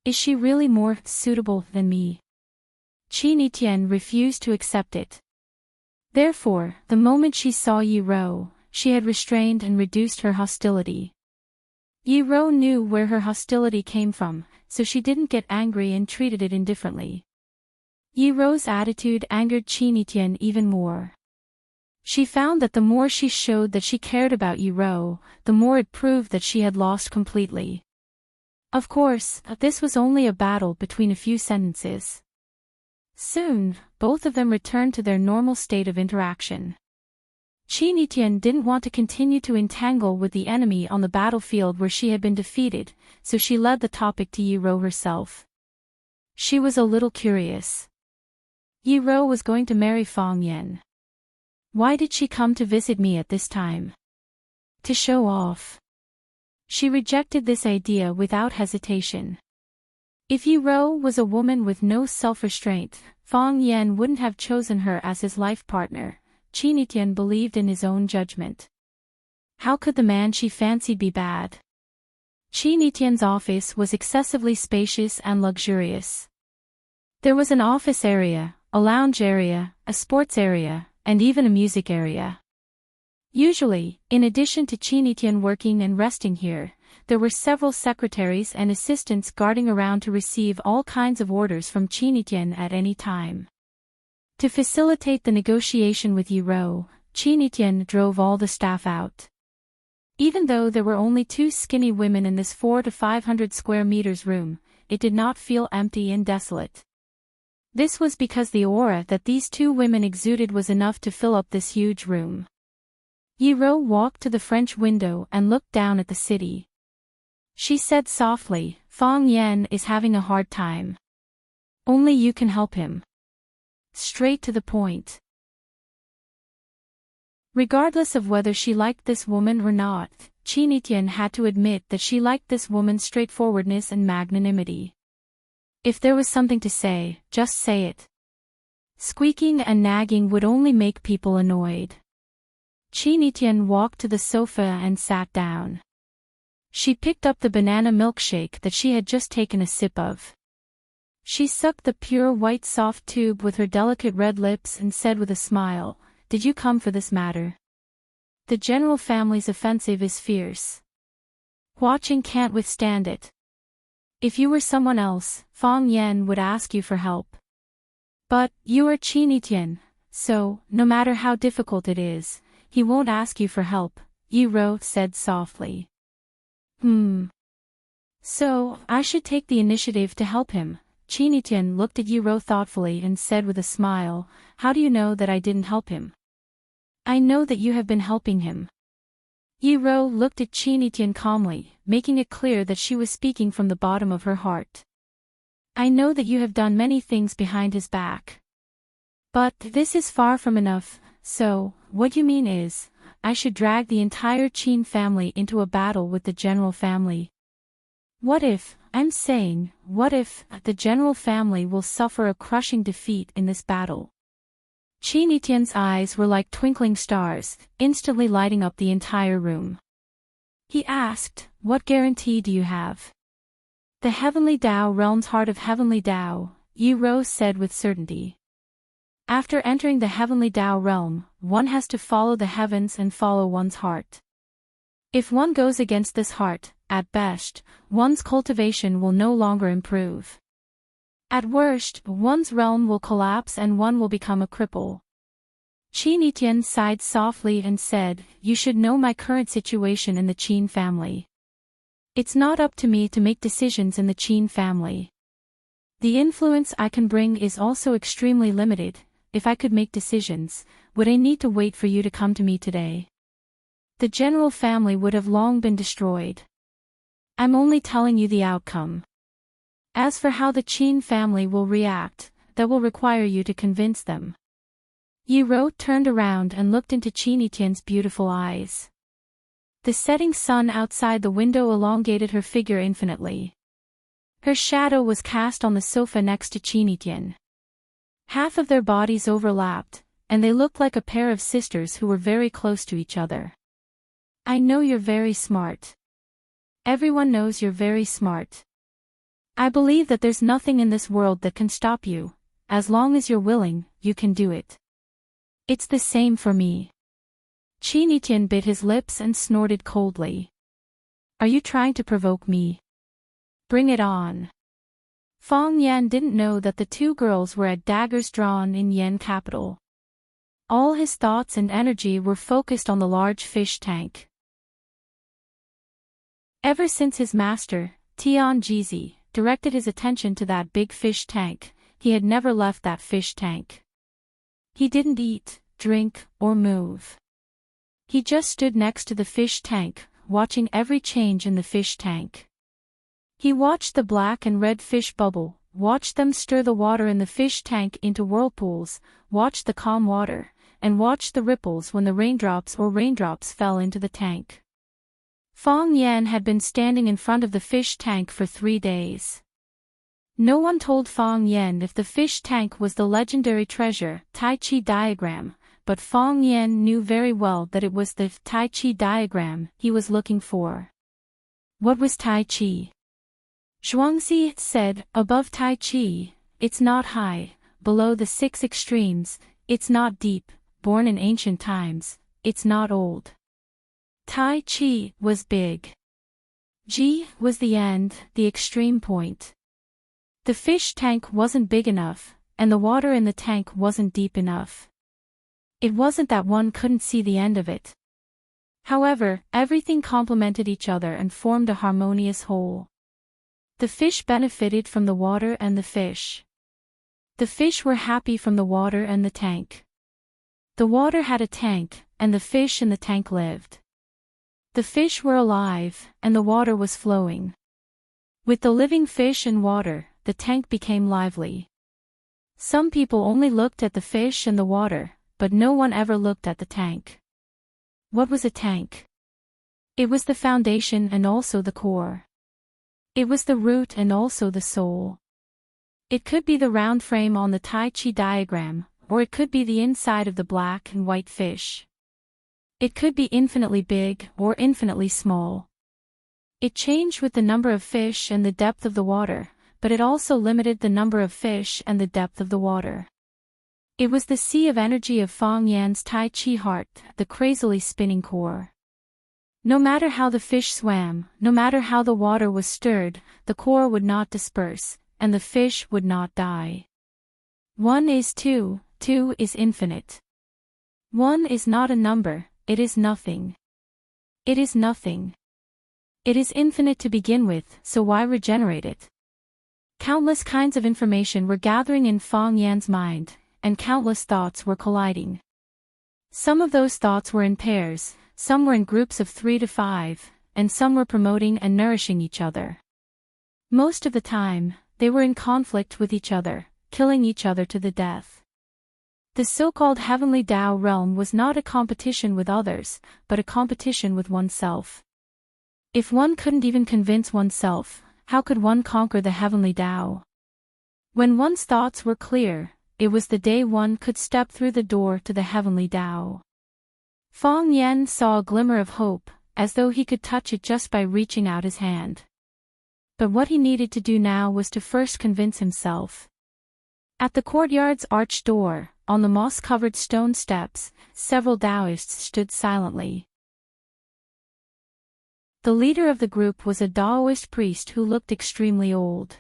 Is she really more suitable than me? Chinitian refused to accept it. Therefore, the moment she saw Yi Ro, she had restrained and reduced her hostility. Yi Ro knew where her hostility came from, so she didn't get angry and treated it indifferently. Yi Ro's attitude angered Chinitian even more. She found that the more she showed that she cared about Yi Ro, the more it proved that she had lost completely. Of course, this was only a battle between a few sentences. Soon, both of them returned to their normal state of interaction. Chinitian didn't want to continue to entangle with the enemy on the battlefield where she had been defeated, so she led the topic to Yi Ro herself. She was a little curious. Yi Ro was going to marry Fang Yan. Why did she come to visit me at this time? To show off. She rejected this idea without hesitation. If Yi Ro was a woman with no self-restraint, Fang Yan wouldn't have chosen her as his life partner. Chinitian believed in his own judgment. How could the man she fancied be bad? Chinitian's office was excessively spacious and luxurious. There was an office area, a lounge area, a sports area, and even a music area. Usually, in addition to Chinitian working and resting here, there were several secretaries and assistants guarding around to receive all kinds of orders from Chinitian at any time. To facilitate the negotiation with Yi Ro, Chinitian drove all the staff out. Even though there were only 2 skinny women in this 400 to 500 square meters room, it did not feel empty and desolate. This was because the aura that these 2 women exuded was enough to fill up this huge room. Yi Ro walked to the French window and looked down at the city. She said softly, "Fang Yan is having a hard time. Only you can help him." Straight to the point. Regardless of whether she liked this woman or not, Chinitian had to admit that she liked this woman's straightforwardness and magnanimity. If there was something to say, just say it. Squeaking and nagging would only make people annoyed. Chinitian walked to the sofa and sat down. She picked up the banana milkshake that she had just taken a sip of. She sucked the pure white soft tube with her delicate red lips and said with a smile, "Did you come for this matter? The general family's offensive is fierce. Watching can't withstand it. If you were someone else, Fang Yan would ask you for help. But, you are Chinitian, so, no matter how difficult it is, he won't ask you for help," Yi Ro said softly. So, I should take the initiative to help him. Chinitian looked at Yi Ro thoughtfully and said with a smile, "How do you know that I didn't help him?" "I know that you have been helping him." Yi Ro looked at Chinitian calmly, making it clear that she was speaking from the bottom of her heart. "I know that you have done many things behind his back. But this is far from enough, so, what you mean is, I should drag the entire Qin family into a battle with the general family. What if the general family will suffer a crushing defeat in this battle?" Chinitian's eyes were like twinkling stars, instantly lighting up the entire room. He asked, "What guarantee do you have?" "The Heavenly Tao Realm's heart of Heavenly Tao," Yi Ro said with certainty. After entering the Heavenly Tao Realm, one has to follow the heavens and follow one's heart. If one goes against this heart, at best, one's cultivation will no longer improve. At worst, one's realm will collapse and one will become a cripple. Chinitian sighed softly and said, "You should know my current situation in the Qin family. It's not up to me to make decisions in the Qin family. The influence I can bring is also extremely limited. If I could make decisions, would I need to wait for you to come to me today? The general family would have long been destroyed. I'm only telling you the outcome. As for how the Qin family will react, that will require you to convince them." Yi Ro turned around and looked into Chinitian's beautiful eyes. The setting sun outside the window elongated her figure infinitely. Her shadow was cast on the sofa next to Chinitian. Half of their bodies overlapped, and they looked like a pair of sisters who were very close to each other. "I know you're very smart. Everyone knows you're very smart. I believe that there's nothing in this world that can stop you. As long as you're willing, you can do it. It's the same for me." Chinitian bit his lips and snorted coldly. "Are you trying to provoke me? Bring it on." Fang Yan didn't know that the 2 girls were at daggers drawn in Yen capital. All his thoughts and energy were focused on the large fish tank. Ever since his master, Tian Jizi, directed his attention to that big fish tank, he had never left that fish tank. He didn't eat, drink, or move. He just stood next to the fish tank, watching every change in the fish tank. He watched the black and red fish bubble, watched them stir the water in the fish tank into whirlpools, watched the calm water, and watched the ripples when the raindrops fell into the tank. Fong Yan had been standing in front of the fish tank for 3 days. No one told Fong Yan if the fish tank was the legendary treasure, Tai Chi diagram, but Fong Yan knew very well that it was the Tai Chi diagram he was looking for. What was Tai Chi? Zhuangzi said, above Tai Chi, it's not high, below the 6 extremes, it's not deep, born in ancient times, it's not old. Tai Chi was big. Ji was the end, the extreme point. The fish tank wasn't big enough, and the water in the tank wasn't deep enough. It wasn't that one couldn't see the end of it. However, everything complemented each other and formed a harmonious whole. The fish benefited from the water and the fish. The fish were happy from the water and the tank. The water had a tank, and the fish in the tank lived. The fish were alive, and the water was flowing. With the living fish and water, the tank became lively. Some people only looked at the fish and the water, but no one ever looked at the tank. What was a tank? It was the foundation and also the core. It was the root and also the soul. It could be the round frame on the Tai Chi diagram, or it could be the inside of the black and white fish. It could be infinitely big or infinitely small. It changed with the number of fish and the depth of the water, but it also limited the number of fish and the depth of the water. It was the sea of energy of Fong Yan's Tai Chi heart, the crazily spinning core. No matter how the fish swam, no matter how the water was stirred, the core would not disperse, and the fish would not die. 1 is 2, 2 is infinite. 1 is not a number, it is nothing. It is nothing. It is infinite to begin with, so why regenerate it? Countless kinds of information were gathering in Fong Yan's mind, and countless thoughts were colliding. Some of those thoughts were in pairs, some were in groups of 3 to 5, and some were promoting and nourishing each other. Most of the time, they were in conflict with each other, killing each other to the death. The so-called heavenly Tao realm was not a competition with others, but a competition with oneself. If one couldn't even convince oneself, how could one conquer the heavenly Tao? When one's thoughts were clear, it was the day one could step through the door to the heavenly Tao. Fong Yan saw a glimmer of hope, as though he could touch it just by reaching out his hand. But what he needed to do now was to first convince himself. At the courtyard's arched door, on the moss-covered stone steps, several Taoists stood silently. The leader of the group was a Taoist priest who looked extremely old.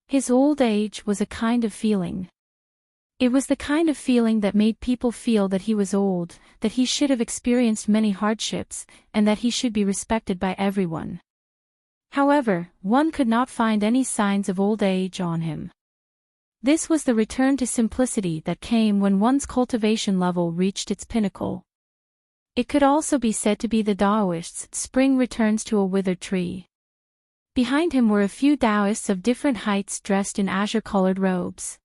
His old age was a kind of feeling. It was the kind of feeling that made people feel that he was old, that he should have experienced many hardships, and that he should be respected by everyone. However, one could not find any signs of old age on him. This was the return to simplicity that came when one's cultivation level reached its pinnacle. It could also be said to be the Taoist's spring returns to a withered tree. Behind him were a few Taoists of different heights dressed in azure-colored robes.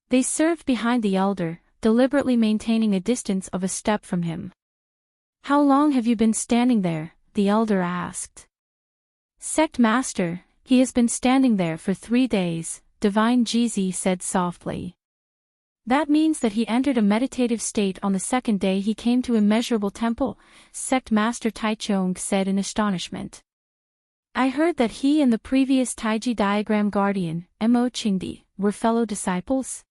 They served behind the elder, deliberately maintaining a distance of a step from him. "How long have you been standing there?" the elder asked. "Sect master, he has been standing there for 3 days, Divine Jizi said softly. "That means that he entered a meditative state on the 2nd day he came to Immeasurable Temple," Sect Master Taichung said in astonishment. "I heard that he and the previous Taiji diagram guardian, Mo Qingdi, were fellow disciples?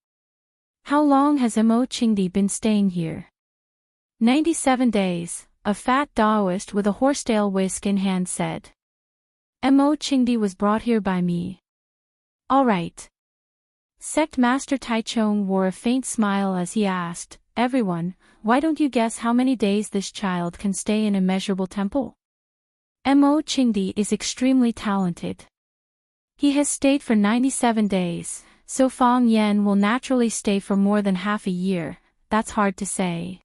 How long has Mo Qingdi been staying here?" 97 days, a fat Taoist with a horsetail whisk in hand said. "Mo Qingdi was brought here by me." "All right." Sect Master Taichung wore a faint smile as he asked, "Everyone, why don't you guess how many days this child can stay in Immeasurable Temple?" Mo Qingdi is extremely talented. He has stayed for 97 days, so Fong Yan will naturally stay for more than half a year, that's hard to say.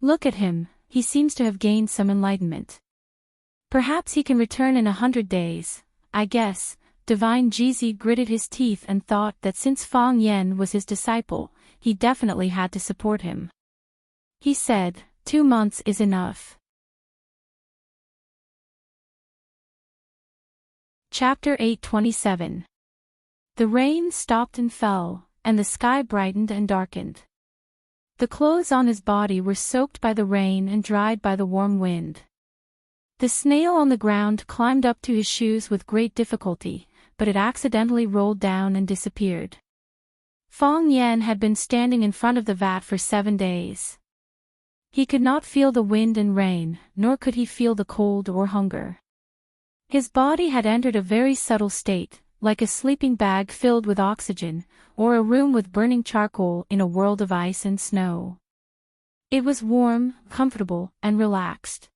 "Look at him, he seems to have gained some enlightenment. Perhaps he can return in 100 days, I guess. Divine Jizi gritted his teeth and thought that since Fang Yen was his disciple, he definitely had to support him. He said, 2 months is enough. Chapter 8:27. The rain stopped and fell, and the sky brightened and darkened. The clothes on his body were soaked by the rain and dried by the warm wind. The snail on the ground climbed up to his shoes with great difficulty, but it accidentally rolled down and disappeared. Fang Yen had been standing in front of the vat for 7 days. He could not feel the wind and rain, nor could he feel the cold or hunger. His body had entered a very subtle state, like a sleeping bag filled with oxygen, or a room with burning charcoal in a world of ice and snow. It was warm, comfortable, and relaxed.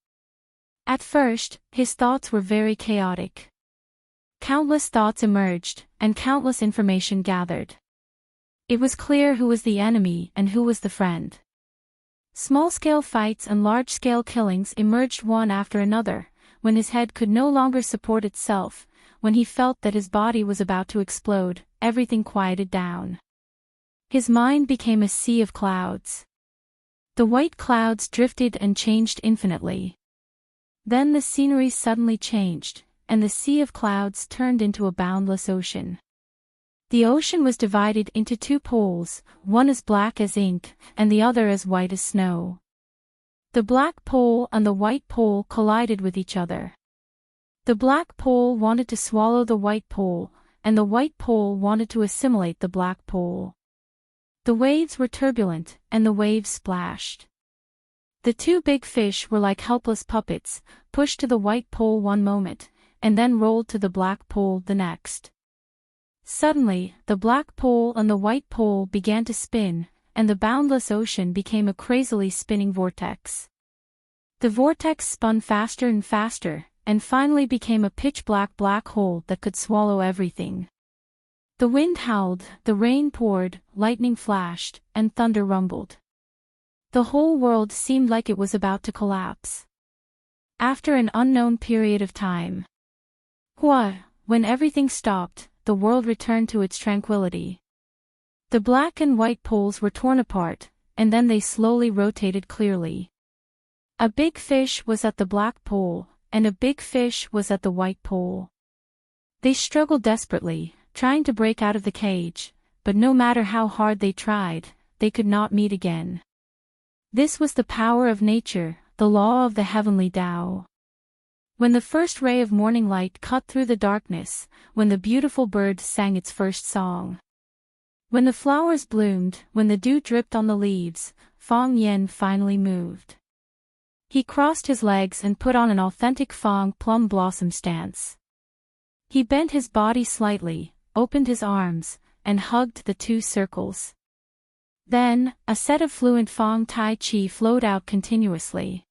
At first, his thoughts were very chaotic. Countless thoughts emerged, and countless information gathered. It was clear who was the enemy and who was the friend. Small-scale fights and large-scale killings emerged one after another. When his head could no longer support itself, when he felt that his body was about to explode, everything quieted down. His mind became a sea of clouds. The white clouds drifted and changed infinitely. Then the scenery suddenly changed, and the sea of clouds turned into a boundless ocean. The ocean was divided into 2 poles, one as black as ink, and the other as white as snow. The black pole and the white pole collided with each other. The black pole wanted to swallow the white pole, and the white pole wanted to assimilate the black pole. The waves were turbulent, and the waves splashed. The 2 big fish were like helpless puppets, pushed to the white pole one moment, and then rolled to the black pole the next. Suddenly, the black pole and the white pole began to spin, and the boundless ocean became a crazily spinning vortex. The vortex spun faster and faster, and finally became a pitch-black black hole that could swallow everything. The wind howled, the rain poured, lightning flashed, and thunder rumbled. The whole world seemed like it was about to collapse. After an unknown period of time, when everything stopped, the world returned to its tranquility. The black and white poles were torn apart, and then they slowly rotated clearly. A big fish was at the black pole, and a big fish was at the white pole. They struggled desperately, trying to break out of the cage, but no matter how hard they tried, they could not meet again. This was the power of nature, the law of the heavenly Tao. When the first ray of morning light cut through the darkness, when the beautiful bird sang its first song, when the flowers bloomed, when the dew dripped on the leaves, Fang Yen finally moved. He crossed his legs and put on an authentic Fang plum blossom stance. He bent his body slightly, opened his arms, and hugged the 2 circles. Then, a set of fluent Fang Tai Chi flowed out continuously.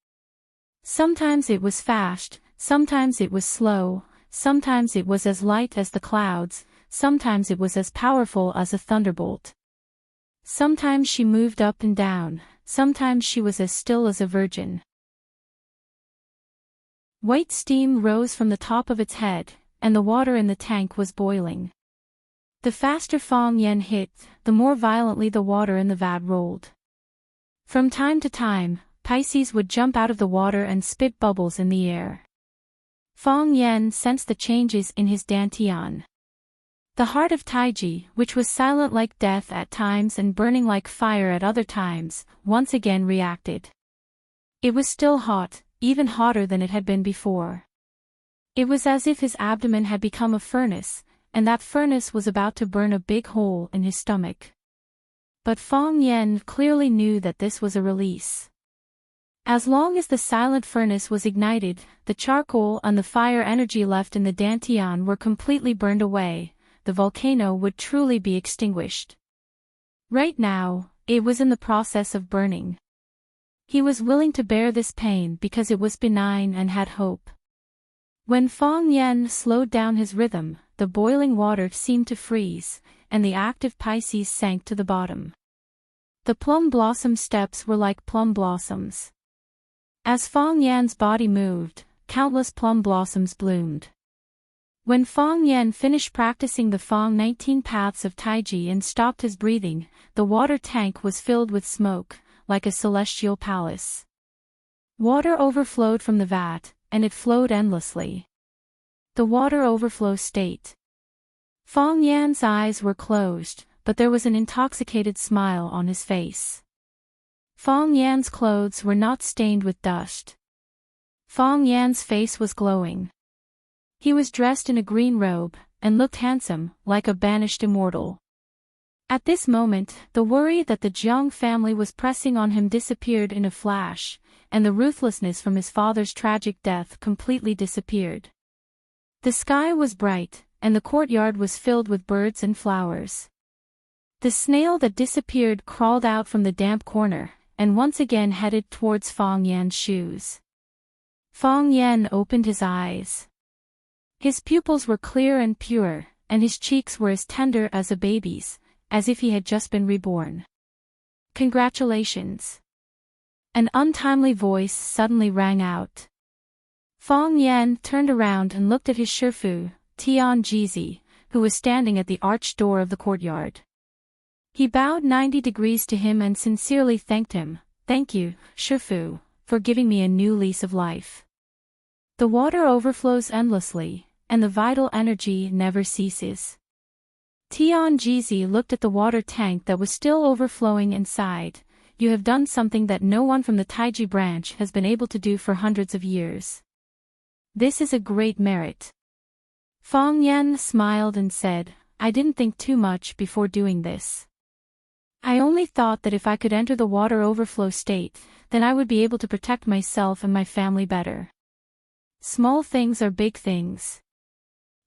Sometimes it was fast, sometimes it was slow, sometimes it was as light as the clouds, sometimes it was as powerful as a thunderbolt. Sometimes she moved up and down, sometimes she was as still as a virgin. White steam rose from the top of its head, and the water in the tank was boiling. The faster Fang Yen hit, the more violently the water in the vat rolled. From time to time, Pisces would jump out of the water and spit bubbles in the air. Fang Yen sensed the changes in his dantian. The heart of Taiji, which was silent like death at times and burning like fire at other times, once again reacted. It was still hot, even hotter than it had been before. It was as if his abdomen had become a furnace, and that furnace was about to burn a big hole in his stomach. But Fang Yen clearly knew that this was a release. As long as the silent furnace was ignited, the charcoal and the fire energy left in the dantian were completely burned away, the volcano would truly be extinguished. Right now, it was in the process of burning. He was willing to bear this pain because it was benign and had hope. When Fang Yen slowed down his rhythm, the boiling water seemed to freeze, and the active Pisces sank to the bottom. The plum blossom steps were like plum blossoms. As Fang Yan's body moved, countless plum blossoms bloomed. When Fang Yan finished practicing the Fang 19 paths of Taiji and stopped his breathing, the water tank was filled with smoke, like a celestial palace. Water overflowed from the vat, and it flowed endlessly. The water overflow state. Fang Yan's eyes were closed, but there was an intoxicated smile on his face. Fang Yan's clothes were not stained with dust. Fang Yan's face was glowing. He was dressed in a green robe, and looked handsome, like a banished immortal. At this moment, the worry that the Jiang family was pressing on him disappeared in a flash, and the ruthlessness from his father's tragic death completely disappeared. The sky was bright, and the courtyard was filled with birds and flowers. The snail that disappeared crawled out from the damp corner, and once again headed towards Fang Yan's shoes. Fang Yan opened his eyes. His pupils were clear and pure, and his cheeks were as tender as a baby's, as if he had just been reborn. Congratulations. An untimely voice suddenly rang out. Fang Yan turned around and looked at his Shifu, Tian Jizi, who was standing at the arched door of the courtyard. He bowed 90 degrees to him and sincerely thanked him. Thank you, Shifu, for giving me a new lease of life. The water overflows endlessly, and the vital energy never ceases. Tian Jizi looked at the water tank that was still overflowing and sighed. You have done something that no one from the Taiji branch has been able to do for hundreds of years. This is a great merit. Fang Yan smiled and said, I didn't think too much before doing this. I only thought that if I could enter the water overflow state, then I would be able to protect myself and my family better. Small things are big things.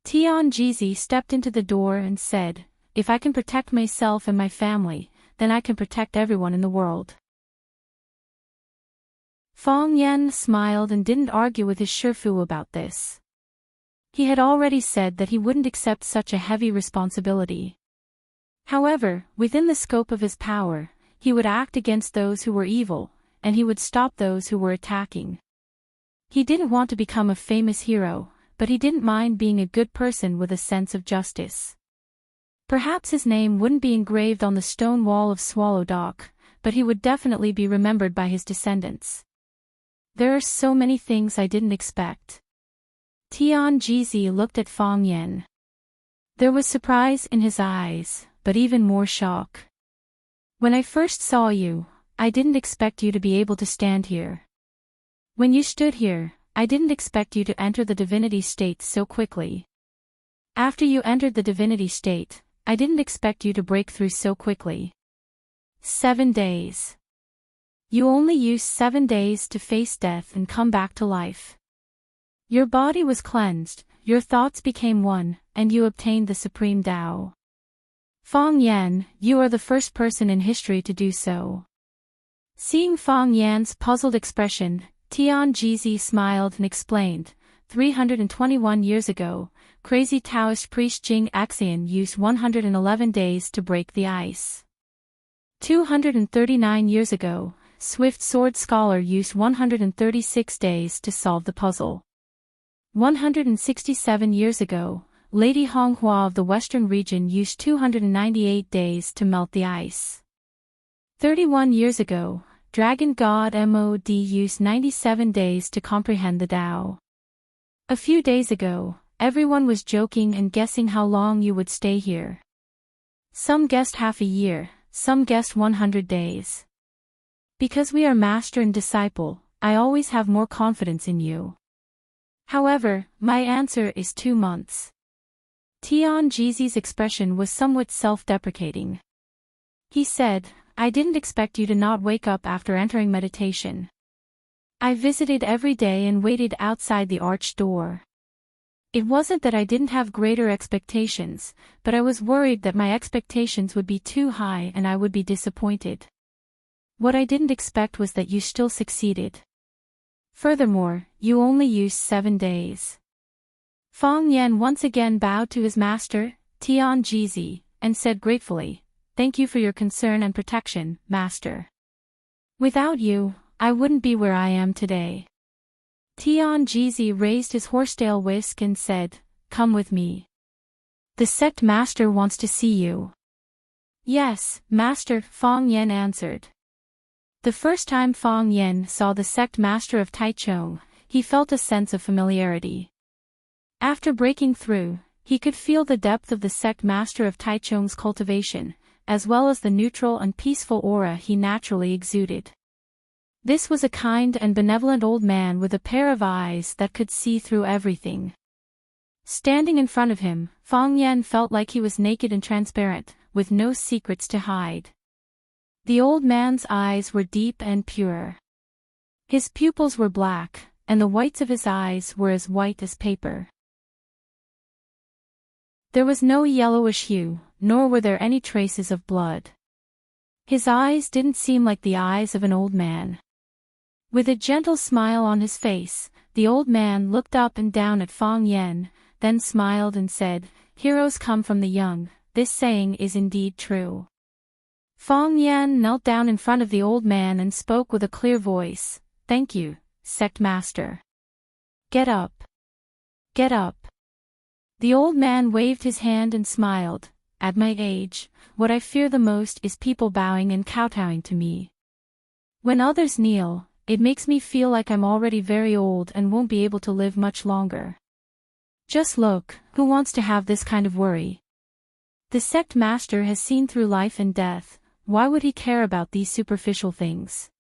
Tian Jizi stepped into the door and said, if I can protect myself and my family, then I can protect everyone in the world. Fang Yan smiled and didn't argue with his Shifu about this. He had already said that he wouldn't accept such a heavy responsibility. However, within the scope of his power, he would act against those who were evil, and he would stop those who were attacking. He didn't want to become a famous hero, but he didn't mind being a good person with a sense of justice. Perhaps his name wouldn't be engraved on the stone wall of Swallow Dock, but he would definitely be remembered by his descendants. There are so many things I didn't expect. Tian Jizi looked at Fang Yan. There was surprise in his eyes, but even more shock. When I first saw you, I didn't expect you to be able to stand here. When you stood here, I didn't expect you to enter the divinity state so quickly. After you entered the divinity state, I didn't expect you to break through so quickly. 7 days. You only used 7 days to face death and come back to life. Your body was cleansed, your thoughts became one, and you obtained the supreme Tao. Fang Yan, you are the first person in history to do so. Seeing Fang Yan's puzzled expression, Tian Jizi smiled and explained, 321 years ago, crazy Taoist priest Jing Axian used 111 days to break the ice. 239 years ago, Swift Sword Scholar used 136 days to solve the puzzle. 167 years ago, Lady Honghua of the Western region used 298 days to melt the ice. 31 years ago, Dragon God Mod used 97 days to comprehend the Tao. A few days ago, everyone was joking and guessing how long you would stay here. Some guessed half a year, some guessed 100 days. Because we are master and disciple, I always have more confidence in you. However, my answer is 2 months. Tian Jizi's expression was somewhat self-deprecating. He said, I didn't expect you to not wake up after entering meditation. I visited every day and waited outside the arched door. It wasn't that I didn't have greater expectations, but I was worried that my expectations would be too high and I would be disappointed. What I didn't expect was that you still succeeded. Furthermore, you only used 7 days. Fang Yan once again bowed to his master, Tian Jizi, and said gratefully, Thank you for your concern and protection, master. Without you, I wouldn't be where I am today. Tian Jizi raised his horsetail whisk and said, "Come with me. The sect master wants to see you." "Yes, master," Fang Yen answered. The first time Fang Yen saw the sect master of Taichung, he felt a sense of familiarity. After breaking through, he could feel the depth of the sect master of Taichung's cultivation, as well as the neutral and peaceful aura he naturally exuded. This was a kind and benevolent old man with a pair of eyes that could see through everything. Standing in front of him, Fang Yen felt like he was naked and transparent, with no secrets to hide. The old man's eyes were deep and pure. His pupils were black, and the whites of his eyes were as white as paper. There was no yellowish hue, nor were there any traces of blood. His eyes didn't seem like the eyes of an old man. With a gentle smile on his face, the old man looked up and down at Fang Yen, then smiled and said, "Heroes come from the young, this saying is indeed true." Fang Yen knelt down in front of the old man and spoke with a clear voice, "Thank you, sect master. Get up. Get up." The old man waved his hand and smiled, "At my age, what I fear the most is people bowing and kowtowing to me. When others kneel, it makes me feel like I'm already very old and won't be able to live much longer. Just look, who wants to have this kind of worry? The sect master has seen through life and death, why would he care about these superficial things?"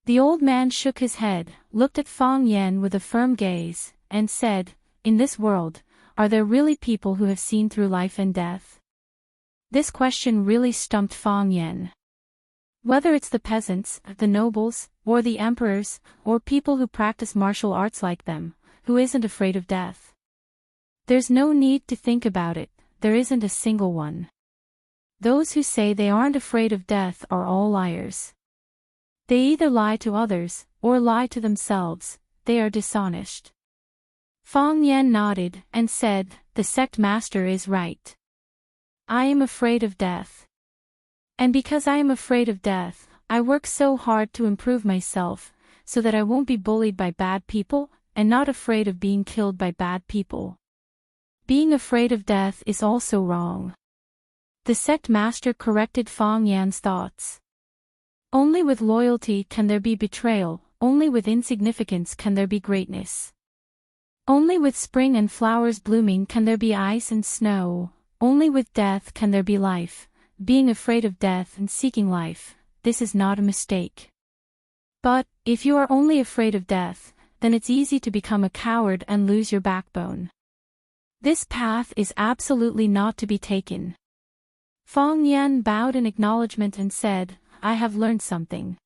The old man shook his head, looked at Fang Yen with a firm gaze, and said, "In this world, are there really people who have seen through life and death?" This question really stumped Fang Yen. Whether it's the peasants, the nobles, or the emperors, or people who practice martial arts like them, who isn't afraid of death? There's no need to think about it, there isn't a single one. Those who say they aren't afraid of death are all liars. They either lie to others, or lie to themselves, they are dishonest. Fang Yen nodded and said, "The sect master is right. I am afraid of death. And because I am afraid of death, I work so hard to improve myself, so that I won't be bullied by bad people, and not afraid of being killed by bad people. Being afraid of death is also wrong." The sect master corrected Fang Yan's thoughts. Only with loyalty can there be betrayal, only with insignificance can there be greatness. Only with spring and flowers blooming can there be ice and snow, only with death can there be life. Being afraid of death and seeking life, this is not a mistake. But, if you are only afraid of death, then it's easy to become a coward and lose your backbone. This path is absolutely not to be taken. Fang Yen bowed in acknowledgement and said, "I have learned something."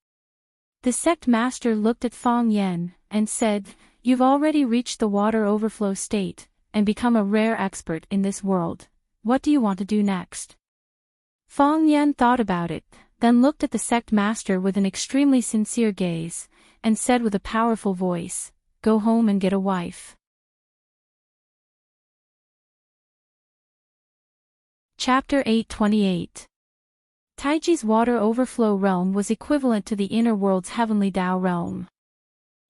The sect master looked at Fang Yen, and said, "You've already reached the water overflow state, and become a rare expert in this world. What do you want to do next?" Fang Yen thought about it, then looked at the sect master with an extremely sincere gaze, and said with a powerful voice, "Go home and get a wife." Chapter 828. Taiji's water overflow realm was equivalent to the inner world's heavenly Tao realm.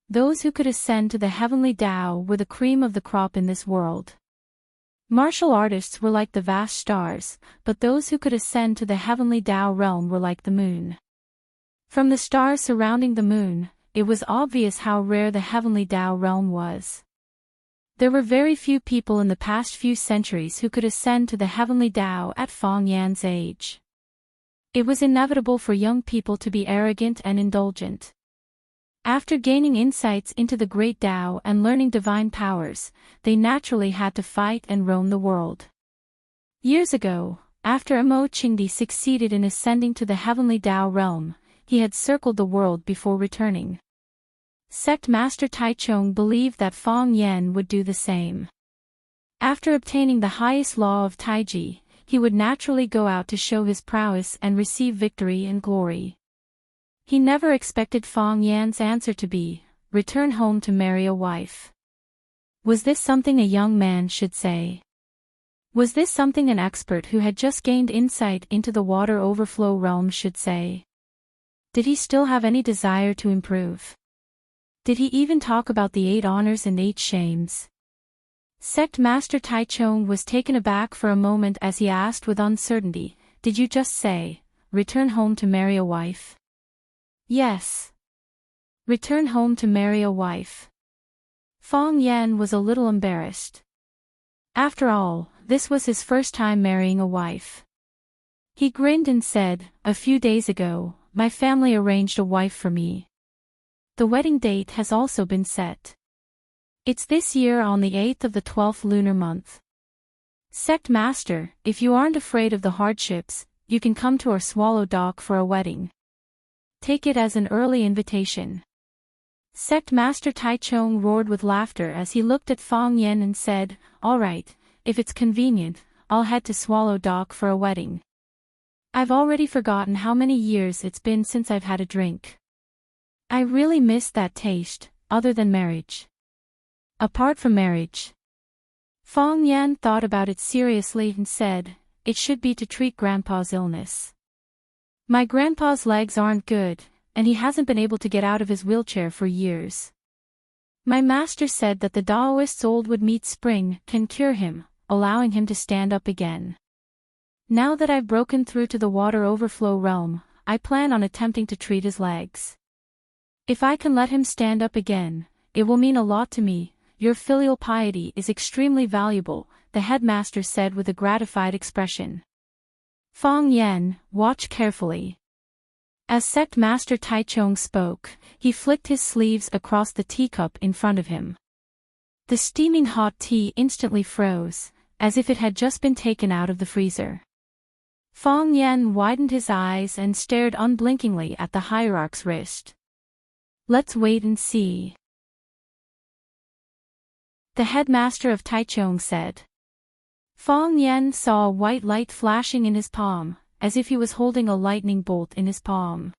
Those who could ascend to the heavenly Tao were the cream of the crop in this world. Martial artists were like the vast stars, but those who could ascend to the heavenly Tao realm were like the moon. From the stars surrounding the moon, it was obvious how rare the heavenly Tao realm was. There were very few people in the past few centuries who could ascend to the heavenly Tao at Fang Yan's age. It was inevitable for young people to be arrogant and indulgent. After gaining insights into the great Tao and learning divine powers, they naturally had to fight and roam the world. Years ago, after Amo Qingdi succeeded in ascending to the heavenly Tao realm, he had circled the world before returning. Sect Master Taichung believed that Fang Yen would do the same. After obtaining the highest law of Taiji, he would naturally go out to show his prowess and receive victory and glory. He never expected Fang Yan's answer to be, "Return home to marry a wife." Was this something a young man should say? Was this something an expert who had just gained insight into the water overflow realm should say? Did he still have any desire to improve? Did he even talk about the 8 honors and 8 shames? Sect Master Taichung was taken aback for a moment as he asked with uncertainty, "Did you just say, return home to marry a wife?" "Yes. Return home to marry a wife." Fong Yan was a little embarrassed. After all, this was his first time marrying a wife. He grinned and said, "A few days ago, my family arranged a wife for me. The wedding date has also been set. It's this year on the 8th of the 12th lunar month. Sect Master, if you aren't afraid of the hardships, you can come to our Swallow Dock for a wedding. Take it as an early invitation." Sect Master Taichung roared with laughter as he looked at Fong Yan and said, "All right, if it's convenient, I'll head to Swallow Dock for a wedding. I've already forgotten how many years it's been since I've had a drink. I really miss that taste, other than marriage. Apart from marriage." Fong Yan thought about it seriously and said, "It should be to treat Grandpa's illness. My grandpa's legs aren't good, and he hasn't been able to get out of his wheelchair for years. My master said that the Taoist's old wood meat spring can cure him, allowing him to stand up again. Now that I've broken through to the water overflow realm, I plan on attempting to treat his legs. If I can let him stand up again, it will mean a lot to me. Your filial piety is extremely valuable," the headmaster said with a gratified expression. "Fong Yan, watch carefully." As Sect Master Taichung spoke, he flicked his sleeves across the teacup in front of him. The steaming hot tea instantly froze, as if it had just been taken out of the freezer. Fong Yan widened his eyes and stared unblinkingly at the hierarch's wrist. "Let's wait and see," the headmaster of Taichung said. Fong Yan saw a white light flashing in his palm, as if he was holding a lightning bolt in his palm.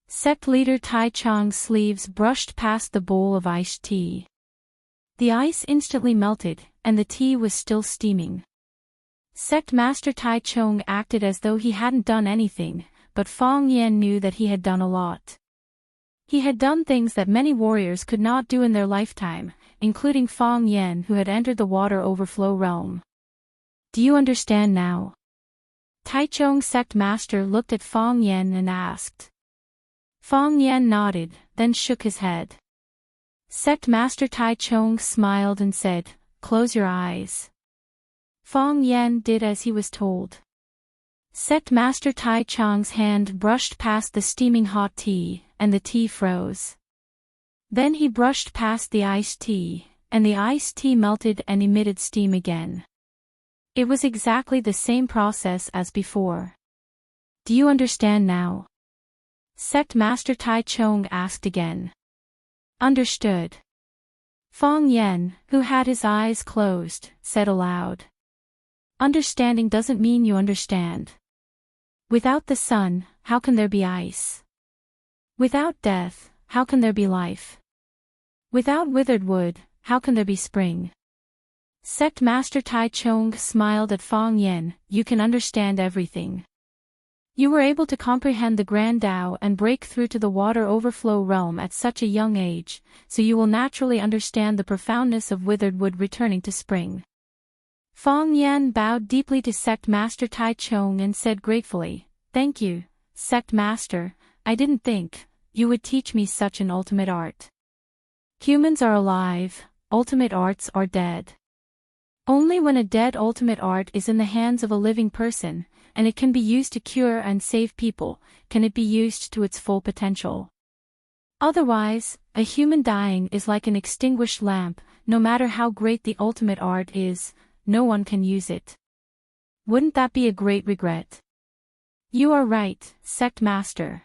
Sect leader Taichung's sleeves brushed past the bowl of iced tea. The ice instantly melted, and the tea was still steaming. Sect Master Taichung acted as though he hadn't done anything, but Fong Yan knew that he had done a lot. He had done things that many warriors could not do in their lifetime, including Fong Yan who had entered the water overflow realm. "Do you understand now?" Taichung Sect Master looked at Fong Yan and asked. Fong Yan nodded, then shook his head. Sect Master Taichung smiled and said, "Close your eyes." Fong Yan did as he was told. Sect Master Taichung's hand brushed past the steaming hot tea, and the tea froze. Then he brushed past the iced tea, and the iced tea melted and emitted steam again. It was exactly the same process as before. "Do you understand now?" Sect Master Taichung asked again. "Understood." Fong Yan, who had his eyes closed, said aloud. "Understanding doesn't mean you understand. Without the sun, how can there be ice? Without death, how can there be life? Without withered wood, how can there be spring?" Sect Master Taichung smiled at Fong Yan. "You can understand everything. You were able to comprehend the Grand Tao and break through to the water overflow realm at such a young age, so you will naturally understand the profoundness of withered wood returning to spring." Fong Yan bowed deeply to Sect Master Taichung and said gratefully, "Thank you, Sect Master. I didn't think you would teach me such an ultimate art. Humans are alive, ultimate arts are dead. Only when a dead ultimate art is in the hands of a living person, and it can be used to cure and save people, can it be used to its full potential. Otherwise, a human dying is like an extinguished lamp. No matter how great the ultimate art is, no one can use it. Wouldn't that be a great regret?" "You are right, Sect Master."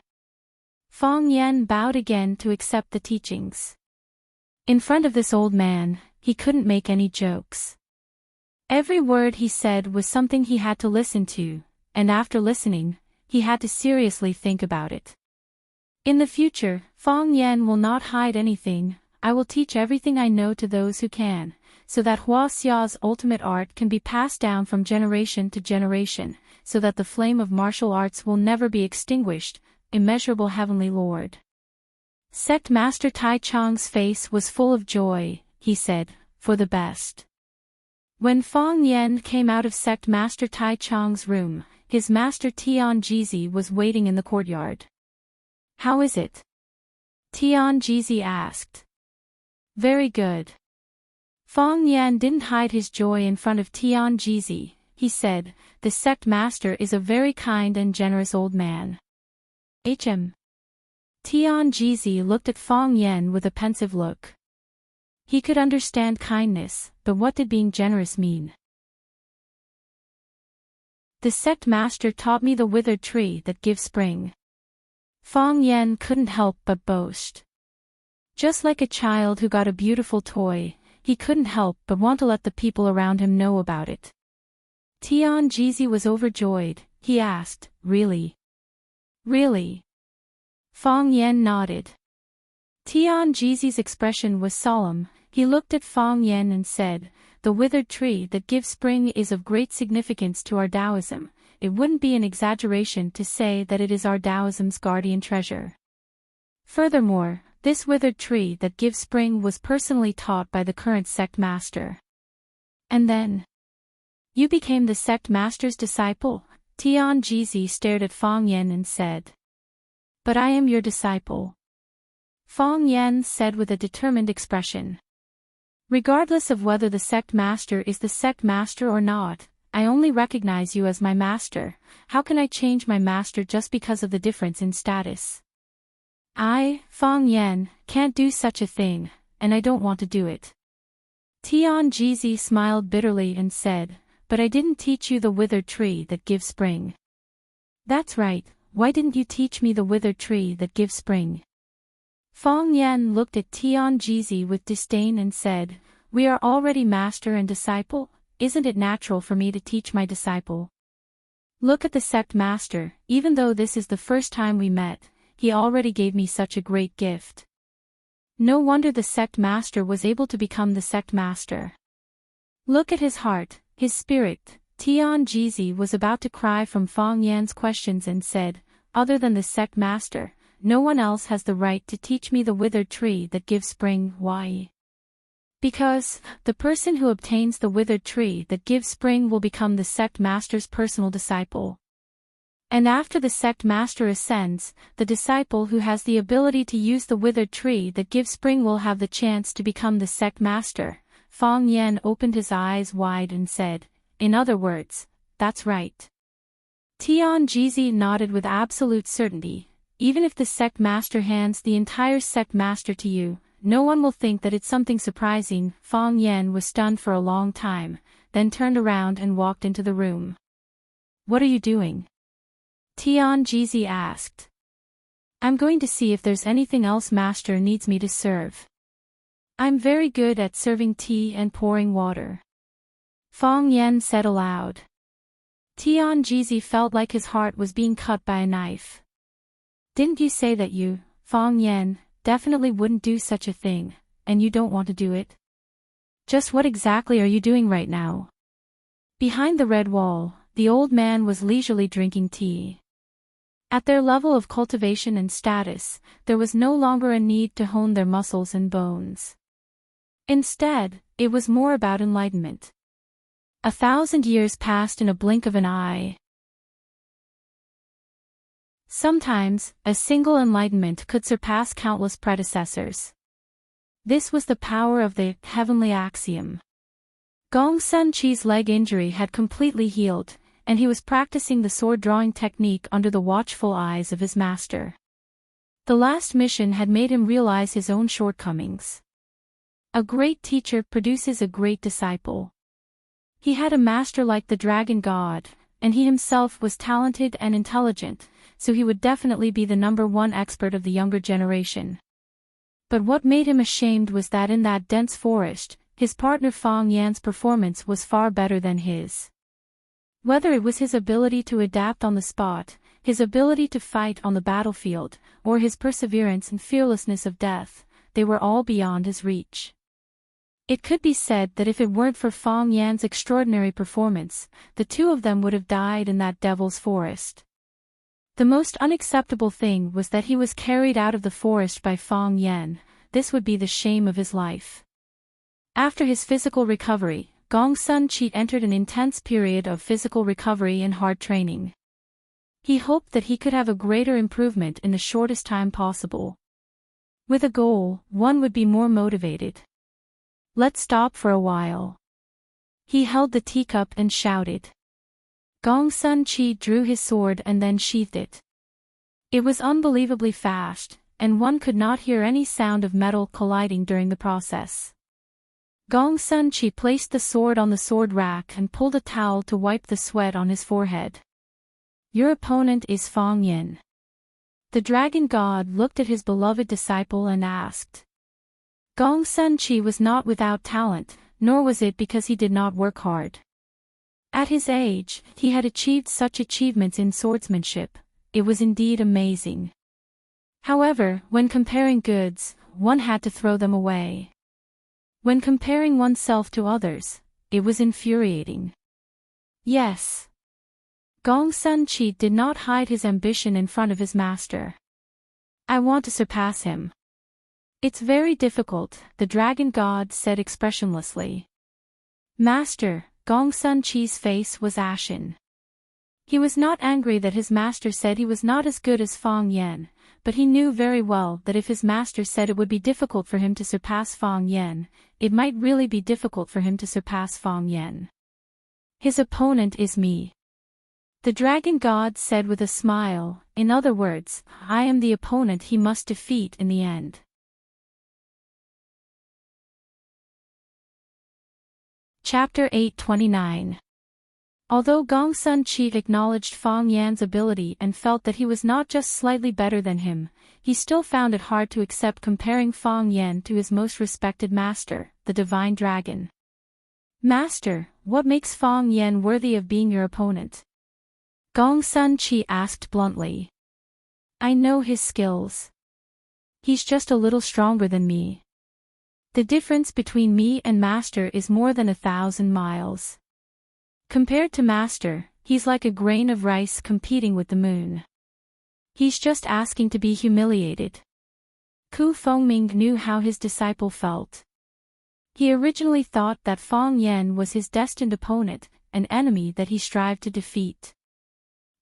Fong Yan bowed again to accept the teachings. In front of this old man, he couldn't make any jokes. Every word he said was something he had to listen to, and after listening, he had to seriously think about it. In the future, Fong Yan will not hide anything. "I will teach everything I know to those who can, so that Hua Xia's ultimate art can be passed down from generation to generation, so that the flame of martial arts will never be extinguished," immeasurable heavenly lord. Sect Master Tai Chang's face was full of joy. He said, for the best. When Fang Yen came out of Sect Master Tai Chang's room, his master Tian Jizi was waiting in the courtyard. How is it? Tian Jizi asked. Very good. Fang Yen didn't hide his joy in front of Tian Jizi. He said, the sect master is a very kind and generous old man. Tian Jizi looked at Fang Yen with a pensive look. He could understand kindness, but what did being generous mean? The sect master taught me the withered tree that gives spring. Fang Yen couldn't help but boast. Just like a child who got a beautiful toy, he couldn't help but want to let the people around him know about it. Tian Jizi was overjoyed. He asked, really? Really? Fang Yen nodded. Tian Jizi's expression was solemn. He looked at Fang Yen and said, the withered tree that gives spring is of great significance to our Taoism. It wouldn't be an exaggeration to say that it is our Taoism's guardian treasure. Furthermore, this withered tree that gives spring was personally taught by the current sect master. And then? You became the sect master's disciple? Tian Jizi stared at Fang Yen and said. But I am your disciple. Fang Yen said with a determined expression. Regardless of whether the sect master is the sect master or not, I only recognize you as my master. How can I change my master just because of the difference in status? I, Fang Yen, can't do such a thing, and I don't want to do it. Tian Jizi smiled bitterly and said, but I didn't teach you the withered tree that gives spring. That's right, why didn't you teach me the withered tree that gives spring? Fang Yen looked at Tian Jizi with disdain and said, we are already master and disciple, isn't it natural for me to teach my disciple? Look at the sect master, even though this is the first time we met, he already gave me such a great gift. No wonder the sect master was able to become the sect master. Look at his heart, his spirit. Tian Jizi was about to cry from Fang Yan's questions and said, other than the sect master, no one else has the right to teach me the withered tree that gives spring. Why? Because, the person who obtains the withered tree that gives spring will become the sect master's personal disciple. And after the sect master ascends, the disciple who has the ability to use the withered tree that gives spring will have the chance to become the sect master. Fang Yen opened his eyes wide and said, in other words, that's right. Tian Jizi nodded with absolute certainty. Even if the sect master hands the entire sect master to you, no one will think that it's something surprising. Fang Yen was stunned for a long time, then turned around and walked into the room. What are you doing? Tian Jizi asked. I'm going to see if there's anything else master needs me to serve. I'm very good at serving tea and pouring water. Fang Yen said aloud. Tian Jizi felt like his heart was being cut by a knife. Didn't you say that you, Fang Yen, definitely wouldn't do such a thing, and you don't want to do it? Just what exactly are you doing right now? Behind the red wall, the old man was leisurely drinking tea. At their level of cultivation and status, there was no longer a need to hone their muscles and bones. Instead, it was more about enlightenment. 1,000 years passed in a blink of an eye. Sometimes, a single enlightenment could surpass countless predecessors. This was the power of the heavenly axiom. Gong Sun Chi's leg injury had completely healed, and he was practicing the sword-drawing technique under the watchful eyes of his master. The last mission had made him realize his own shortcomings. A great teacher produces a great disciple. He had a master like the dragon god, and he himself was talented and intelligent, so he would definitely be the #1 expert of the younger generation. But what made him ashamed was that in that dense forest, his partner Fang Yan's performance was far better than his. Whether it was his ability to adapt on the spot, his ability to fight on the battlefield, or his perseverance and fearlessness of death, they were all beyond his reach. It could be said that if it weren't for Fang Yan's extraordinary performance, the two of them would have died in that devil's forest. The most unacceptable thing was that he was carried out of the forest by Fang Yan. This would be the shame of his life. After his physical recovery, Gong Sun Chi entered an intense period of physical recovery and hard training. He hoped that he could have a greater improvement in the shortest time possible. With a goal, one would be more motivated. Let's stop for a while. He held the teacup and shouted. Gong Sun Chi drew his sword and then sheathed it. It was unbelievably fast, and one could not hear any sound of metal colliding during the process. Gong Sun Chi placed the sword on the sword rack and pulled a towel to wipe the sweat on his forehead. Your opponent is Fang Yan. The dragon god looked at his beloved disciple and asked. Gong Sun Chi was not without talent, nor was it because he did not work hard. At his age, he had achieved such achievements in swordsmanship. It was indeed amazing. However, when comparing goods, one had to throw them away. When comparing oneself to others, it was infuriating. Yes. Gong Sun Chi did not hide his ambition in front of his master. I want to surpass him. It's very difficult, the dragon god said expressionlessly. Master, Gong Sun Chi's face was ashen. He was not angry that his master said he was not as good as Fang Yan, but he knew very well that if his master said it would be difficult for him to surpass Fang Yan, it might really be difficult for him to surpass Fang Yan. His opponent is me. The dragon god said with a smile, in other words, I am the opponent he must defeat in the end. Chapter 829. Although Gong Sun Chi acknowledged Fang Yan's ability and felt that he was not just slightly better than him, he still found it hard to accept comparing Fang Yan to his most respected master, the divine dragon. Master, what makes Fang Yan worthy of being your opponent? Gong Sun Chi asked bluntly. I know his skills. He's just a little stronger than me. The difference between me and Master is more than 1,000 miles. Compared to Master, he's like a grain of rice competing with the moon. He's just asking to be humiliated. Ku Fengming knew how his disciple felt. He originally thought that Fang Yan was his destined opponent, an enemy that he strived to defeat.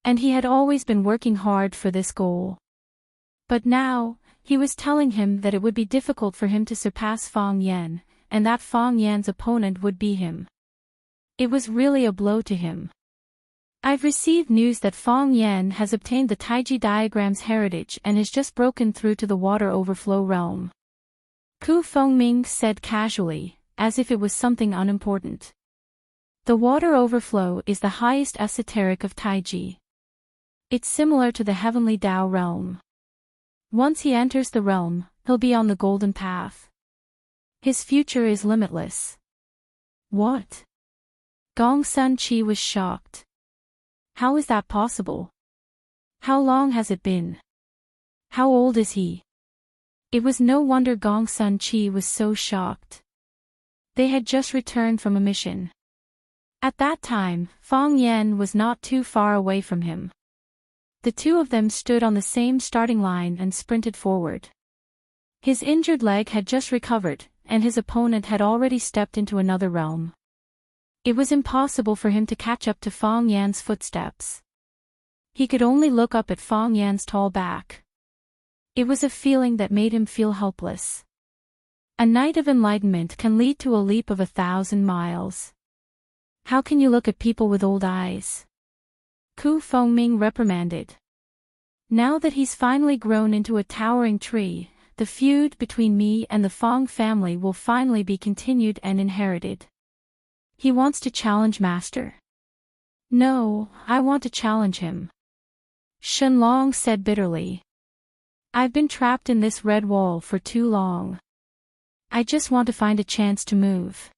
And he had always been working hard for this goal. But now, he was telling him that it would be difficult for him to surpass Fang Yan, and that Fang Yan's opponent would be him. It was really a blow to him. I've received news that Fang Yan has obtained the Taiji diagram's heritage and has just broken through to the water overflow realm. Ku Fengming said casually, as if it was something unimportant. The water overflow is the highest esoteric of Taiji. It's similar to the heavenly Tao realm. Once he enters the realm, he'll be on the golden path. His future is limitless. What? Gong Sun Chi was shocked. How is that possible? How long has it been? How old is he? It was no wonder Gong Sun Chi was so shocked. They had just returned from a mission. At that time, Fang Yan was not too far away from him. The two of them stood on the same starting line and sprinted forward. His injured leg had just recovered, and his opponent had already stepped into another realm. It was impossible for him to catch up to Fang Yan's footsteps. He could only look up at Fang Yan's tall back. It was a feeling that made him feel helpless. A night of enlightenment can lead to a leap of 1,000 miles. How can you look at people with old eyes? Ku Fengming reprimanded. Now that he's finally grown into a towering tree, the feud between me and the Fang family will finally be continued and inherited. He wants to challenge Master. No, I want to challenge him. Shenlong said bitterly. I've been trapped in this red wall for too long. I just want to find a chance to move.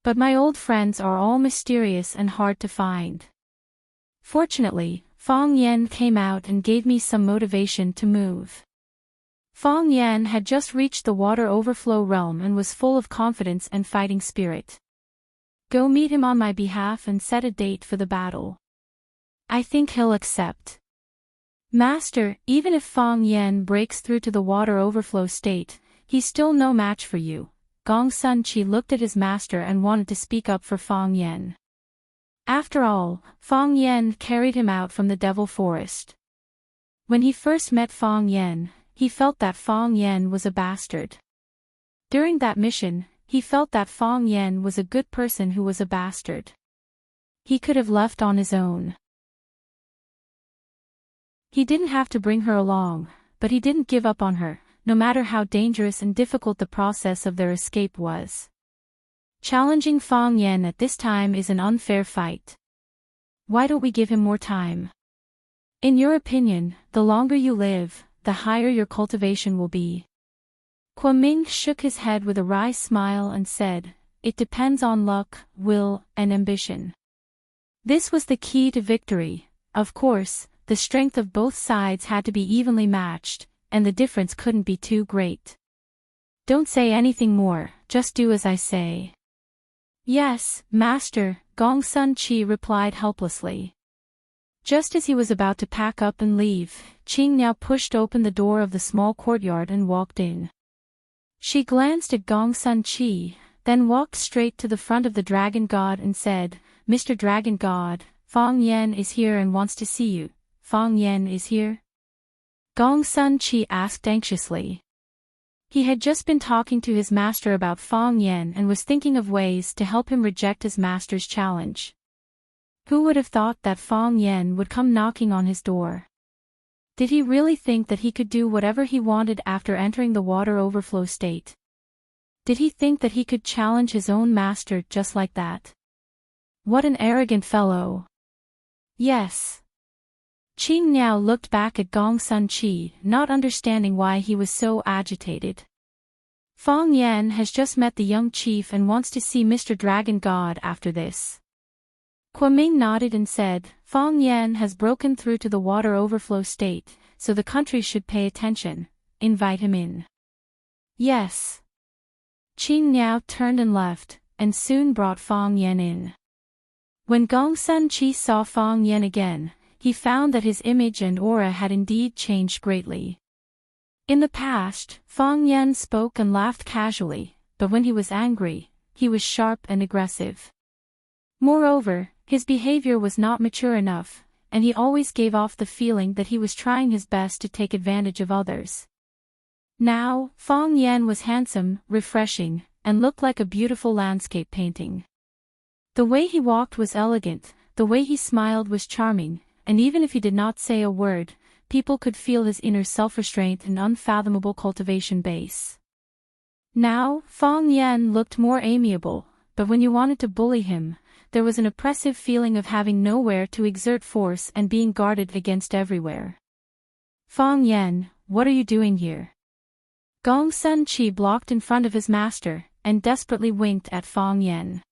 But my old friends are all mysterious and hard to find. Fortunately, Fang Yan came out and gave me some motivation to move. Fang Yan had just reached the water overflow realm and was full of confidence and fighting spirit. Go meet him on my behalf and set a date for the battle. I think he'll accept. Master, even if Fang Yan breaks through to the water overflow state, he's still no match for you. Gong Sun Chi looked at his master and wanted to speak up for Fang Yan. After all, Fang Yan carried him out from the Devil Forest. When he first met Fang Yan, he felt that Fang Yan was a bastard. During that mission, he felt that Fang Yan was a good person who was a bastard. He could have left on his own. He didn't have to bring her along, but he didn't give up on her, no matter how dangerous and difficult the process of their escape was. Challenging Fang Yan at this time is an unfair fight. Why don't we give him more time? In your opinion, the longer you live, the higher your cultivation will be. Ming shook his head with a wry smile and said, "It depends on luck, will, and ambition." This was the key to victory. Of course, the strength of both sides had to be evenly matched, and the difference couldn't be too great. Don't say anything more, just do as I say. Yes, Master, Gong Sun Chi replied helplessly. Just as he was about to pack up and leave, Qing Niao pushed open the door of the small courtyard and walked in. She glanced at Gong Sun Chi, then walked straight to the front of the Dragon God and said, "Mr. Dragon God, Fang Yan is here and wants to see you." "Fang Yan is here?" Gong Sun Chi asked anxiously. He had just been talking to his master about Fang Yan and was thinking of ways to help him reject his master's challenge. Who would have thought that Fang Yan would come knocking on his door? Did he really think that he could do whatever he wanted after entering the water overflow state? Did he think that he could challenge his own master just like that? What an arrogant fellow. Yes. Qing Niao looked back at Gong Sun Chi, not understanding why he was so agitated. Fang Yan has just met the young chief and wants to see Mr. Dragon God after this. Ming nodded and said, "Fang Yan has broken through to the water overflow state, so the country should pay attention. Invite him in." Yes. Qing Niao turned and left, and soon brought Fang Yan in. When Gong Sun Chi saw Fang Yan again, he found that his image and aura had indeed changed greatly. In the past, Fang Yan spoke and laughed casually, but when he was angry, he was sharp and aggressive. Moreover, his behavior was not mature enough, and he always gave off the feeling that he was trying his best to take advantage of others. Now, Fang Yan was handsome, refreshing, and looked like a beautiful landscape painting. The way he walked was elegant, the way he smiled was charming, and even if he did not say a word, people could feel his inner self-restraint and unfathomable cultivation base. Now, Fang Yan looked more amiable, but when you wanted to bully him, there was an oppressive feeling of having nowhere to exert force and being guarded against everywhere. "Fang Yan, what are you doing here?" Gong Sun Chi blocked in front of his master, and desperately winked at Fang Yan.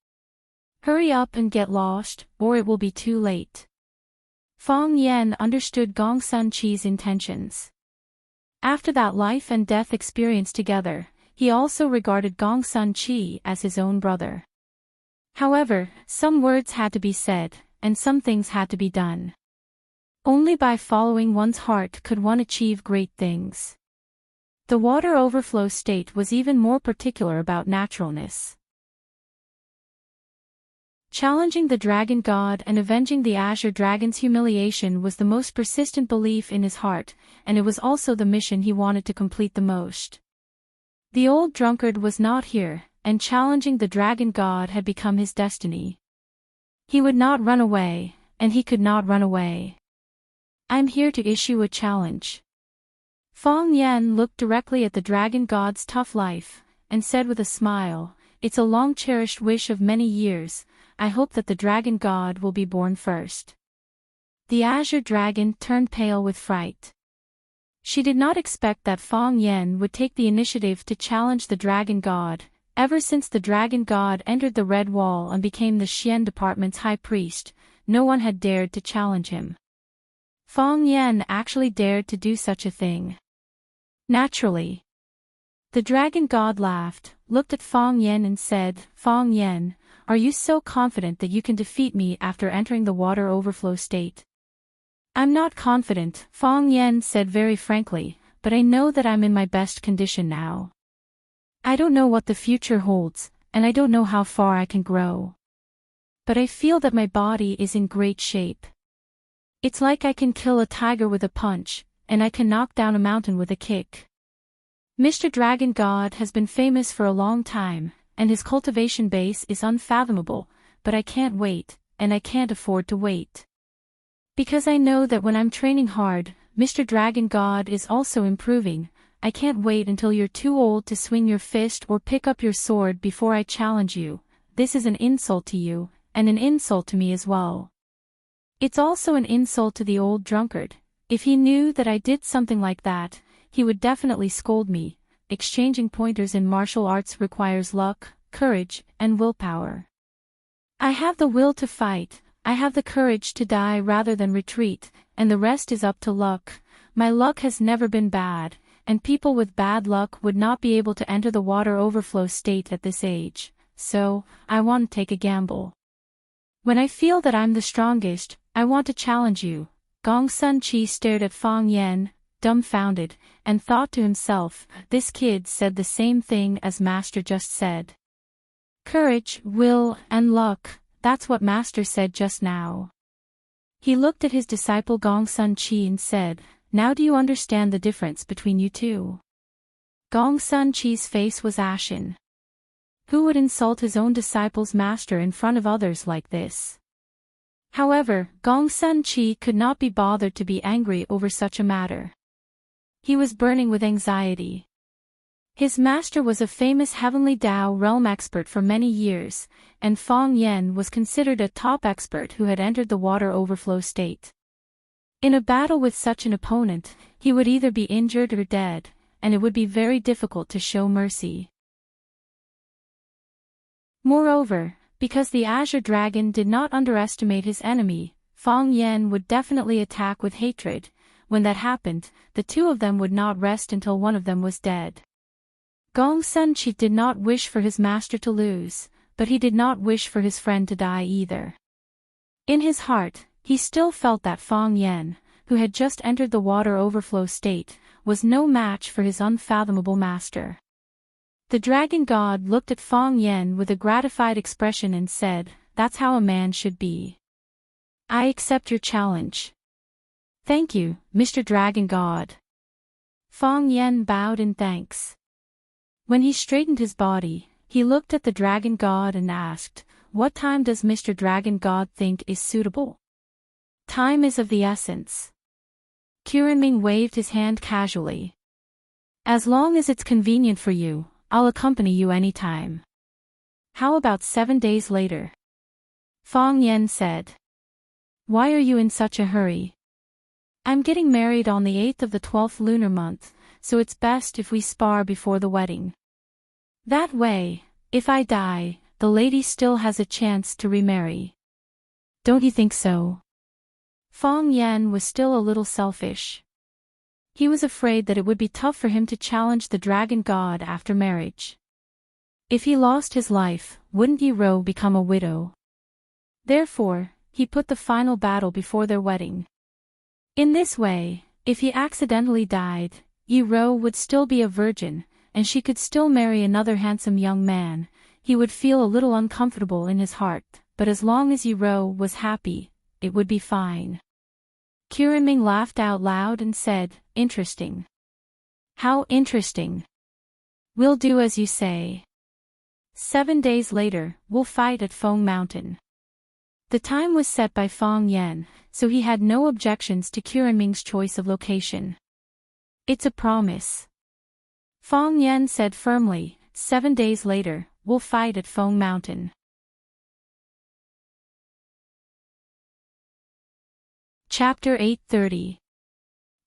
"Hurry up and get lost, or it will be too late." Fang Yan understood Gong Sun Chi's intentions. After that life and death experience together, he also regarded Gong Sun Chi as his own brother. However, some words had to be said, and some things had to be done. Only by following one's heart could one achieve great things. The water overflow state was even more particular about naturalness. Challenging the Dragon God and avenging the Azure Dragon's humiliation was the most persistent belief in his heart, and it was also the mission he wanted to complete the most. The old drunkard was not here, and challenging the Dragon God had become his destiny. He would not run away, and he could not run away. "I'm here to issue a challenge." Fang Yan looked directly at the Dragon God's tough life, and said with a smile, "It's a long-cherished wish of many years. I hope that the Dragon God will be born first." The Azure Dragon turned pale with fright. She did not expect that Fang Yan would take the initiative to challenge the Dragon God. Ever since the Dragon God entered the Red Wall and became the Xian Department's high priest, no one had dared to challenge him. Fang Yan actually dared to do such a thing. Naturally. The Dragon God laughed, looked at Fang Yan and said, "Fang Yan, are you so confident that you can defeat me after entering the water overflow state?" I'm not confident, Fong Yen said very frankly, but I know that I'm in my best condition now. I don't know what the future holds, and I don't know how far I can grow. But I feel that my body is in great shape. It's like I can kill a tiger with a punch, and I can knock down a mountain with a kick. Mr. Dragon God has been famous for a long time, and his cultivation base is unfathomable, but I can't wait, and I can't afford to wait. Because I know that when I'm training hard, Mr. Dragon God is also improving. I can't wait until you're too old to swing your fist or pick up your sword before I challenge you. This is an insult to you, and an insult to me as well. It's also an insult to the old drunkard. If he knew that I did something like that, he would definitely scold me. Exchanging pointers in martial arts requires luck, courage, and willpower. I have the will to fight, I have the courage to die rather than retreat, and the rest is up to luck. My luck has never been bad, and people with bad luck would not be able to enter the water overflow state at this age, so, I want to take a gamble. When I feel that I'm the strongest, I want to challenge you. Gong Sun Chi stared at Fong Yen, dumbfounded, and thought to himself, this kid said the same thing as Master just said. Courage, will, and luck, that's what Master said just now. He looked at his disciple Gong Sun Chi and said, now do you understand the difference between you two? Gong Sun Chi's face was ashen. Who would insult his own disciple's master in front of others like this? However, Gong Sun Chi could not be bothered to be angry over such a matter. He was burning with anxiety. His master was a famous Heavenly Dao realm expert for many years, and Fong Yen was considered a top expert who had entered the water overflow state. In a battle with such an opponent, he would either be injured or dead, and it would be very difficult to show mercy. Moreover, because the Azure Dragon did not underestimate his enemy, Fong Yen would definitely attack with hatred. When that happened, the two of them would not rest until one of them was dead. Gong Sun Chi did not wish for his master to lose, but he did not wish for his friend to die either. In his heart, he still felt that Fong Yen, who had just entered the water overflow state, was no match for his unfathomable master. The Dragon God looked at Fong Yen with a gratified expression and said, that's how a man should be. I accept your challenge. Thank you, Mr. Dragon God. Fong Yen bowed in thanks. When he straightened his body, he looked at the Dragon God and asked, what time does Mr. Dragon God think is suitable? Time is of the essence. Qianming waved his hand casually. As long as it's convenient for you, I'll accompany you anytime. How about 7 days later? Fong Yen said. Why are you in such a hurry? I'm getting married on the 8th of the 12th lunar month, so it's best if we spar before the wedding. That way, if I die, the lady still has a chance to remarry. Don't you think so? Fong Yen was still a little selfish. He was afraid that it would be tough for him to challenge the Dragon God after marriage. If he lost his life, wouldn't Yi Ro become a widow? Therefore, he put the final battle before their wedding. In this way, if he accidentally died, Yi Ro would still be a virgin, and she could still marry another handsome young man. He would feel a little uncomfortable in his heart, but as long as Yi Ro was happy, it would be fine. Qianming laughed out loud and said, interesting. How interesting. We'll do as you say. 7 days later, we'll fight at Feng Mountain. The time was set by Fong Yen, so he had no objections to Qianming's choice of location. It's a promise. Fong Yen said firmly, 7 days later, we'll fight at Feng Mountain. Chapter 830.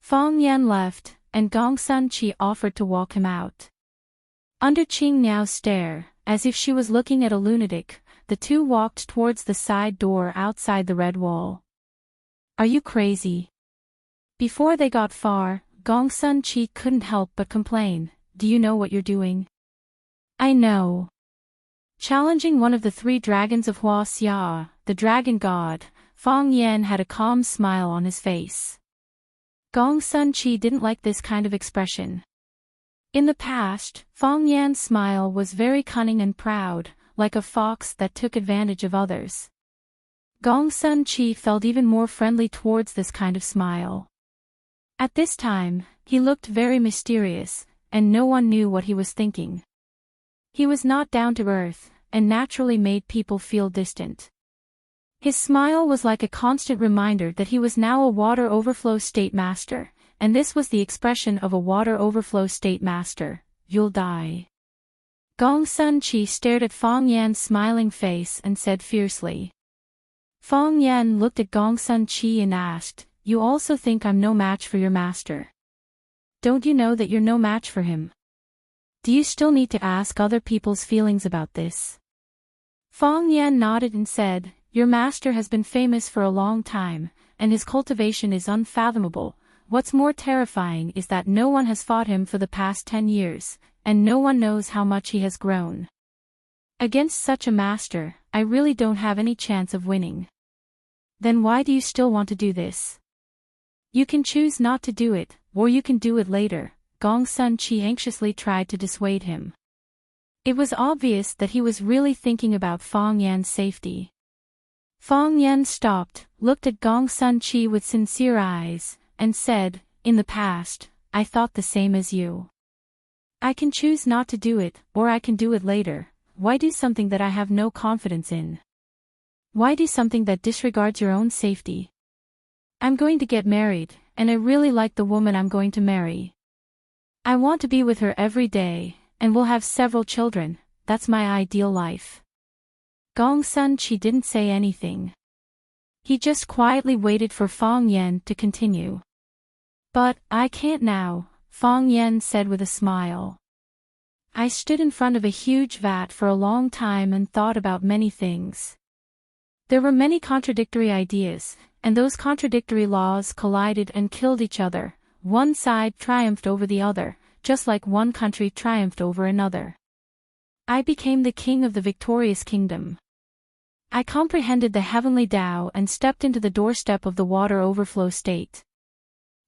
Fong Yen left, and Gong Sun Chi offered to walk him out. Under Qing Niao's stare, as if she was looking at a lunatic, the two walked towards the side door outside the red wall. Are you crazy? Before they got far, Gong Sun Chi couldn't help but complain, do you know what you're doing? I know. Challenging one of the 3 dragons of Hua Xia, the Dragon God, Fong Yan had a calm smile on his face. Gong Sun Chi didn't like this kind of expression. In the past, Fong Yan's smile was very cunning and proud, like a fox that took advantage of others. Gong Sun Chi felt even more friendly towards this kind of smile. At this time, he looked very mysterious, and no one knew what he was thinking. He was not down to earth, and naturally made people feel distant. His smile was like a constant reminder that he was now a water overflow state master, and this was the expression of a water overflow state master: "You'll die." Gong Sun Chi stared at Fong Yan's smiling face and said fiercely. Fong Yan looked at Gong Sun Chi and asked, "You also think I'm no match for your master? Don't you know that you're no match for him? Do you still need to ask other people's feelings about this?" Fong Yan nodded and said, "Your master has been famous for a long time, and his cultivation is unfathomable. What's more terrifying is that no one has fought him for the past 10 years, and no one knows how much he has grown. Against such a master, I really don't have any chance of winning." "Then why do you still want to do this? You can choose not to do it, or you can do it later." Gong Sun Chi anxiously tried to dissuade him. It was obvious that he was really thinking about Fong Yan's safety. Fong Yan stopped, looked at Gong Sun Chi with sincere eyes, and said, "In the past, I thought the same as you. I can choose not to do it, or I can do it later. Why do something that I have no confidence in? Why do something that disregards your own safety? I'm going to get married, and I really like the woman I'm going to marry. I want to be with her every day, and we'll have several children. That's my ideal life." Gong Sun Chi didn't say anything. He just quietly waited for Fong Yan to continue. "But I can't now," Fong Yan said with a smile. "I stood in front of a huge vat for a long time and thought about many things. There were many contradictory ideas, and those contradictory laws collided and killed each other. One side triumphed over the other, just like one country triumphed over another. I became the king of the victorious kingdom. I comprehended the heavenly Tao and stepped into the doorstep of the water overflow state.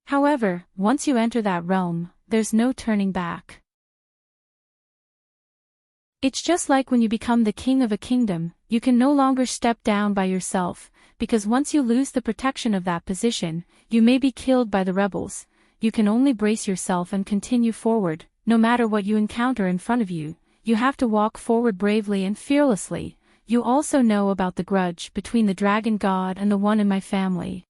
However, once you enter that realm, there's no turning back. It's just like when you become the king of a kingdom, you can no longer step down by yourself, because once you lose the protection of that position, you may be killed by the rebels. You can only brace yourself and continue forward, no matter what you encounter in front of you. You have to walk forward bravely and fearlessly. You also know about the grudge between the dragon god and the one in my family.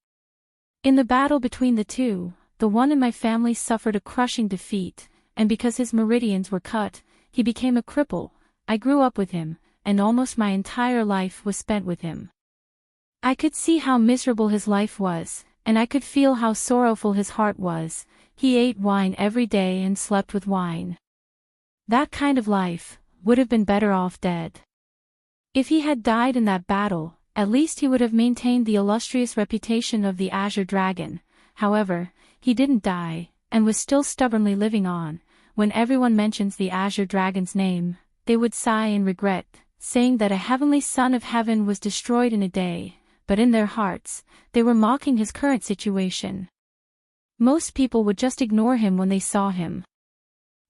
In the battle between the two, the one in my family suffered a crushing defeat, and because his meridians were cut, he became a cripple. I grew up with him, and almost my entire life was spent with him. I could see how miserable his life was, and I could feel how sorrowful his heart was. He ate wine every day and slept with wine. That kind of life would have been better off dead. If he had died in that battle, at least he would have maintained the illustrious reputation of the Azure Dragon. However, he didn't die, and was still stubbornly living on. When everyone mentions the Azure Dragon's name, they would sigh in regret, saying that a heavenly son of heaven was destroyed in a day, but in their hearts, they were mocking his current situation. Most people would just ignore him when they saw him.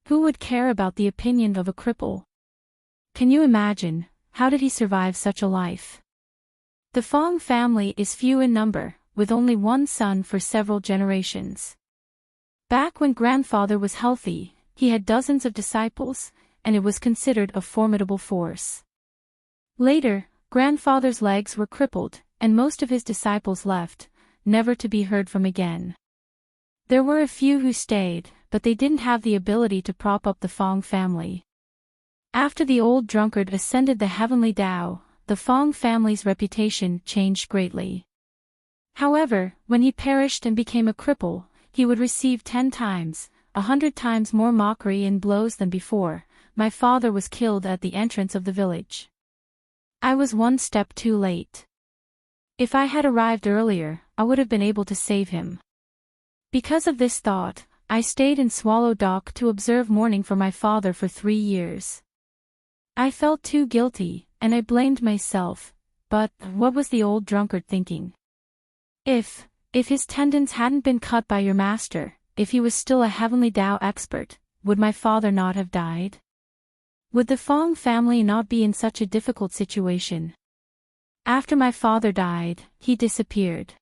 Who would care about the opinion of a cripple? Can you imagine, how did he survive such a life? The Fong family is few in number, with only one son for several generations. Back when grandfather was healthy, he had dozens of disciples, and it was considered a formidable force. Later, grandfather's legs were crippled, and most of his disciples left, never to be heard from again. There were a few who stayed, but they didn't have the ability to prop up the Fong family. After the old drunkard ascended the heavenly Tao, the Fong family's reputation changed greatly. However, when he perished and became a cripple, he would receive 10 times, 100 times more mockery and blows than before. My father was killed at the entrance of the village. I was one step too late. If I had arrived earlier, I would have been able to save him. Because of this thought, I stayed in Swallow Dock to observe mourning for my father for 3 years. I felt too guilty, and I blamed myself, but what was the old drunkard thinking? If his tendons hadn't been cut by your master, if he was still a heavenly Tao expert, would my father not have died? Would the Fong family not be in such a difficult situation? After my father died, he disappeared.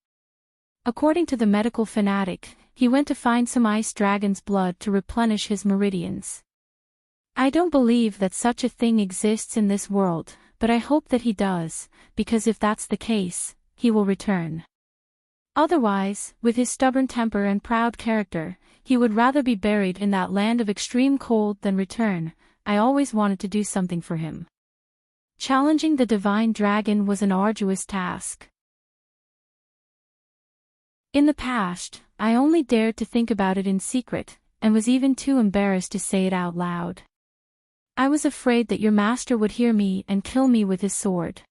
According to the medical fanatic, he went to find some ice dragon's blood to replenish his meridians. I don't believe that such a thing exists in this world, but I hope that he does, because if that's the case, he will return. Otherwise, with his stubborn temper and proud character, he would rather be buried in that land of extreme cold than return. I always wanted to do something for him. Challenging the divine dragon was an arduous task. In the past, I only dared to think about it in secret, and was even too embarrassed to say it out loud. I was afraid that your master would hear me and kill me with his sword.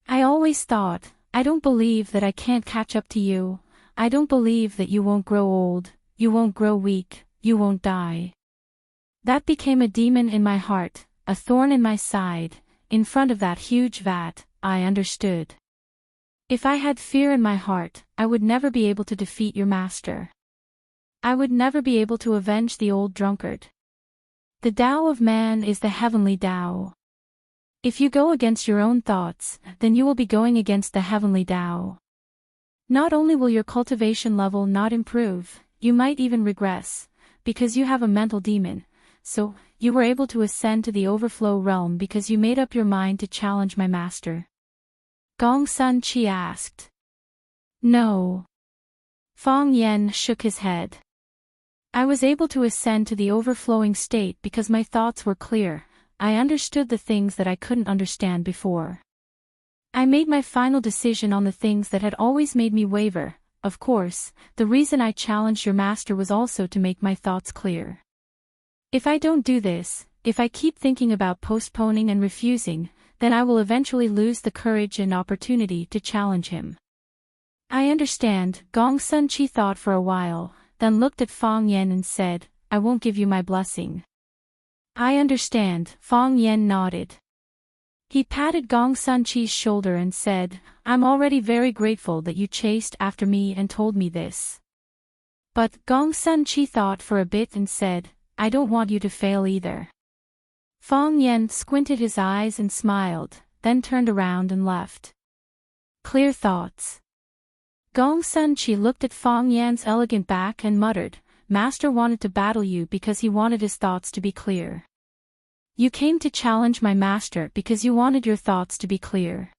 I always thought, I don't believe that I can't catch up to you. I don't believe that you won't grow old, you won't grow weak, you won't die. That became a demon in my heart, a thorn in my side. In front of that huge vat, I understood. If I had fear in my heart, I would never be able to defeat your master. I would never be able to avenge the old drunkard. The Tao of man is the heavenly Tao. If you go against your own thoughts, then you will be going against the heavenly Tao. Not only will your cultivation level not improve, you might even regress, because you have a mental demon. So, you were able to ascend to the overflow realm because you made up your mind to challenge my master? Gong Sun Chi asked. No. Fong Yen shook his head. I was able to ascend to the overflowing state because my thoughts were clear. I understood the things that I couldn't understand before. I made my final decision on the things that had always made me waver. Of course, the reason I challenged your master was also to make my thoughts clear. If I don't do this, if I keep thinking about postponing and refusing, then I will eventually lose the courage and opportunity to challenge him. I understand. Gong Sun Chi thought for a while, then looked at Fong Yen and said, I won't give you my blessing. I understand. Fong Yen nodded. He patted Gong Sun Chi's shoulder and said, I'm already very grateful that you chased after me and told me this. But Gong Sun Chi thought for a bit and said, I don't want you to fail either. Fong Yen squinted his eyes and smiled, then turned around and left. Clear thoughts. Gong Sun Chi looked at Fong Yan's elegant back and muttered, Master wanted to battle you because he wanted his thoughts to be clear. You came to challenge my master because you wanted your thoughts to be clear.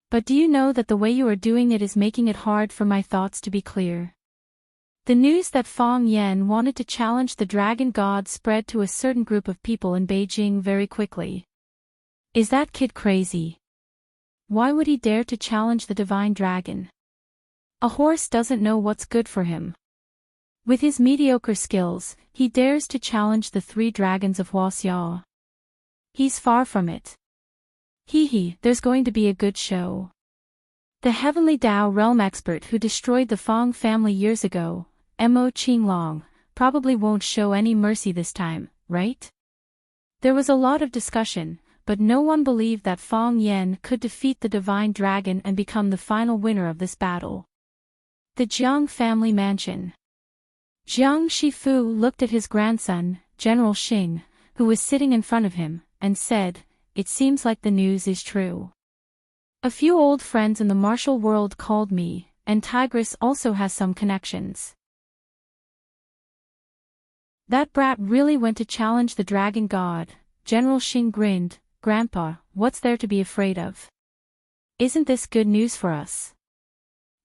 But do you know that the way you are doing it is making it hard for my thoughts to be clear? The news that Fong Yen wanted to challenge the dragon god spread to a certain group of people in Beijing very quickly. Is that kid crazy? Why would he dare to challenge the divine dragon? A horse doesn't know what's good for him. With his mediocre skills, he dares to challenge the 3 dragons of Huaxiao. He's far from it. There's going to be a good show. The heavenly Tao realm expert who destroyed the Fong family years ago, Mo Qinglong, probably won't show any mercy this time, right? There was a lot of discussion, but no one believed that Fong Yen could defeat the divine dragon and become the final winner of this battle. The Jiang family mansion. Jiang Shifu looked at his grandson, General Xing, who was sitting in front of him, and said, It seems like the news is true. A few old friends in the martial world called me, and Tigress also has some connections. That brat really went to challenge the dragon god. General Xing grinned. Grandpa, what's there to be afraid of? Isn't this good news for us?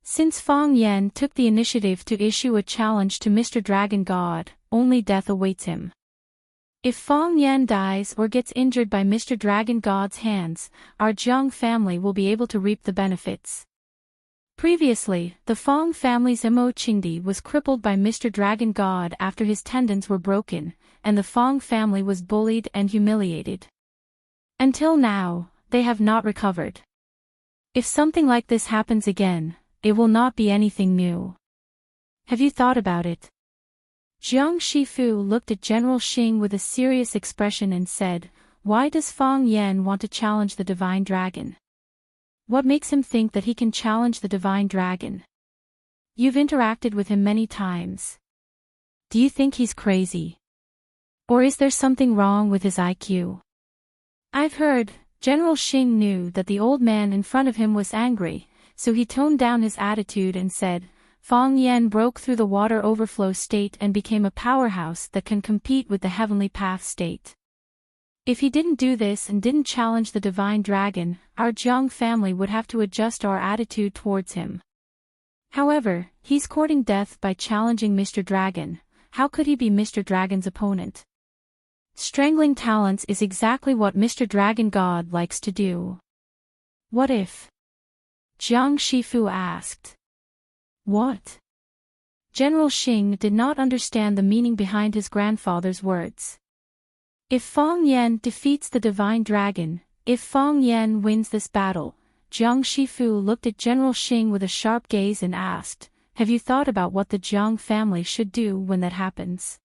Since Fong Yen took the initiative to issue a challenge to Mr. Dragon God, only death awaits him. If Fong Yen dies or gets injured by Mr. Dragon God's hands, our Jiang family will be able to reap the benefits. Previously, the Fong family's Mo Qingdi was crippled by Mr. Dragon God after his tendons were broken, and the Fong family was bullied and humiliated. Until now, they have not recovered. If something like this happens again, it will not be anything new. Have you thought about it? Jiang Shifu looked at General Xing with a serious expression and said, Why does Fong Yen want to challenge the divine dragon? What makes him think that he can challenge the divine dragon? You've interacted with him many times. Do you think he's crazy? Or is there something wrong with his IQ? I've heard. General Xing knew that the old man in front of him was angry, so he toned down his attitude and said, Fang Yan broke through the water overflow state and became a powerhouse that can compete with the heavenly path state. If he didn't do this and didn't challenge the divine dragon, our Jiang family would have to adjust our attitude towards him. However, he's courting death by challenging Mr. Dragon. How could he be Mr. Dragon's opponent? Strangling talents is exactly what Mr. Dragon God likes to do. What if? Jiang Shifu asked. What? General Xing did not understand the meaning behind his grandfather's words. If Fang Yan defeats the divine dragon, if Fang Yan wins this battle, Jiang Shifu looked at General Xing with a sharp gaze and asked, have you thought about what the Jiang family should do when that happens?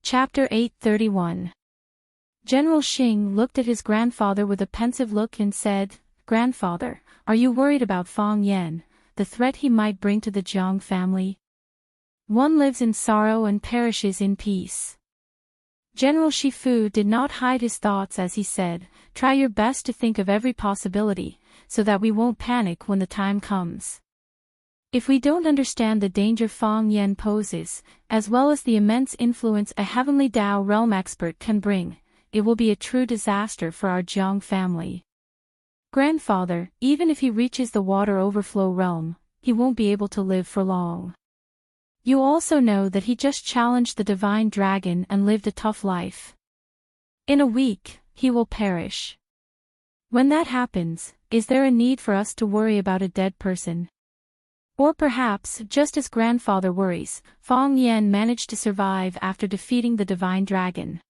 Chapter 831. General Xing looked at his grandfather with a pensive look and said, Grandfather, are you worried about Fang Yan, the threat he might bring to the Jiang family? One lives in sorrow and perishes in peace. General Shifu did not hide his thoughts as he said, try your best to think of every possibility, so that we won't panic when the time comes. If we don't understand the danger Fang Yan poses, as well as the immense influence a heavenly Dao realm expert can bring, it will be a true disaster for our Jiang family. Grandfather, even if he reaches the water overflow realm, he won't be able to live for long. You also know that he just challenged the divine dragon and lived a tough life. In a week, he will perish. When that happens, is there a need for us to worry about a dead person? Or perhaps, just as grandfather worries, Fang Yan managed to survive after defeating the divine dragon.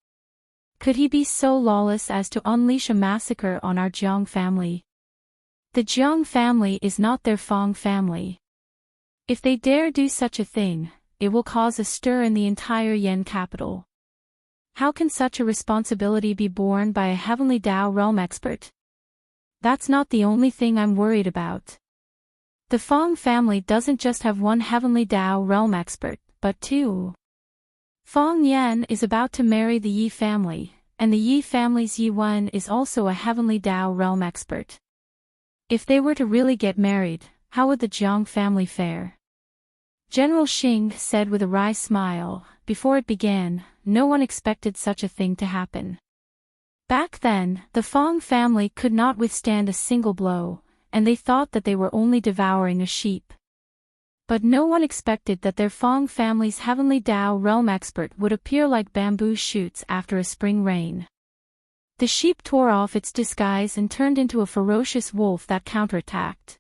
Could he be so lawless as to unleash a massacre on our Jiang family? The Jiang family is not their Fang family. If they dare do such a thing, it will cause a stir in the entire Yan capital. How can such a responsibility be borne by a heavenly Dao realm expert? That's not the only thing I'm worried about. The Fang family doesn't just have one heavenly Dao realm expert, but two. Fang Yan is about to marry the Yi family, and the Yi family's Yi Wen is also a heavenly Dao realm expert. If they were to really get married, how would the Jiang family fare? General Xing said with a wry smile, before it began, no one expected such a thing to happen. Back then, the Fang family could not withstand a single blow, and they thought that they were only devouring a sheep. But no one expected that their Fang family's heavenly Dao realm expert would appear like bamboo shoots after a spring rain. The sheep tore off its disguise and turned into a ferocious wolf that counterattacked.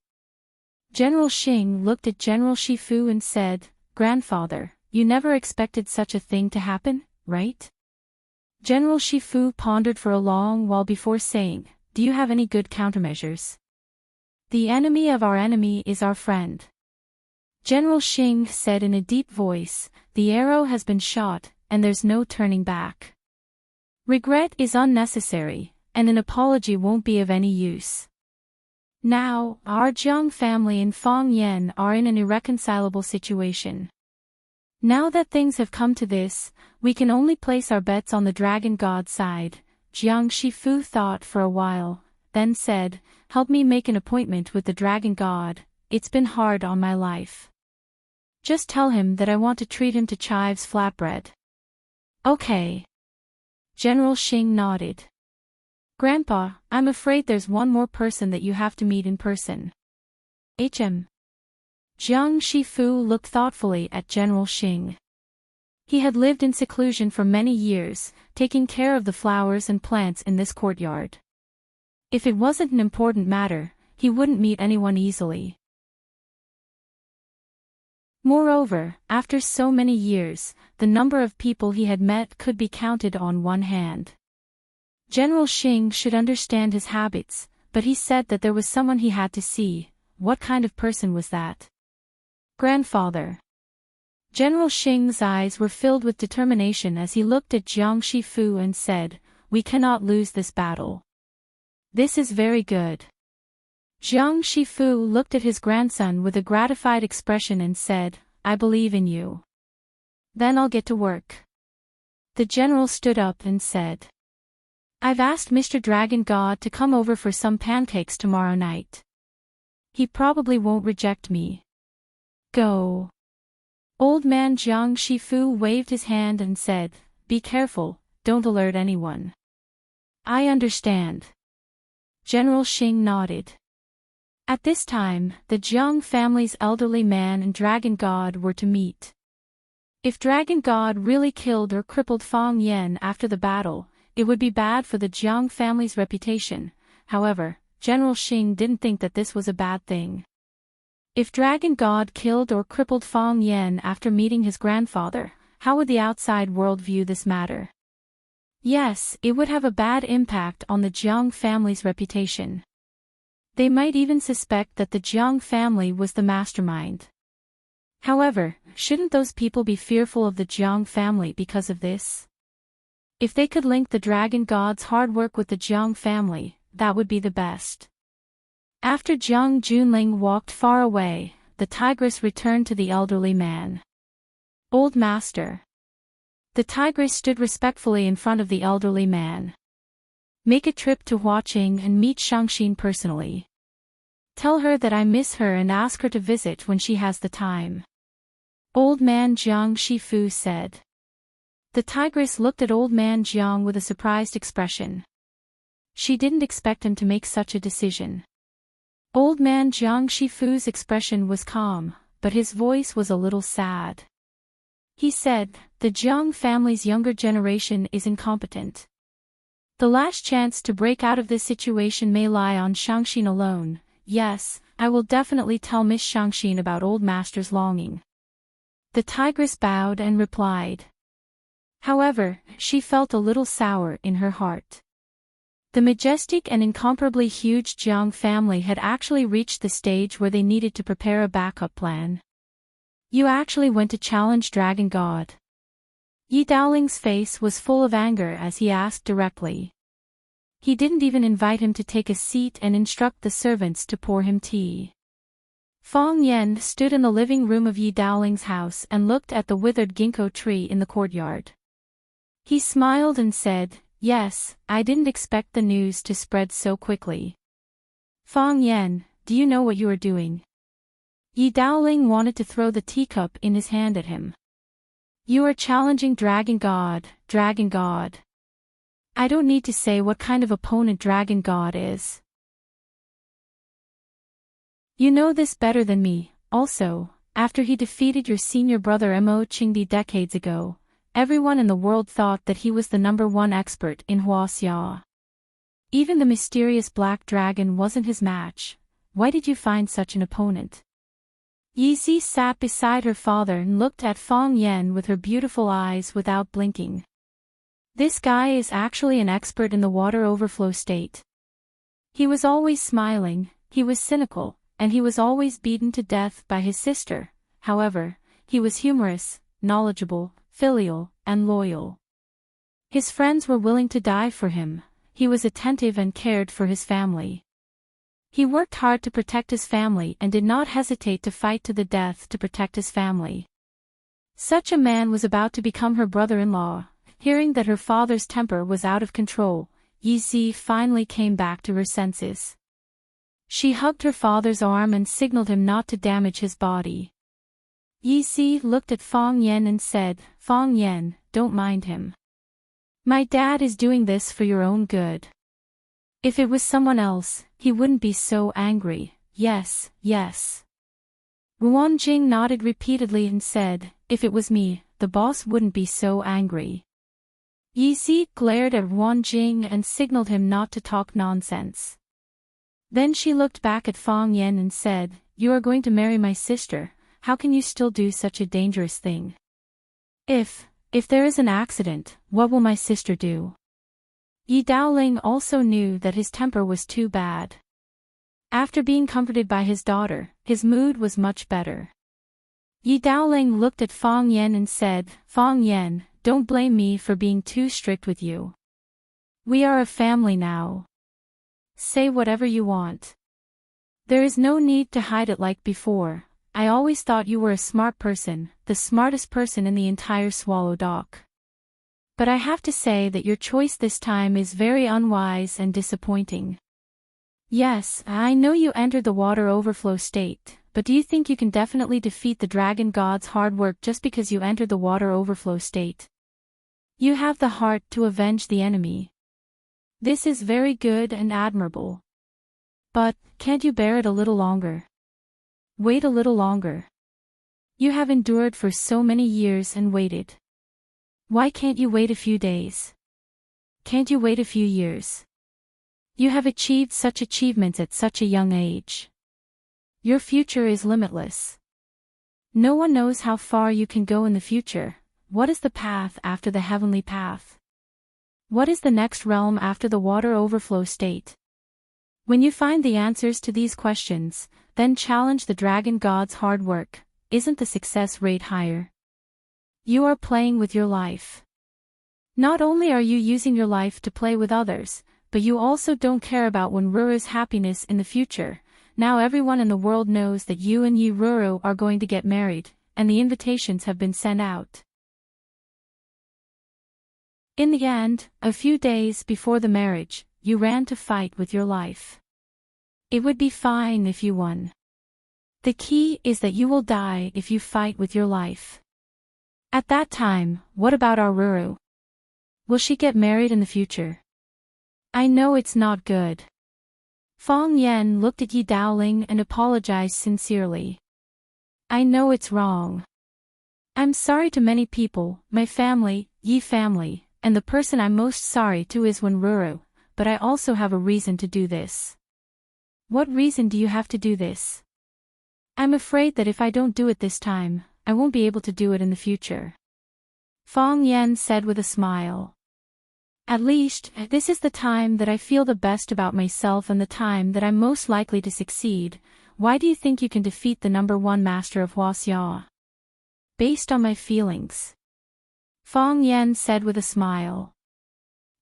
General Xing looked at General Shifu and said, Grandfather, you never expected such a thing to happen, right? General Shifu pondered for a long while before saying, do you have any good countermeasures? The enemy of our enemy is our friend. General Xing said in a deep voice, the arrow has been shot, and there's no turning back. Regret is unnecessary, and an apology won't be of any use. Now, our Jiang family and Fang Yan are in an irreconcilable situation. Now that things have come to this, we can only place our bets on the dragon god side. Jiang Shifu thought for a while, then said, help me make an appointment with the dragon god, it's been hard on my life. Just tell him that I want to treat him to chives flatbread. Okay. General Xing nodded. Grandpa, I'm afraid there's one more person that you have to meet in person. Jiang Shifu looked thoughtfully at General Xing. He had lived in seclusion for many years, taking care of the flowers and plants in this courtyard. If it wasn't an important matter, he wouldn't meet anyone easily. Moreover, after so many years, the number of people he had met could be counted on one hand. General Xing should understand his habits, but he said that there was someone he had to see. What kind of person was that? Grandfather. General Xing's eyes were filled with determination as he looked at Jiang Shifu and said, we cannot lose this battle. This is very good. Zhang Shifu looked at his grandson with a gratified expression and said, I believe in you. Then I'll get to work. The general stood up and said, I've asked Mr. Dragon God to come over for some pancakes tomorrow night. He probably won't reject me. Go. Old man Zhang Shifu waved his hand and said, Be careful, don't alert anyone. I understand. General Xing nodded. At this time, the Zhang family's elderly man and Dragon God were to meet. If Dragon God really killed or crippled Fang Yan after the battle, it would be bad for the Zhang family's reputation. However, General Xing didn't think that this was a bad thing. If Dragon God killed or crippled Fang Yan after meeting his grandfather, how would the outside world view this matter? Yes, it would have a bad impact on the Zhang family's reputation. They might even suspect that the Zhang family was the mastermind. However, shouldn't those people be fearful of the Zhang family because of this? If they could link the Dragon God's hard work with the Zhang family, that would be the best. After Zhang Junling walked far away, the tigress returned to the elderly man. Old master. The tigress stood respectfully in front of the elderly man. Make a trip to Huaqing and meet Shangxin personally. Tell her that I miss her and ask her to visit when she has the time. Old man Zhang Shifu said. The tigress looked at old man Zhang with a surprised expression. She didn't expect him to make such a decision. Old man Zhang Shifu's expression was calm, but his voice was a little sad. He said, the Zhang family's younger generation is incompetent. The last chance to break out of this situation may lie on Shangxin alone. Yes, I will definitely tell Miss Shangxin about old master's longing. The tigress bowed and replied. However, she felt a little sour in her heart. The majestic and incomparably huge Zhang family had actually reached the stage where they needed to prepare a backup plan. You actually went to challenge Dragon God. Yi Daoling's face was full of anger as he asked directly. He didn't even invite him to take a seat and instruct the servants to pour him tea. Fang Yan stood in the living room of Yi Daoling's house and looked at the withered ginkgo tree in the courtyard. He smiled and said, Yes, I didn't expect the news to spread so quickly. Fang Yan, do you know what you are doing? Yi Daoling wanted to throw the teacup in his hand at him. You are challenging Dragon God, Dragon God. I don't need to say what kind of opponent Dragon God is. You know this better than me. Also, after he defeated your senior brother Mo Qingdi decades ago, everyone in the world thought that he was the #1 expert in Huaxia. Even the mysterious black dragon wasn't his match. Why did you find such an opponent? Yizi sat beside her father and looked at Fang Yan with her beautiful eyes without blinking. This guy is actually an expert in the water overflow state. He was always smiling, he was cynical, and he was always beaten to death by his sister. However, he was humorous, knowledgeable, filial, and loyal. His friends were willing to die for him. He was attentive and cared for his family. He worked hard to protect his family and did not hesitate to fight to the death to protect his family. Such a man was about to become her brother-in-law. Hearing that her father's temper was out of control, Yizi finally came back to her senses. She hugged her father's arm and signaled him not to damage his body. Yizi looked at Fang Yan and said, Fang Yan, don't mind him. My dad is doing this for your own good. If it was someone else, he wouldn't be so angry. Yes, yes. Ruan Jing nodded repeatedly and said, if it was me, the boss wouldn't be so angry. Yizi glared at Ruan Jing and signaled him not to talk nonsense. Then she looked back at Fang Yan and said, you are going to marry my sister, how can you still do such a dangerous thing? If there is an accident, what will my sister do? Yi Daoling also knew that his temper was too bad. After being comforted by his daughter, his mood was much better. Yi Daoling looked at Fang Yan and said, Fang Yan, don't blame me for being too strict with you. We are a family now. Say whatever you want. There is no need to hide it like before. I always thought you were a smart person, the smartest person in the entire Swallow Dock. But I have to say that your choice this time is very unwise and disappointing. Yes, I know you entered the water overflow state, but do you think you can definitely defeat the dragon god's hard work just because you entered the water overflow state? You have the heart to avenge the enemy. This is very good and admirable. But, can't you bear it a little longer? Wait a little longer. You have endured for so many years and waited. Why can't you wait a few days? Can't you wait a few years? You have achieved such achievements at such a young age. Your future is limitless. No one knows how far you can go in the future. What is the path after the heavenly path? What is the next realm after the water overflow state? When you find the answers to these questions, then challenge the dragon god's hard work. Isn't the success rate higher? You are playing with your life. Not only are you using your life to play with others, but you also don't care about Wenruru's happiness in the future. Now everyone in the world knows that you and Yiruru are going to get married, and the invitations have been sent out. In the end, a few days before the marriage, you ran to fight with your life. It would be fine if you won. The key is that you will die if you fight with your life. At that time, what about Aruru? Will she get married in the future? I know it's not good. Fong Yen looked at Yi Daoling and apologized sincerely. I know it's wrong. I'm sorry to many people, my family, Yi family, and the person I'm most sorry to is Wenruru, but I also have a reason to do this. What reason do you have to do this? I'm afraid that if I don't do it this time, I won't be able to do it in the future. Fong Yen said with a smile. At least, this is the time that I feel the best about myself and the time that I'm most likely to succeed. Why do you think you can defeat the #1 master of Huaxia? Based on my feelings. Fong Yen said with a smile.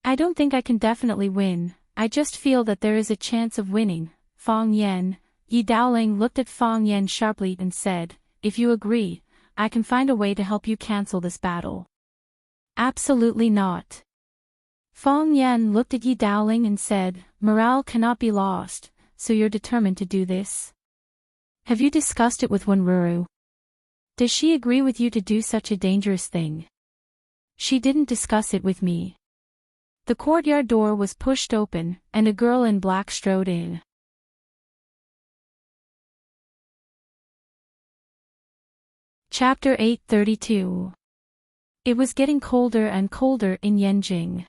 I don't think I can definitely win, I just feel that there is a chance of winning. Fong Yen. Yi Daoling looked at Fong Yen sharply and said, if you agree, I can find a way to help you cancel this battle. Absolutely not. Fong Yen looked at Yi Daoling and said, morale cannot be lost, so you're determined to do this? Have you discussed it with Wenruru? Does she agree with you to do such a dangerous thing? She didn't discuss it with me. The courtyard door was pushed open, and a girl in black strode in. Chapter 832. It was getting colder and colder in Yanjing.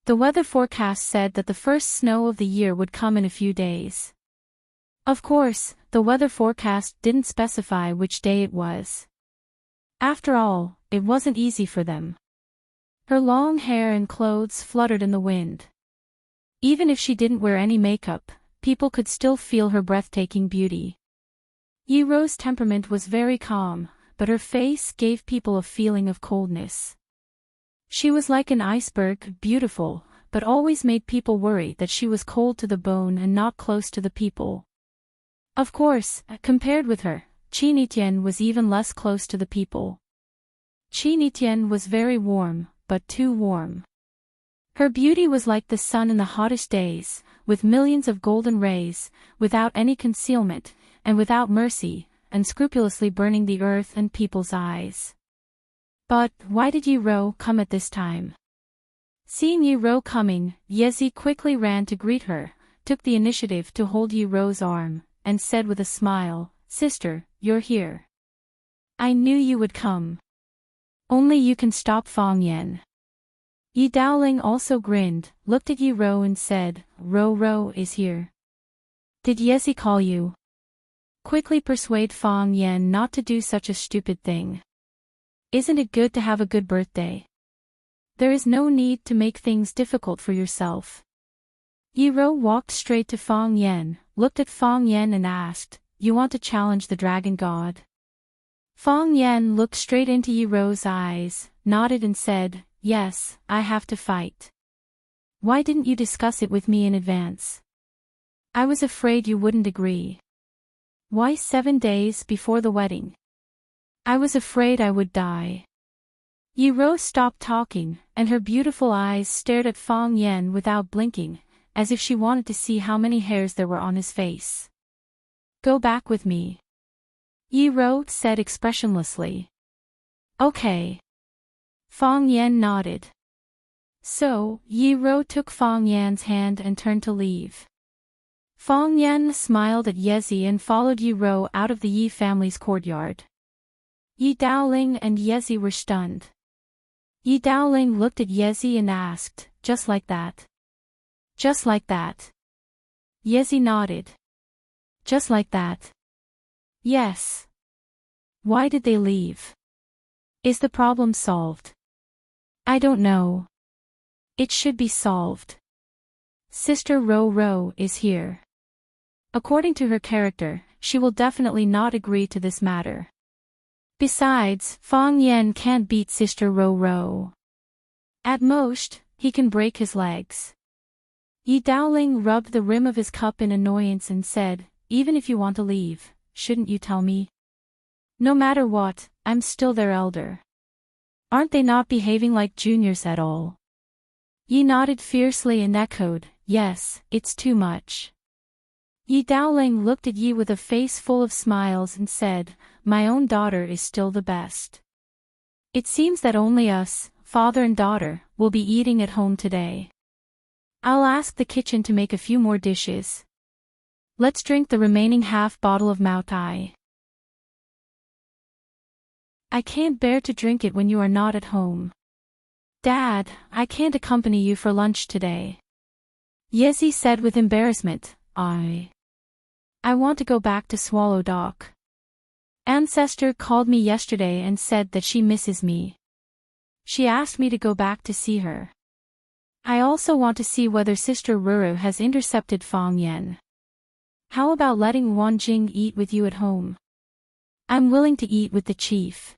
The weather forecast said that the first snow of the year would come in a few days. Of course, the weather forecast didn't specify which day it was. After all, it wasn't easy for them. Her long hair and clothes fluttered in the wind. Even if she didn't wear any makeup, people could still feel her breathtaking beauty. Yiro's temperament was very calm, but her face gave people a feeling of coldness. She was like an iceberg, beautiful, but always made people worry that she was cold to the bone and not close to the people. Of course, compared with her, Qinitian was even less close to the people. Qinitian was very warm, but too warm. Her beauty was like the sun in the hottest days, with millions of golden rays, without any concealment, and without mercy, unscrupulously burning the earth and people's eyes. But, why did Yiro come at this time? Seeing Yiro coming, Yezi quickly ran to greet her, took the initiative to hold Yiro's arm, and said with a smile, Sister, you're here. I knew you would come. Only you can stop Fong Yen. Yi Daoling also grinned, looked at Yiro and said, Ro is here. Did Yezi call you? Quickly persuade Fong Yen not to do such a stupid thing. Isn't it good to have a good birthday? There is no need to make things difficult for yourself. Yiro walked straight to Fong Yen, looked at Fong Yen and asked, You want to challenge the dragon god? Fong Yen looked straight into Yiro's eyes, nodded and said, Yes, I have to fight. Why didn't you discuss it with me in advance? I was afraid you wouldn't agree. Why 7 days before the wedding? I was afraid I would die. Yi Ro stopped talking, and her beautiful eyes stared at Fang Yen without blinking, as if she wanted to see how many hairs there were on his face. Go back with me. Yi Ro said expressionlessly. Okay. Fang Yen nodded. So, Yi Ro took Fang Yan's hand and turned to leave. Fang Yan smiled at Yezi and followed Yi Ro out of the Yi family's courtyard. Yi Daoling and Yezi were stunned. Yi Daoling looked at Yezi and asked, just like that? Just like that? Yezi nodded. Just like that? Yes. Why did they leave? Is the problem solved? I don't know. It should be solved. Sister Ro Ro is here. According to her character, she will definitely not agree to this matter. Besides, Fang Yen can't beat Sister Ro Ro. At most, he can break his legs. Yi Daoling rubbed the rim of his cup in annoyance and said, even if you want to leave, shouldn't you tell me? No matter what, I'm still their elder. Aren't they not behaving like juniors at all? Yi nodded fiercely and echoed, yes, it's too much. Yi Daoling looked at Yi with a face full of smiles and said, my own daughter is still the best. It seems that only us, father and daughter, will be eating at home today. I'll ask the kitchen to make a few more dishes. Let's drink the remaining half bottle of Mao Tai. I can't bear to drink it when you are not at home. Dad, I can't accompany you for lunch today. Yezi said with embarrassment, I want to go back to Swallow Dock. Ancestor called me yesterday and said that she misses me. She asked me to go back to see her. I also want to see whether Sister Ruru has intercepted Fang Yen. How about letting Wan Jing eat with you at home? I'm willing to eat with the chief.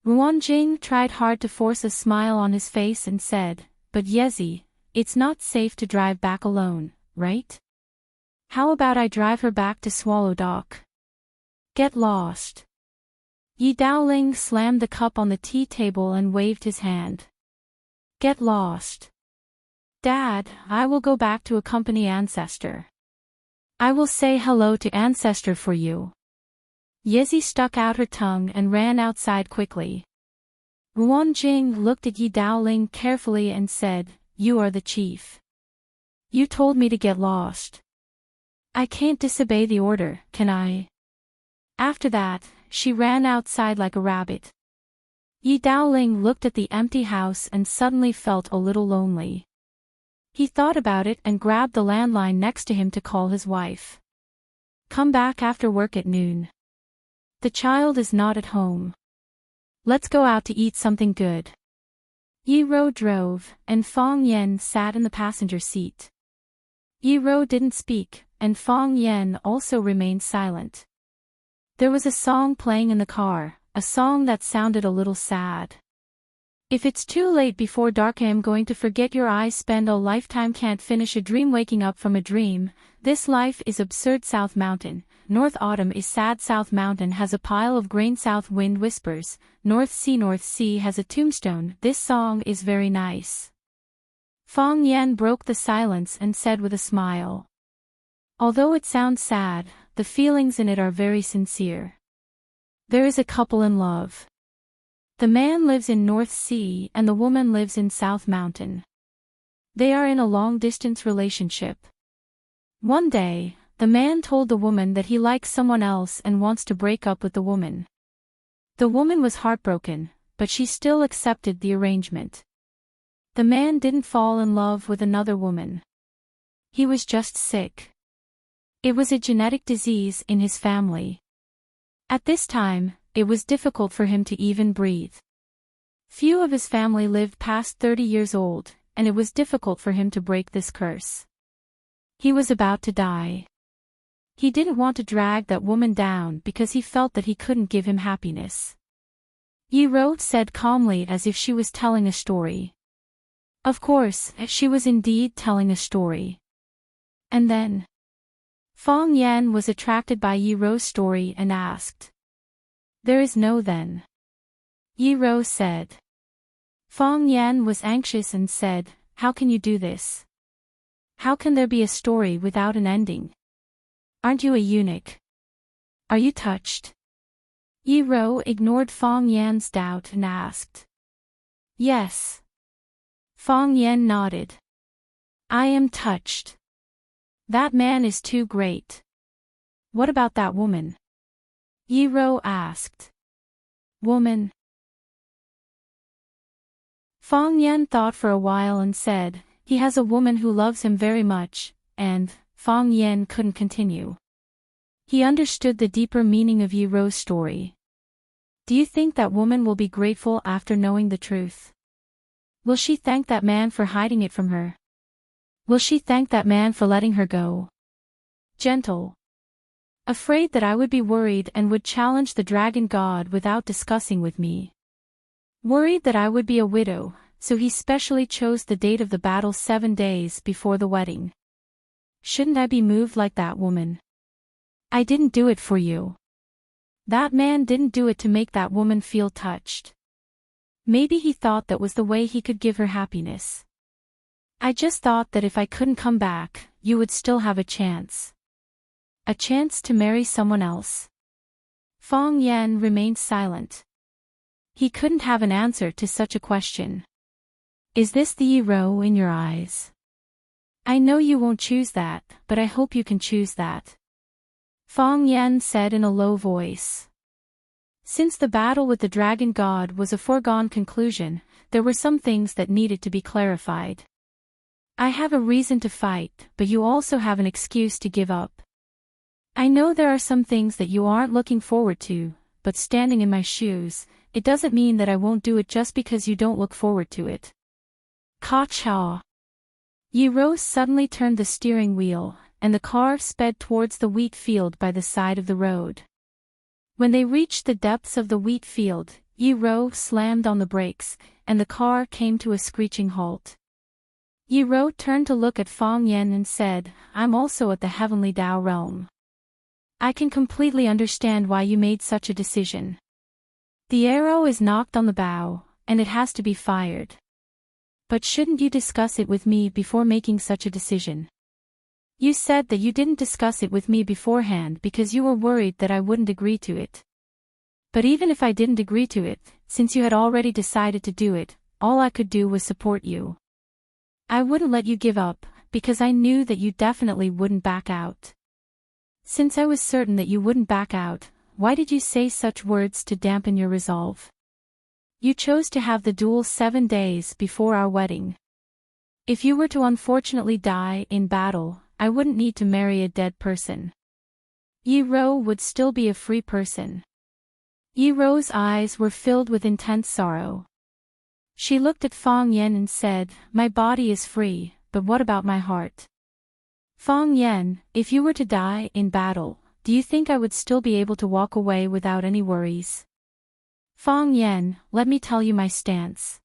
Wan Jing tried hard to force a smile on his face and said, but Yezi, it's not safe to drive back alone, right? How about I drive her back to Swallow Dock? Get lost. Yi Daoling slammed the cup on the tea table and waved his hand. Get lost. Dad, I will go back to accompany Ancestor. I will say hello to Ancestor for you. Yezi stuck out her tongue and ran outside quickly. Ruan Jing looked at Yi Daoling carefully and said, you are the chief. You told me to get lost. I can't disobey the order, can I? After that, she ran outside like a rabbit. Yi Daoling looked at the empty house and suddenly felt a little lonely. He thought about it and grabbed the landline next to him to call his wife. Come back after work at noon. The child is not at home. Let's go out to eat something good. Yi Ro drove, and Fang Yen sat in the passenger seat. Yi Ro didn't speak, and Fang Yen also remained silent. There was a song playing in the car, a song that sounded a little sad. If it's too late before dark, I am going to forget your eyes, spend a lifetime, can't finish a dream, waking up from a dream. This life is absurd. South Mountain, North Autumn is sad. South Mountain has a pile of grain. South Wind whispers, North Sea has a tombstone. This song is very nice. Fang Yen broke the silence and said with a smile. Although it sounds sad, the feelings in it are very sincere. There is a couple in love. The man lives in North Sea and the woman lives in South Mountain. They are in a long-distance relationship. One day, the man told the woman that he likes someone else and wants to break up with the woman. The woman was heartbroken, but she still accepted the arrangement. The man didn't fall in love with another woman. He was just sick. It was a genetic disease in his family. At this time, it was difficult for him to even breathe. Few of his family lived past 30 years old, and it was difficult for him to break this curse. He was about to die. He didn't want to drag that woman down because he felt that he couldn't give him happiness. Yi Ro said calmly as if she was telling a story. Of course, she was indeed telling a story. And then Fong Yan was attracted by Yi Ro's story and asked. There is no then. Yi Ro said. Fong Yan was anxious and said, how can you do this? How can there be a story without an ending? Aren't you a eunuch? Are you touched? Yi Ro ignored Fong Yan's doubt and asked. Yes. Fong Yan nodded. I am touched. That man is too great. What about that woman? Yi Ro asked. Woman? Fong Yan thought for a while and said, he has a woman who loves him very much, and Fong Yan couldn't continue. He understood the deeper meaning of Yi Ro's story. Do you think that woman will be grateful after knowing the truth? Will she thank that man for hiding it from her? Will she thank that man for letting her go? Gentle. Afraid that I would be worried and would challenge the dragon god without discussing with me. Worried that I would be a widow, so he specially chose the date of the battle 7 days before the wedding. Shouldn't I be moved like that woman? I didn't do it for you. That man didn't do it to make that woman feel touched. Maybe he thought that was the way he could give her happiness. I just thought that if I couldn't come back, you would still have a chance. A chance to marry someone else. Fong Yan remained silent. He couldn't have an answer to such a question. Is this the Yi Ro in your eyes? I know you won't choose that, but I hope you can choose that. Fong Yan said in a low voice. Since the battle with the dragon god was a foregone conclusion, there were some things that needed to be clarified. I have a reason to fight, but you also have an excuse to give up. I know there are some things that you aren't looking forward to, but standing in my shoes, it doesn't mean that I won't do it just because you don't look forward to it. Ka-cha! Yi Ro suddenly turned the steering wheel, and the car sped towards the wheat field by the side of the road. When they reached the depths of the wheat field, Yi Ro slammed on the brakes, and the car came to a screeching halt. Yi Ro turned to look at Fong Yan and said, I'm also at the heavenly Tao realm. I can completely understand why you made such a decision. The arrow is knocked on the bow, and it has to be fired. But shouldn't you discuss it with me before making such a decision? You said that you didn't discuss it with me beforehand because you were worried that I wouldn't agree to it. But even if I didn't agree to it, since you had already decided to do it, all I could do was support you. I wouldn't let you give up, because I knew that you definitely wouldn't back out. Since I was certain that you wouldn't back out, why did you say such words to dampen your resolve? You chose to have the duel 7 days before our wedding. If you were to unfortunately die in battle, I wouldn't need to marry a dead person. Yi Ro would still be a free person. Yi Ro's eyes were filled with intense sorrow. She looked at Fong Yan and said, my body is free, but what about my heart? Fong Yan, if you were to die in battle, do you think I would still be able to walk away without any worries? Fong Yan, let me tell you my stance.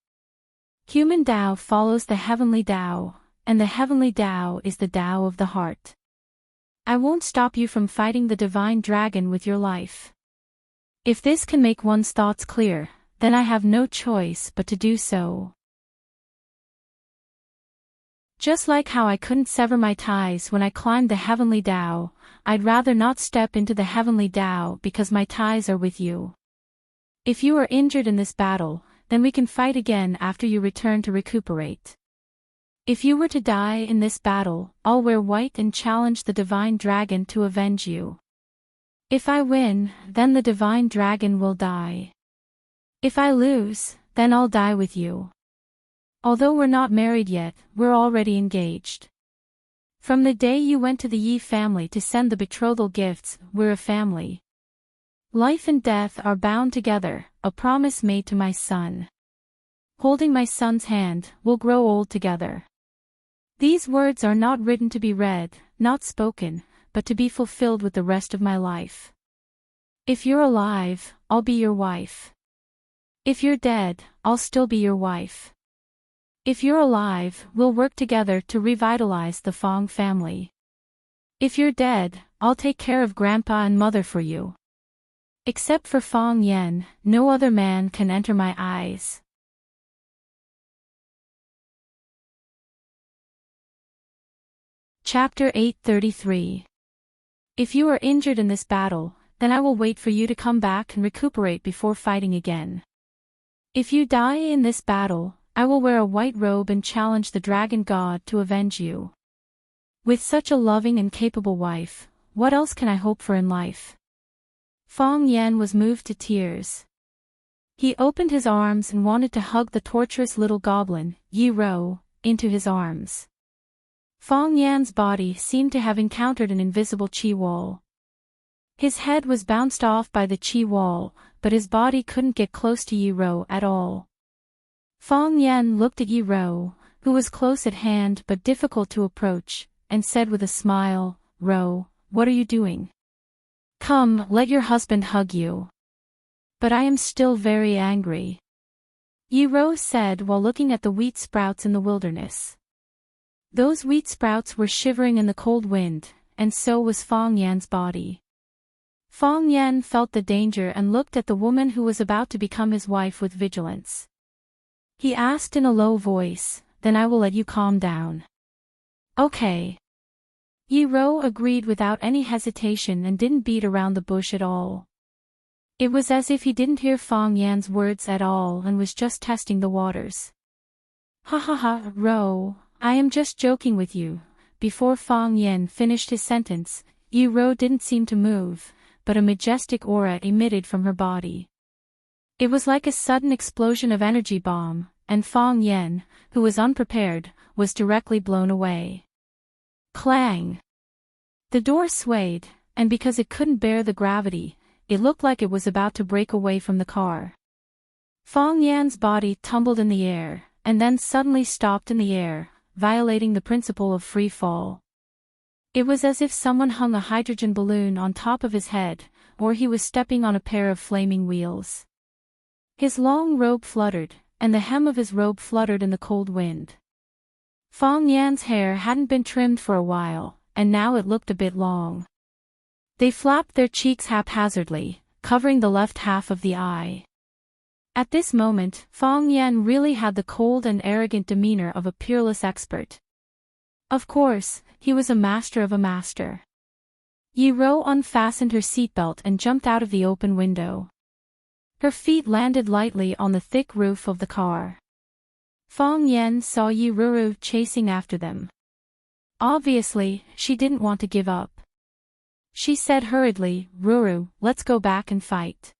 Human Tao follows the heavenly Tao, and the heavenly Tao is the Tao of the heart. I won't stop you from fighting the divine dragon with your life. If this can make one's thoughts clear, then I have no choice but to do so. Just like how I couldn't sever my ties when I climbed the heavenly Tao, I'd rather not step into the heavenly Tao because my ties are with you. If you are injured in this battle, then we can fight again after you return to recuperate. If you were to die in this battle, I'll wear white and challenge the divine dragon to avenge you. If I win, then the divine dragon will die. If I lose, then I'll die with you. Although we're not married yet, we're already engaged. From the day you went to the Yi family to send the betrothal gifts, we're a family. Life and death are bound together, a promise made to my son. Holding my son's hand, we'll grow old together. These words are not written to be read, not spoken, but to be fulfilled with the rest of my life. If you're alive, I'll be your wife. If you're dead, I'll still be your wife. If you're alive, we'll work together to revitalize the Fong family. If you're dead, I'll take care of Grandpa and Mother for you. Except for Fong Yen, no other man can enter my eyes. Chapter 833. If you are injured in this battle, then I will wait for you to come back and recuperate before fighting again. If you die in this battle, I will wear a white robe and challenge the dragon god to avenge you. With such a loving and capable wife, what else can I hope for in life? Fong Yen was moved to tears. He opened his arms and wanted to hug the torturous little goblin, Yi Ro, into his arms. Fong Yan's body seemed to have encountered an invisible qi wall. His head was bounced off by the qi wall, but his body couldn't get close to Yi Ro at all. Fong Yan looked at Yi Ro, who was close at hand but difficult to approach, and said with a smile, "Ro, what are you doing? Come, let your husband hug you." "But I am still very angry," Yi Ro said while looking at the wheat sprouts in the wilderness. Those wheat sprouts were shivering in the cold wind, and so was Fong Yan's body. Fong Yan felt the danger and looked at the woman who was about to become his wife with vigilance. He asked in a low voice, "Then I will let you calm down." "Okay." Yi Ro agreed without any hesitation and didn't beat around the bush at all. It was as if he didn't hear Fong Yan's words at all and was just testing the waters. "Ha ha ha, Ro, I am just joking with you." Before Fong Yan finished his sentence, Yi Ro didn't seem to move, but a majestic aura emitted from her body. It was like a sudden explosion of energy bomb, and Fong Yan, who was unprepared, was directly blown away. Clang! The door swayed, and because it couldn't bear the gravity, it looked like it was about to break away from the car. Fong Yan's body tumbled in the air, and then suddenly stopped in the air, violating the principle of free fall. It was as if someone hung a hydrogen balloon on top of his head, or he was stepping on a pair of flaming wheels. His long robe fluttered, and the hem of his robe fluttered in the cold wind. Fong Yan's hair hadn't been trimmed for a while, and now it looked a bit long. They flapped their cheeks haphazardly, covering the left half of the eye. At this moment, Fong Yan really had the cold and arrogant demeanor of a peerless expert. Of course, he was a master of a master. Yi Ro unfastened her seatbelt and jumped out of the open window. Her feet landed lightly on the thick roof of the car. Fong Yan saw Yi Ro chasing after them. Obviously, she didn't want to give up. She said hurriedly, "Ruru, let's go back and fight.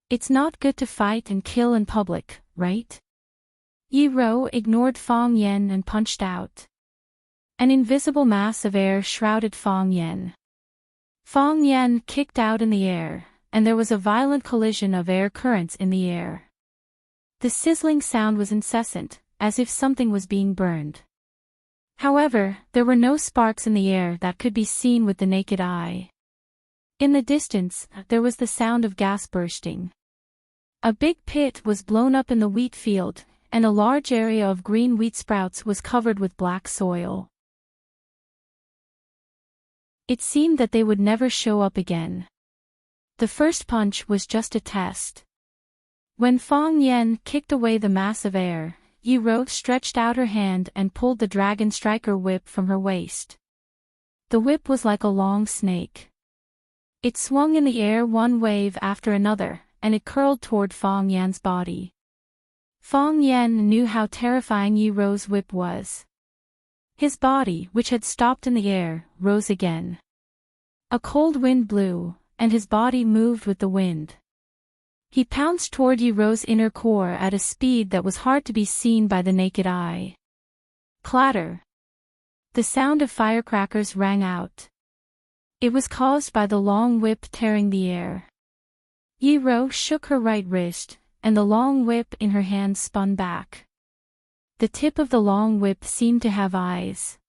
It's not good to fight and kill in public, right?" Yi Ro ignored Fong Yan and punched out. An invisible mass of air shrouded Fong Yan. Fong Yan kicked out in the air, and there was a violent collision of air currents in the air. The sizzling sound was incessant, as if something was being burned. However, there were no sparks in the air that could be seen with the naked eye. In the distance, there was the sound of gas bursting. A big pit was blown up in the wheat field, and a large area of green wheat sprouts was covered with black soil. It seemed that they would never show up again. The first punch was just a test. When Fong Yan kicked away the mass of air, Yi Ro stretched out her hand and pulled the Dragon Striker whip from her waist. The whip was like a long snake. It swung in the air one wave after another, and it curled toward Fong Yan's body. Fong Yan knew how terrifying Yi Ro's whip was. His body, which had stopped in the air, rose again. A cold wind blew, and his body moved with the wind. He pounced toward Yi Ro's inner core at a speed that was hard to be seen by the naked eye. Clatter! The sound of firecrackers rang out. It was caused by the long whip tearing the air. Yi Ro shook her right wrist, and the long whip in her hand spun back. The tip of the long whip seemed to have eyes.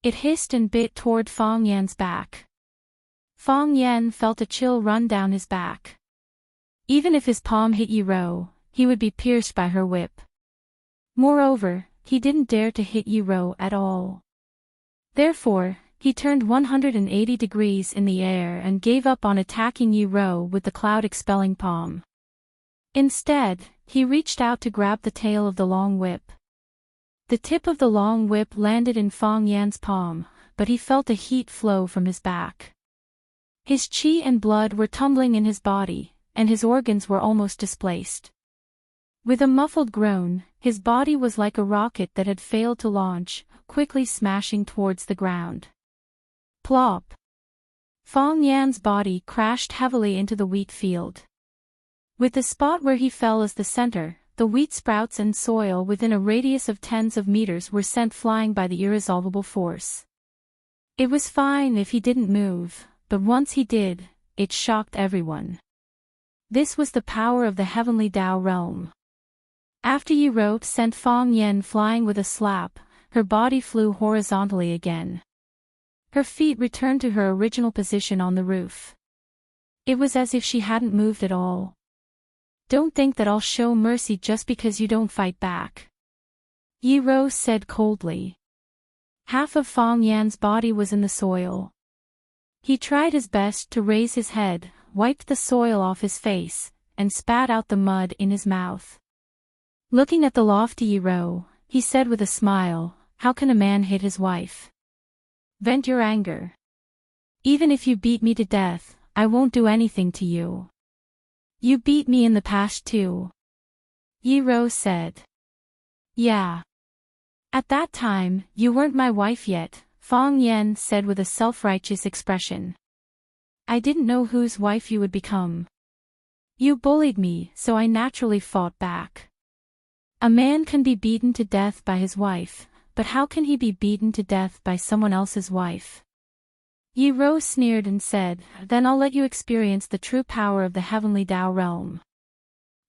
It hissed and bit toward Fong Yan's back. Fong Yan felt a chill run down his back. Even if his palm hit Yi Ro, he would be pierced by her whip. Moreover, he didn't dare to hit Yi Ro at all. Therefore, he turned 180 degrees in the air and gave up on attacking Yi Ro with the cloud-expelling palm. Instead, he reached out to grab the tail of the long whip. The tip of the long whip landed in Fang Yan's palm, but he felt a heat flow from his back. His qi and blood were tumbling in his body, and his organs were almost displaced. With a muffled groan, his body was like a rocket that had failed to launch, quickly smashing towards the ground. Plop! Fang Yan's body crashed heavily into the wheat field. With the spot where he fell as the center, the wheat sprouts and soil within a radius of tens of meters were sent flying by the irresolvable force. It was fine if he didn't move, but once he did, it shocked everyone. This was the power of the heavenly Tao realm. After Yi Ro sent Fang Yan flying with a slap, her body flew horizontally again. Her feet returned to her original position on the roof. It was as if she hadn't moved at all. Don't think that I'll show mercy just because you don't fight back. Yi Ro said coldly. Half of Fang Yan's body was in the soil. He tried his best to raise his head, wiped the soil off his face, and spat out the mud in his mouth. Looking at the lofty Yi Ro, he said with a smile, "How can a man hit his wife? Vent your anger. Even if you beat me to death, I won't do anything to you. You beat me in the past too." Yi Ro said. "Yeah. At that time, you weren't my wife yet," Fang Yan said with a self-righteous expression. "I didn't know whose wife you would become. You bullied me, so I naturally fought back. A man can be beaten to death by his wife, but how can he be beaten to death by someone else's wife?" Yi Ro sneered and said, "Then I'll let you experience the true power of the heavenly Tao realm."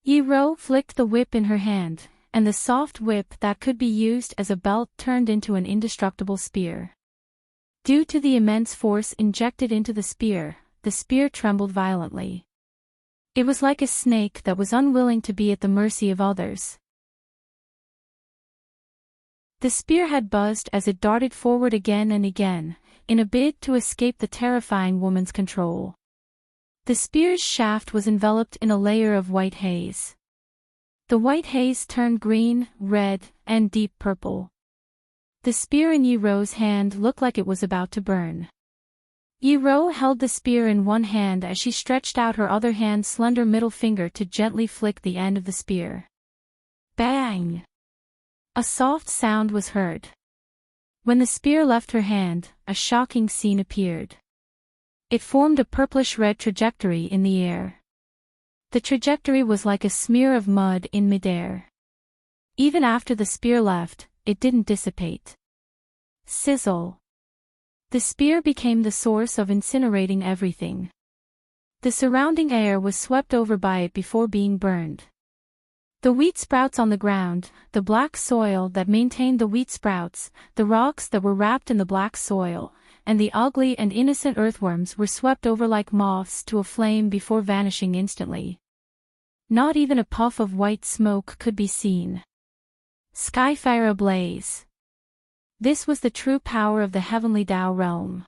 Yi Ro flicked the whip in her hand, and the soft whip that could be used as a belt turned into an indestructible spear. Due to the immense force injected into the spear trembled violently. It was like a snake that was unwilling to be at the mercy of others. The spear had buzzed as it darted forward again and again, in a bid to escape the terrifying woman's control. The spear's shaft was enveloped in a layer of white haze. The white haze turned green, red, and deep purple. The spear in Yi Ro's hand looked like it was about to burn. Yi Ro held the spear in one hand as she stretched out her other hand's slender middle finger to gently flick the end of the spear. Bang! A soft sound was heard. When the spear left her hand, a shocking scene appeared. It formed a purplish-red trajectory in the air. The trajectory was like a smear of mud in midair. Even after the spear left, it didn't dissipate. Sizzle! The spear became the source of incinerating everything. The surrounding air was swept over by it before being burned. The wheat sprouts on the ground, the black soil that maintained the wheat sprouts, the rocks that were wrapped in the black soil, and the ugly and innocent earthworms were swept over like moths to a flame before vanishing instantly. Not even a puff of white smoke could be seen. Skyfire ablaze. This was the true power of the heavenly Tao realm.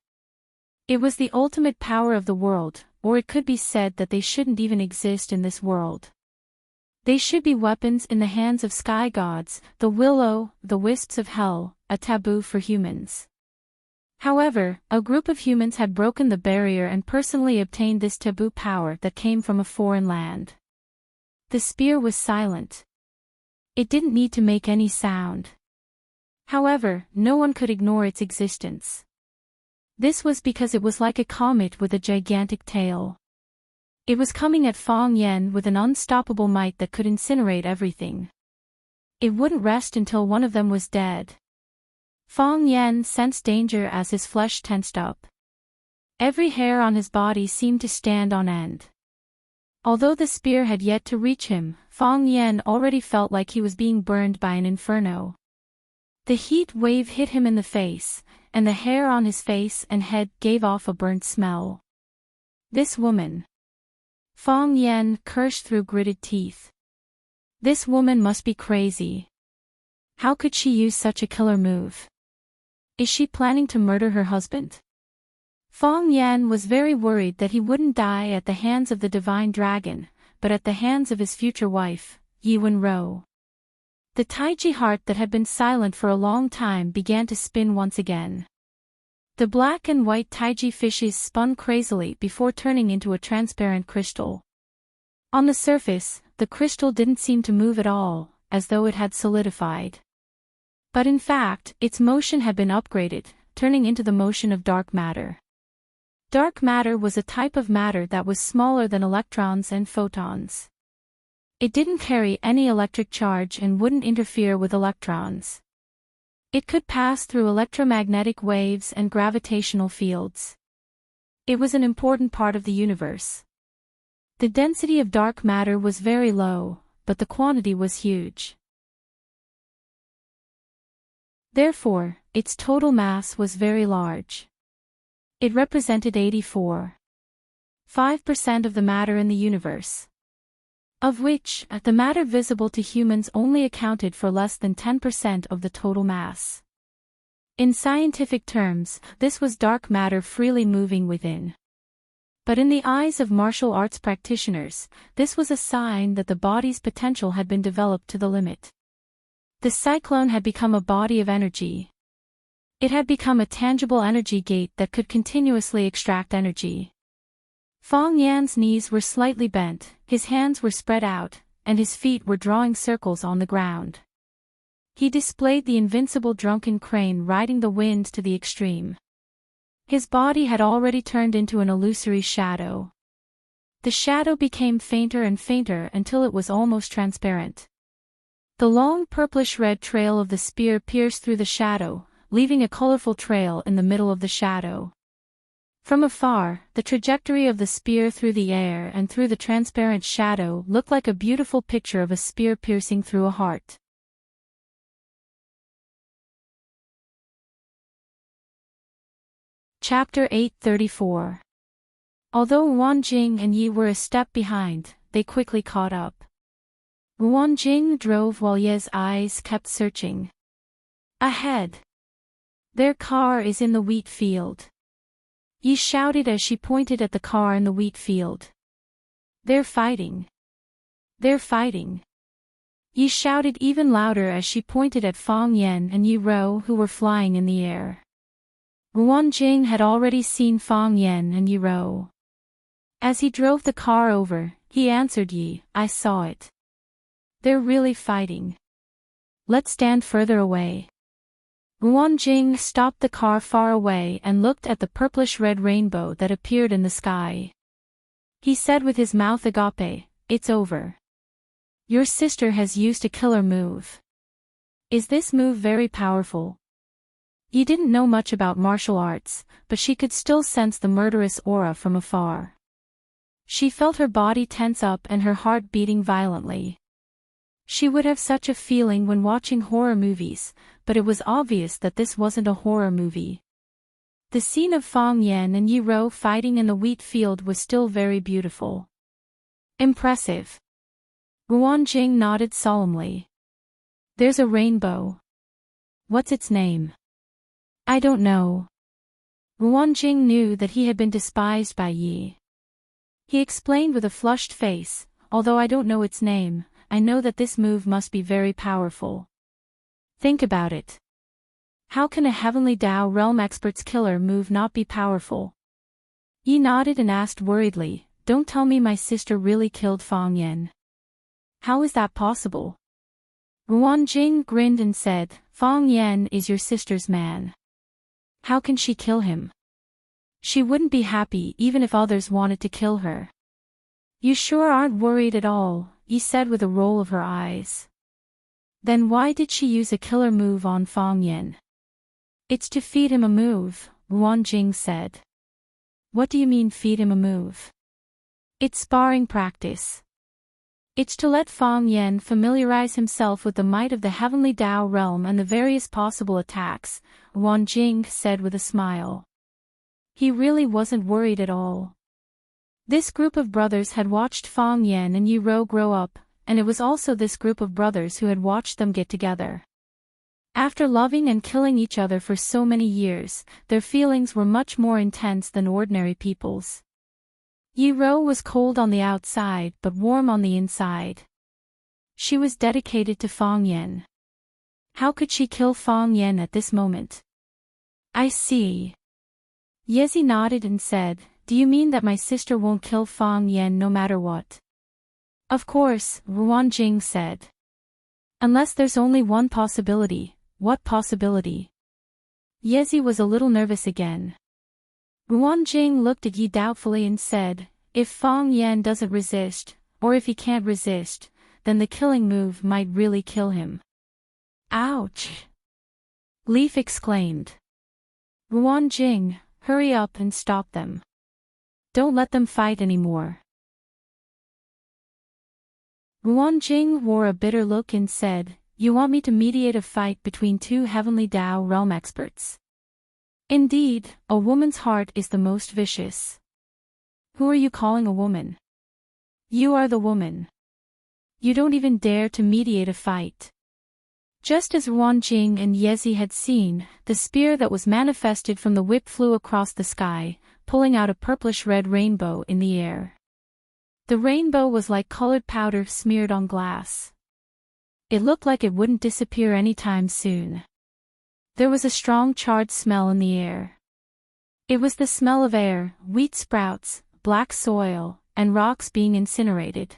It was the ultimate power of the world, or it could be said that they shouldn't even exist in this world. They should be weapons in the hands of sky gods, the will-o'-the-wisps of hell, a taboo for humans. However, a group of humans had broken the barrier and personally obtained this taboo power that came from a foreign land. The spear was silent. It didn't need to make any sound. However, no one could ignore its existence. This was because it was like a comet with a gigantic tail. It was coming at Fang Yan with an unstoppable might that could incinerate everything. It wouldn't rest until one of them was dead. Fang Yan sensed danger as his flesh tensed up. Every hair on his body seemed to stand on end. Although the spear had yet to reach him, Fang Yan already felt like he was being burned by an inferno. The heat wave hit him in the face, and the hair on his face and head gave off a burnt smell. This woman. Fang Yan cursed through gritted teeth. This woman must be crazy. How could she use such a killer move? Is she planning to murder her husband? Fong Yan was very worried that he wouldn't die at the hands of the divine dragon, but at the hands of his future wife, Yi Wenro. The Taiji heart that had been silent for a long time began to spin once again. The black and white Taiji fishes spun crazily before turning into a transparent crystal. On the surface, the crystal didn't seem to move at all, as though it had solidified. But in fact, its motion had been upgraded, turning into the motion of dark matter. Dark matter was a type of matter that was smaller than electrons and photons. It didn't carry any electric charge and wouldn't interfere with electrons. It could pass through electromagnetic waves and gravitational fields. It was an important part of the universe. The density of dark matter was very low, but the quantity was huge. Therefore, its total mass was very large. It represented 84.5% of the matter in the universe, of which, the matter visible to humans only accounted for less than 10% of the total mass. In scientific terms, this was dark matter freely moving within. But in the eyes of martial arts practitioners, this was a sign that the body's potential had been developed to the limit. The cyclone had become a body of energy. It had become a tangible energy gate that could continuously extract energy. Fong Yan's knees were slightly bent, his hands were spread out, and his feet were drawing circles on the ground. He displayed the invincible drunken crane riding the wind to the extreme. His body had already turned into an illusory shadow. The shadow became fainter and fainter until it was almost transparent. The long purplish-red trail of the spear pierced through the shadow, leaving a colorful trail in the middle of the shadow. From afar, the trajectory of the spear through the air and through the transparent shadow looked like a beautiful picture of a spear piercing through a heart. Chapter 834. Although Wan Jing and Yi were a step behind, they quickly caught up. Wan Jing drove while Ye's eyes kept searching. Ahead. Their car is in the wheat field. Yi shouted as she pointed at the car in the wheat field. They're fighting. They're fighting. Yi shouted even louder as she pointed at Fong Yan and Yi Ro who were flying in the air. Wan Jing had already seen Fong Yan and Yi Ro. As he drove the car over, he answered Yi, I saw it. They're really fighting. Let's stand further away. Wan Jing stopped the car far away and looked at the purplish-red rainbow that appeared in the sky. He said with his mouth agape, it's over. Your sister has used a killer move. Is this move very powerful? Yi didn't know much about martial arts, but she could still sense the murderous aura from afar. She felt her body tense up and her heart beating violently. She would have such a feeling when watching horror movies, but it was obvious that this wasn't a horror movie. The scene of Fong Yan and Yi Ro fighting in the wheat field was still very beautiful. Impressive. Wan Jing nodded solemnly. There's a rainbow. What's its name? I don't know. Wan Jing knew that he had been despised by Yi. He explained with a flushed face, although I don't know its name, I know that this move must be very powerful. Think about it. How can a heavenly Dao realm expert's killer move not be powerful? Yi nodded and asked worriedly, don't tell me my sister really killed Fong Yan. How is that possible? Wan Jing grinned and said, Fong Yan is your sister's man. How can she kill him? She wouldn't be happy even if others wanted to kill her. You sure aren't worried at all, Yi said with a roll of her eyes. Then why did she use a killer move on Fong Yan? It's to feed him a move, Wan Jing said. What do you mean feed him a move? It's sparring practice. It's to let Fong Yan familiarize himself with the might of the heavenly Dao realm and the various possible attacks, Wan Jing said with a smile. He really wasn't worried at all. This group of brothers had watched Fong Yan and Yi Ro grow up, and it was also this group of brothers who had watched them get together. After loving and killing each other for so many years, their feelings were much more intense than ordinary people's. Yi Ro was cold on the outside but warm on the inside. She was dedicated to Fang Yan. How could she kill Fang Yan at this moment? I see. Yezi nodded and said, "Do you mean that my sister won't kill Fang Yan no matter what?" "Of course," Ruan Jing said. "Unless there's only one possibility." "What possibility?" Yezi was a little nervous again. Ruan Jing looked at Yi doubtfully and said, "If Fang Yan doesn't resist, or if he can't resist, then the killing move might really kill him." "Ouch!" Leaf exclaimed. "Ruan Jing, hurry up and stop them. Don't let them fight anymore." Ruan Jing wore a bitter look and said, "You want me to mediate a fight between two heavenly Dao realm experts? Indeed, a woman's heart is the most vicious. Who are you calling a woman? You are the woman. You don't even dare to mediate a fight." Just as Ruan Jing and Yezi had seen, the spear that was manifested from the whip flew across the sky, pulling out a purplish-red rainbow in the air. The rainbow was like colored powder smeared on glass. It looked like it wouldn't disappear anytime soon. There was a strong charred smell in the air. It was the smell of air, wheat sprouts, black soil, and rocks being incinerated.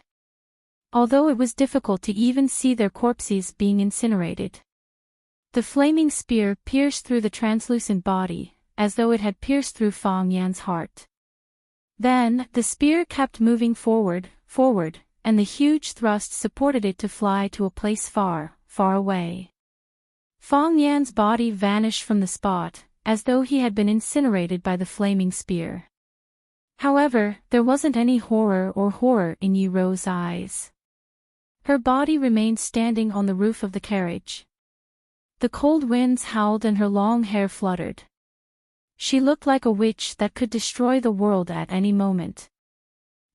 Although it was difficult to even see their corpses being incinerated. The flaming spear pierced through the translucent body, as though it had pierced through Fang Yan's heart. Then, the spear kept moving forward, and the huge thrust supported it to fly to a place far, far away. Fang Yan's body vanished from the spot, as though he had been incinerated by the flaming spear. However, there wasn't any horror in Yi Ro's eyes. Her body remained standing on the roof of the carriage. The cold winds howled and her long hair fluttered. She looked like a witch that could destroy the world at any moment.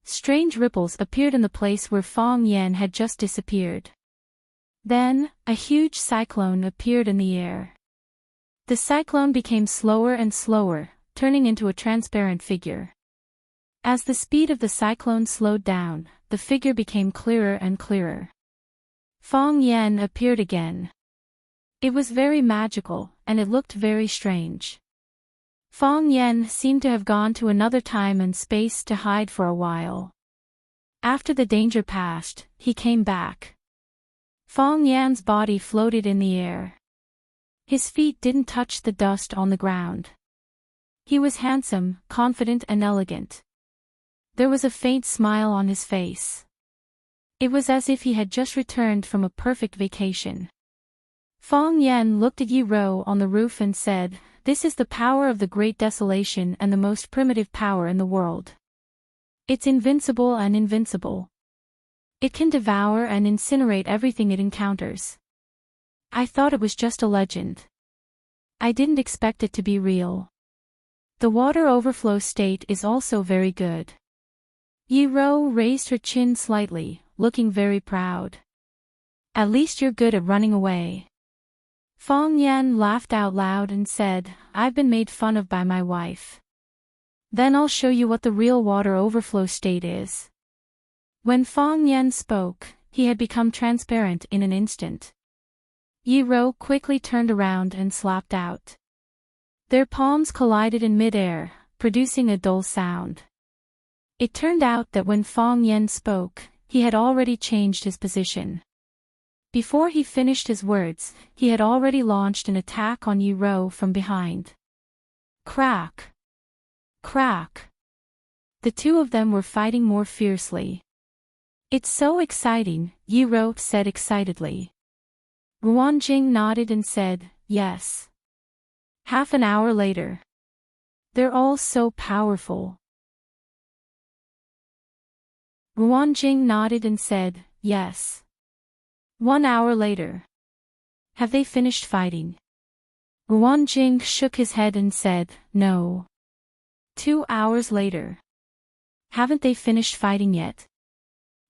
Strange ripples appeared in the place where Fang Yan had just disappeared. Then, a huge cyclone appeared in the air. The cyclone became slower and slower, turning into a transparent figure. As the speed of the cyclone slowed down, the figure became clearer and clearer. Fang Yan appeared again. It was very magical, and it looked very strange. Fang Yan seemed to have gone to another time and space to hide for a while. After the danger passed, he came back. Fang Yan's body floated in the air. His feet didn't touch the dust on the ground. He was handsome, confident and elegant. There was a faint smile on his face. It was as if he had just returned from a perfect vacation. Fang Yan looked at Yi Ro on the roof and said, "This is the power of the Great Desolation and the most primitive power in the world. It's invincible and invincible. It can devour and incinerate everything it encounters. I thought it was just a legend. I didn't expect it to be real. The water overflow state is also very good." Yi Ro raised her chin slightly, looking very proud. "At least you're good at running away." Fang Yan laughed out loud and said, "I've been made fun of by my wife. Then I'll show you what the real water overflow state is." When Fang Yan spoke, he had become transparent in an instant. Yi Ro quickly turned around and slapped out. Their palms collided in midair, producing a dull sound. It turned out that when Fang Yan spoke, he had already changed his position. Before he finished his words, he had already launched an attack on Yi Ro from behind. Crack! Crack! The two of them were fighting more fiercely. "It's so exciting," Yi Ro said excitedly. Ruan Jing nodded and said, "Yes." Half an hour later. "They're all so powerful." Ruan Jing nodded and said, "Yes." 1 hour later. "Have they finished fighting?" Ruan Jing shook his head and said, "No." 2 hours later. "Haven't they finished fighting yet?"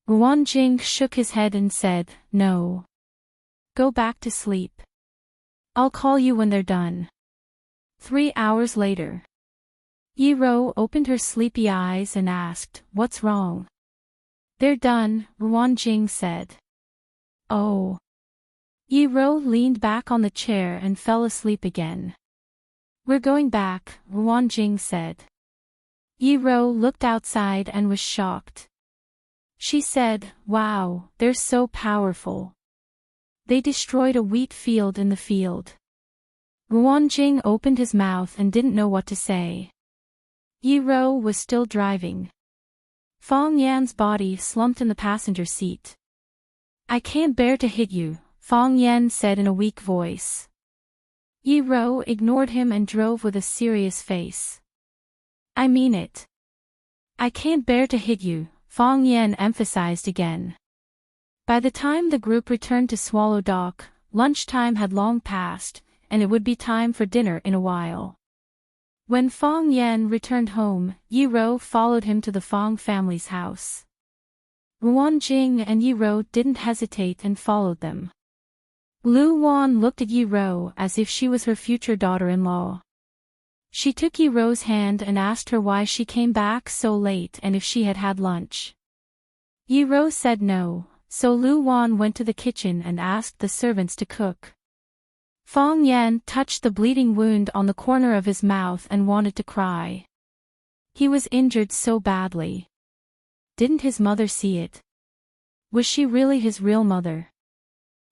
Ruan Jing shook his head and said, "No. Go back to sleep." I'll call you when they're done. 3 hours later. Yi-ro opened her sleepy eyes and asked, "What's wrong?" "They're done," Ruan-jing said. "Oh." Yi-ro leaned back on the chair and fell asleep again. "We're going back," Ruan-jing said. Yi-ro looked outside and was shocked. She said, "Wow, they're so powerful. They destroyed a wheat field in the field." Ruan-jing opened his mouth and didn't know what to say. Yi-ro was still driving. Fong Yan's body slumped in the passenger seat. "I can't bear to hit you," Fong Yan said in a weak voice. Yi-ro ignored him and drove with a serious face. "I mean it. I can't bear to hit you," Fong Yan emphasized again. By the time the group returned to Swallow Dock, lunchtime had long passed, and it would be time for dinner in a while. When Fong Yan returned home, Yi-ro followed him to the Fong family's house. Ruan-jing and Yi-ro didn't hesitate and followed them. Lu Wan looked at Yi-ro as if she was her future daughter-in-law. She took Yi-ro's hand and asked her why she came back so late and if she had had lunch. Yi-ro said no, so Lu Wan went to the kitchen and asked the servants to cook. Fong Yan touched the bleeding wound on the corner of his mouth and wanted to cry. He was injured so badly. Didn't his mother see it? Was she really his real mother?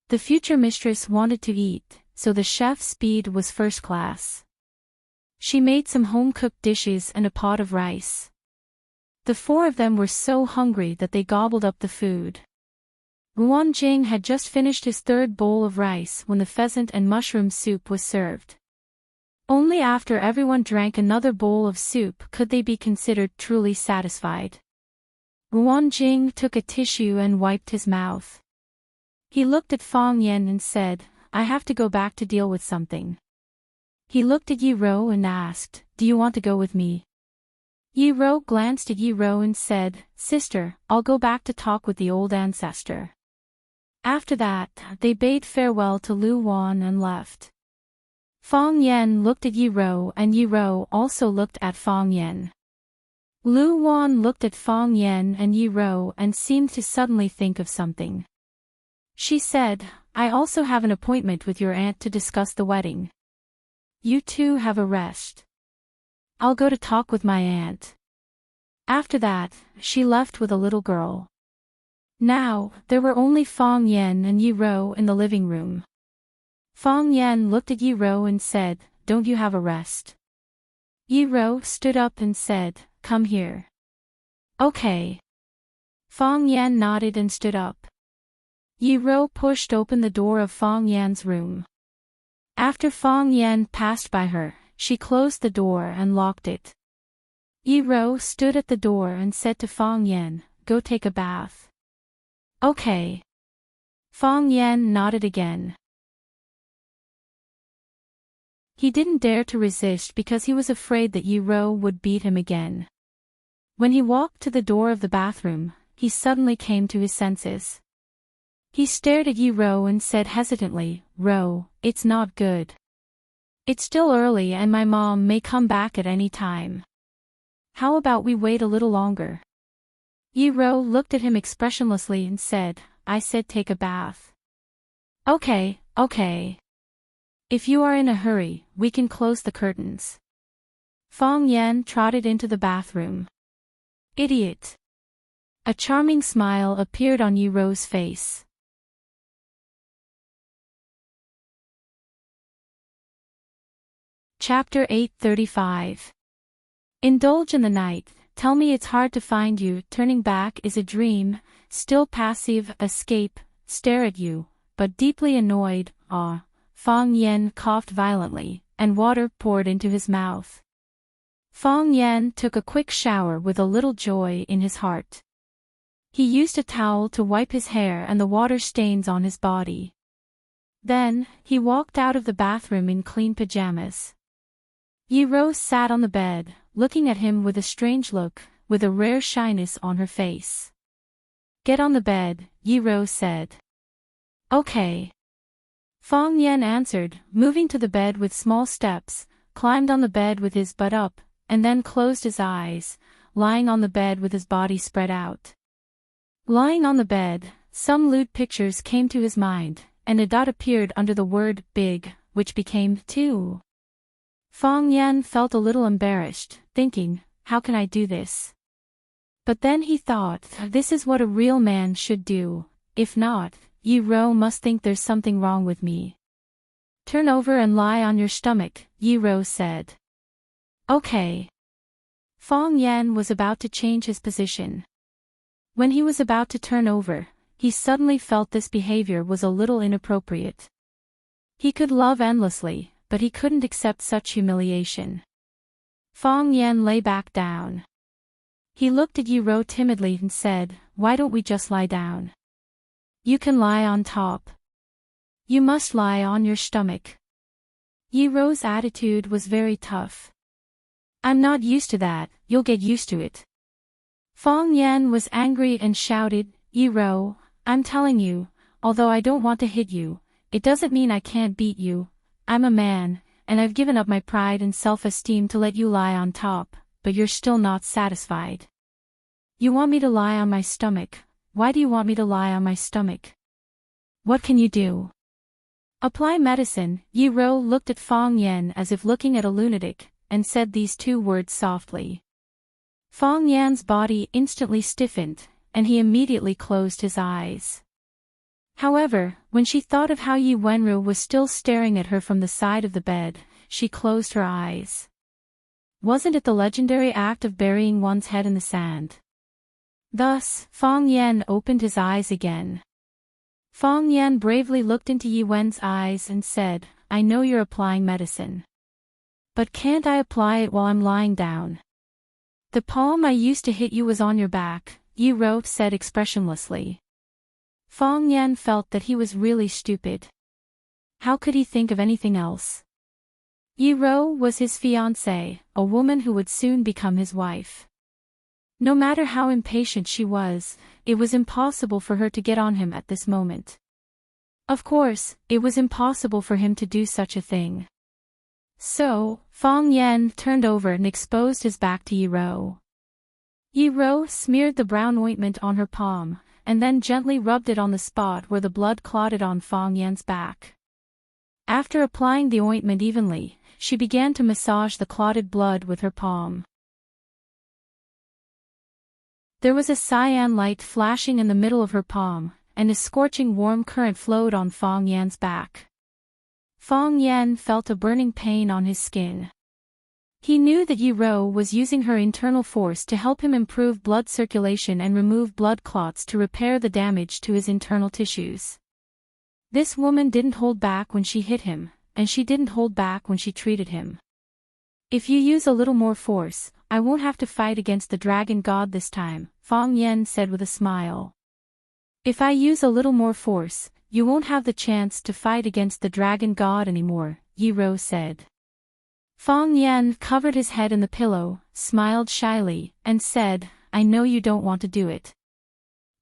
The future mistress wanted to eat, so the chef's speed was first class. She made some home-cooked dishes and a pot of rice. The four of them were so hungry that they gobbled up the food. Ruan-jing had just finished his third bowl of rice when the pheasant and mushroom soup was served. Only after everyone drank another bowl of soup could they be considered truly satisfied. Ruan-jing took a tissue and wiped his mouth. He looked at Fong Yan and said, "I have to go back to deal with something." He looked at Yi-ro and asked, "Do you want to go with me?" Yi-ro glanced at Yi-ro and said, "Sister, I'll go back to talk with the old ancestor." After that, they bade farewell to Lu Wan and left. Fong Yan looked at Yi-ro and Yi-ro also looked at Fong Yan. Lu Wan looked at Fong Yan and Yi-ro and seemed to suddenly think of something. She said, "I also have an appointment with your aunt to discuss the wedding. You two have a rest. I'll go to talk with my aunt." After that, she left with a little girl. Now, there were only Fong Yan and Yi-ro in the living room. Fong Yan looked at Yi-ro and said, "Don't you have a rest?" Yi-ro stood up and said, "Come here." "Okay." Fong Yan nodded and stood up. Yi-ro pushed open the door of Fong Yan's room. After Fong Yan passed by her, she closed the door and locked it. Yi-ro stood at the door and said to Fong Yan, "Go take a bath." "Okay." Fong Yan nodded again. He didn't dare to resist because he was afraid that Yi-ro would beat him again. When he walked to the door of the bathroom, he suddenly came to his senses. He stared at Yi-ro and said hesitantly, "Ro, it's not good. It's still early and my mom may come back at any time. How about we wait a little longer?" Yi-ro looked at him expressionlessly and said, "I said take a bath." Okay. If you are in a hurry, we can close the curtains." Fong Yan trotted into the bathroom. "Idiot." A charming smile appeared on Yi-ro's face. Chapter 835. Indulge in the night, tell me it's hard to find you, turning back is a dream, still passive, escape, stare at you, but deeply annoyed, ah. Fong Yan coughed violently, and water poured into his mouth. Fong Yan took a quick shower with a little joy in his heart. He used a towel to wipe his hair and the water stains on his body. Then, he walked out of the bathroom in clean pajamas. Yi-ro sat on the bed, looking at him with a strange look, with a rare shyness on her face. "Get on the bed," Yi-ro said. "Okay." Fang Yan answered, moving to the bed with small steps, climbed on the bed with his butt up, and then closed his eyes, lying on the bed with his body spread out. Lying on the bed, some lewd pictures came to his mind, and a dot appeared under the word big, which became 2. Fang Yan felt a little embarrassed, thinking, how can I do this? But then he thought, this is what a real man should do. If not, Yi Rou must think there's something wrong with me. Turn over and lie on your stomach, Yi Rou said. Okay. Fang Yan was about to change his position. When he was about to turn over, he suddenly felt this behavior was a little inappropriate. He could love endlessly, but he couldn't accept such humiliation. Fang Yan lay back down. He looked at Yi Rou timidly and said, why don't we just lie down? You can lie on top. You must lie on your stomach. Yi Rou's attitude was very tough. I'm not used to that, you'll get used to it. Fang Yan was angry and shouted, Yi Rou, I'm telling you, although I don't want to hit you, it doesn't mean I can't beat you. I'm a man, and I've given up my pride and self-esteem to let you lie on top, but you're still not satisfied. You want me to lie on my stomach. Why do you want me to lie on my stomach? What can you do? Apply medicine. Yi Rou looked at Fang Yan as if looking at a lunatic, and said these 2 words softly. Fang Yan's body instantly stiffened, and he immediately closed his eyes. However, when she thought of how Yi Wenru was still staring at her from the side of the bed, she closed her eyes. Wasn't it the legendary act of burying one's head in the sand? Thus, Fang Yan opened his eyes again. Fang Yan bravely looked into Yi Wen's eyes and said, I know you're applying medicine. But can't I apply it while I'm lying down? The palm I used to hit you was on your back, Yi Rou said expressionlessly. Fang Yan felt that he was really stupid. How could he think of anything else? Yi Rou was his fiancée, a woman who would soon become his wife. No matter how impatient she was, it was impossible for her to get on him at this moment. Of course, it was impossible for him to do such a thing. So, Fang Yan turned over and exposed his back to Yi Rou. Yi Rou smeared the brown ointment on her palm, and then gently rubbed it on the spot where the blood clotted on Fang Yan's back. After applying the ointment evenly, she began to massage the clotted blood with her palm. There was a cyan light flashing in the middle of her palm, and a scorching warm current flowed on Fang Yan's back. Fang Yan felt a burning pain on his skin. He knew that Yi Rou was using her internal force to help him improve blood circulation and remove blood clots to repair the damage to his internal tissues. This woman didn't hold back when she hit him, and she didn't hold back when she treated him. If you use a little more force, I won't have to fight against the dragon god this time, Fang Yan said with a smile. If I use a little more force, you won't have the chance to fight against the dragon god anymore, Yi Rou said. Fang Yan covered his head in the pillow, smiled shyly, and said, I know you don't want to do it.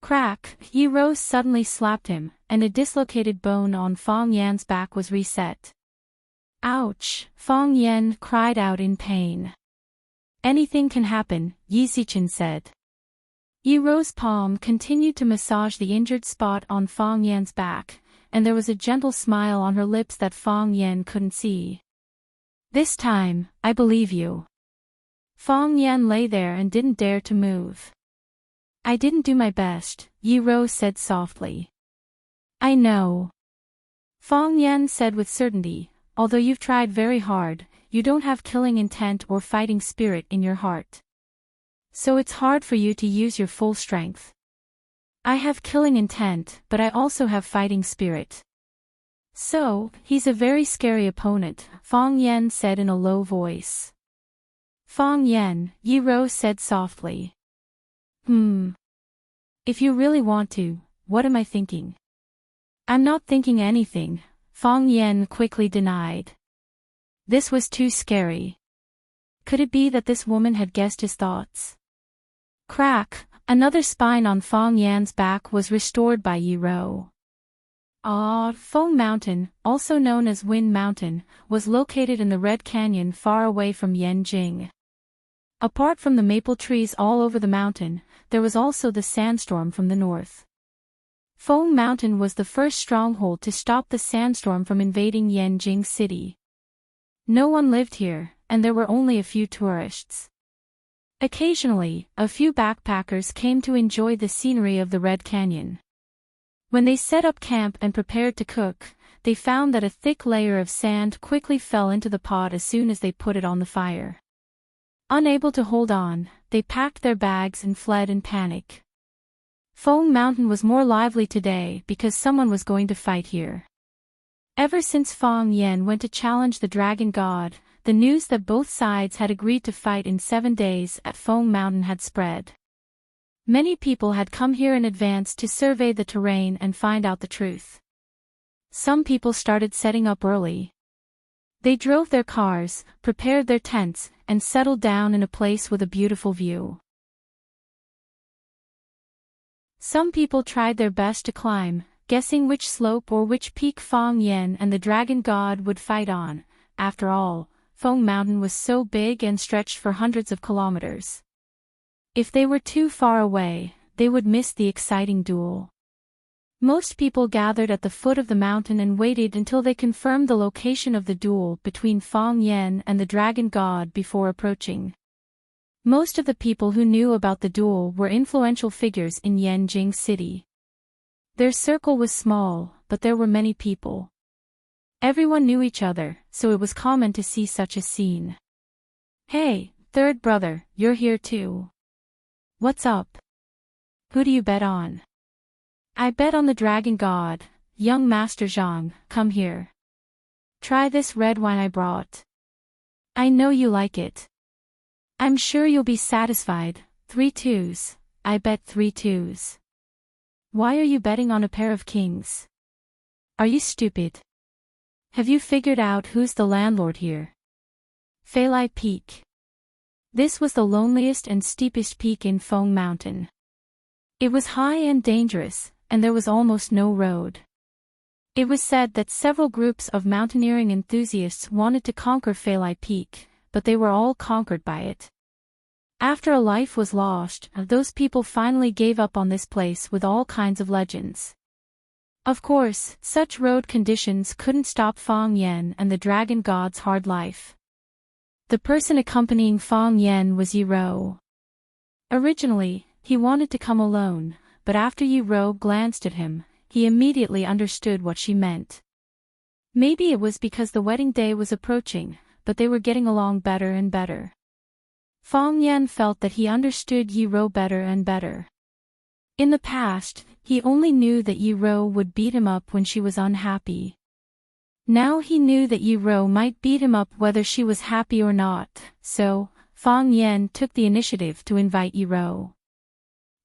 Crack! Yi Rou suddenly slapped him, and a dislocated bone on Fang Yan's back was reset. Ouch! Fang Yan cried out in pain. Anything can happen, Yi Zichin said. Yi Rou's palm continued to massage the injured spot on Fang Yan's back, and there was a gentle smile on her lips that Fang Yan couldn't see. This time, I believe you. Fang Yan lay there and didn't dare to move. I didn't do my best, Yi Rou said softly. I know. Fang Yan said with certainty, although you've tried very hard, you don't have killing intent or fighting spirit in your heart. So it's hard for you to use your full strength. I have killing intent, but I also have fighting spirit. So, he's a very scary opponent, Fang Yan said in a low voice. Fang Yan, Yi Rou said softly. If you really want to, what am I thinking? I'm not thinking anything, Fang Yan quickly denied. This was too scary. Could it be that this woman had guessed his thoughts? Crack! Another spine on Fang Yan's back was restored by Yi Rou. Foam Mountain, also known as Wind Mountain, was located in the Red Canyon far away from Yanjing. Apart from the maple trees all over the mountain, there was also the sandstorm from the north. Foam Mountain was the first stronghold to stop the sandstorm from invading Yanjing City. No one lived here, and there were only a few tourists. Occasionally, a few backpackers came to enjoy the scenery of the Red Canyon. When they set up camp and prepared to cook, they found that a thick layer of sand quickly fell into the pot as soon as they put it on the fire. Unable to hold on, they packed their bags and fled in panic. Foam Mountain was more lively today because someone was going to fight here. Ever since Fang Yen went to challenge the Dragon God, the news that both sides had agreed to fight in 7 days at Foam Mountain had spread. Many people had come here in advance to survey the terrain and find out the truth. Some people started setting up early. They drove their cars, prepared their tents, and settled down in a place with a beautiful view. Some people tried their best to climb, guessing which slope or which peak Fang Yen and the Dragon God would fight on. After all, Foam Mountain was so big and stretched for hundreds of kilometers. If they were too far away, they would miss the exciting duel. Most people gathered at the foot of the mountain and waited until they confirmed the location of the duel between Fang Yen and the Dragon God before approaching. Most of the people who knew about the duel were influential figures in Yanjing City. Their circle was small, but there were many people. Everyone knew each other, so it was common to see such a scene. "Hey, third brother, you're here too. What's up? Who do you bet on?" "I bet on the Dragon God, young Master Zhang, come here. Try this red wine I brought. I know you like it. I'm sure you'll be satisfied. 3 twos, I bet 3 twos. Why are you betting on a pair of kings? Are you stupid? Have you figured out who's the landlord here?" Feilai Peak. This was the loneliest and steepest peak in Foam Mountain. It was high and dangerous, and there was almost no road. It was said that several groups of mountaineering enthusiasts wanted to conquer Feilai Peak, but they were all conquered by it. After a life was lost, those people finally gave up on this place with all kinds of legends. Of course, such road conditions couldn't stop Fang Yen and the Dragon God's hard life. The person accompanying Fang Yen was Yi Ro. Originally, he wanted to come alone, but after Yi Ro glanced at him, he immediately understood what she meant. Maybe it was because the wedding day was approaching, but they were getting along better and better. Fang Yen felt that he understood Yi Ro better and better. In the past, he only knew that Yi Ro would beat him up when she was unhappy. Now he knew that Yi Ro might beat him up whether she was happy or not, so Fang Yen took the initiative to invite Yi Ro.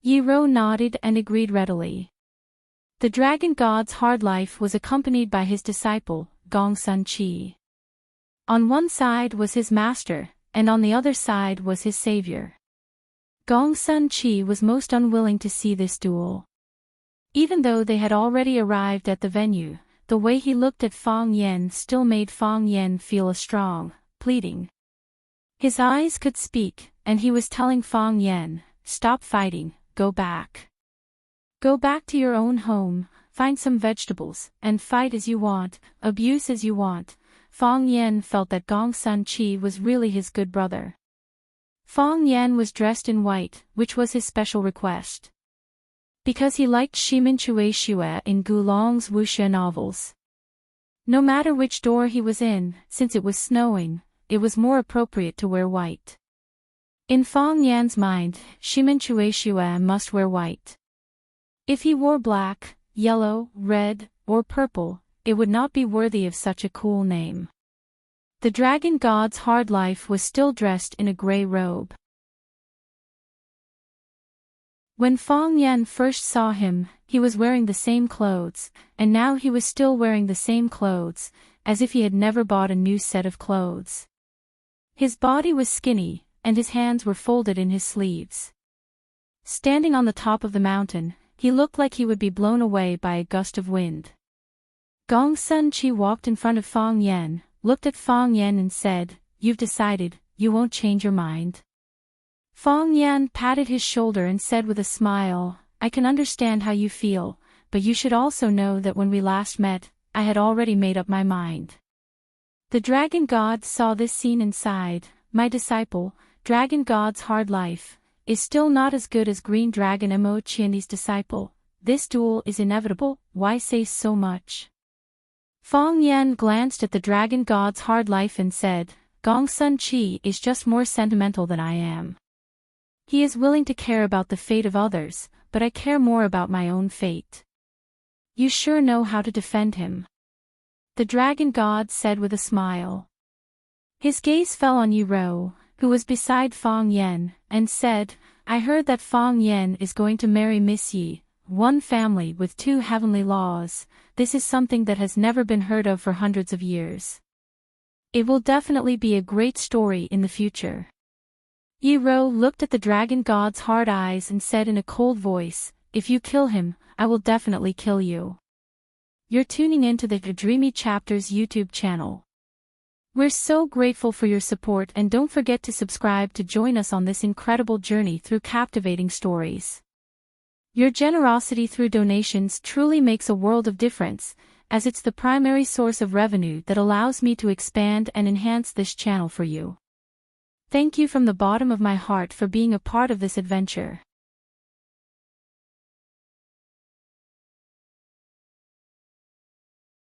Yi Ro nodded and agreed readily. The Dragon God's hard life was accompanied by his disciple, Gong Sun Chi. On one side was his master, and on the other side was his savior. Gong Sun Chi was most unwilling to see this duel. Even though they had already arrived at the venue, the way he looked at Fang Yen still made Fang Yen feel a strong, pleading. His eyes could speak, and he was telling Fang Yen, "Stop fighting, go back. Go back to your own home, find some vegetables, and fight as you want, abuse as you want." Fang Yen felt that Gong Sun Chi was really his good brother. Fang Yen was dressed in white, which was his special request. Because he liked Shimin Chui Xue in Gulong's wuxia novels. No matter which door he was in, since it was snowing, it was more appropriate to wear white. In Fang Yan's mind, Shimin Chui Xue must wear white. If he wore black, yellow, red, or purple, it would not be worthy of such a cool name. The Dragon God's hard life was still dressed in a gray robe. When Fang Yan first saw him, he was wearing the same clothes, and now he was still wearing the same clothes, as if he had never bought a new set of clothes. His body was skinny, and his hands were folded in his sleeves. Standing on the top of the mountain, he looked like he would be blown away by a gust of wind. Gong Sun Chi walked in front of Fong Yen, looked at Fong Yen and said, "You've decided, you won't change your mind." Fong Yen patted his shoulder and said with a smile, "I can understand how you feel, but you should also know that when we last met, I had already made up my mind." The dragon god saw this scene and sighed, "My disciple, Dragon God's hard life, is still not as good as Green Dragon Mo Qian's disciple. This duel is inevitable, why say so much?" Fong Yan glanced at the dragon god's hard life and said, "Gong Sun Chi is just more sentimental than I am. He is willing to care about the fate of others, but I care more about my own fate. You sure know how to defend him," the dragon god said with a smile. His gaze fell on Yi Rou, who was beside Fong Yen, and said, "I heard that Fong Yen is going to marry Miss Yi, one family with two heavenly laws. This is something that has never been heard of for hundreds of years. It will definitely be a great story in the future." Yi Rou looked at the dragon god's hard eyes and said in a cold voice, "If you kill him, I will definitely kill you." You're tuning into the Dreamy Chapters YouTube channel. We're so grateful for your support, and don't forget to subscribe to join us on this incredible journey through captivating stories. Your generosity through donations truly makes a world of difference, as it's the primary source of revenue that allows me to expand and enhance this channel for you. Thank you from the bottom of my heart for being a part of this adventure.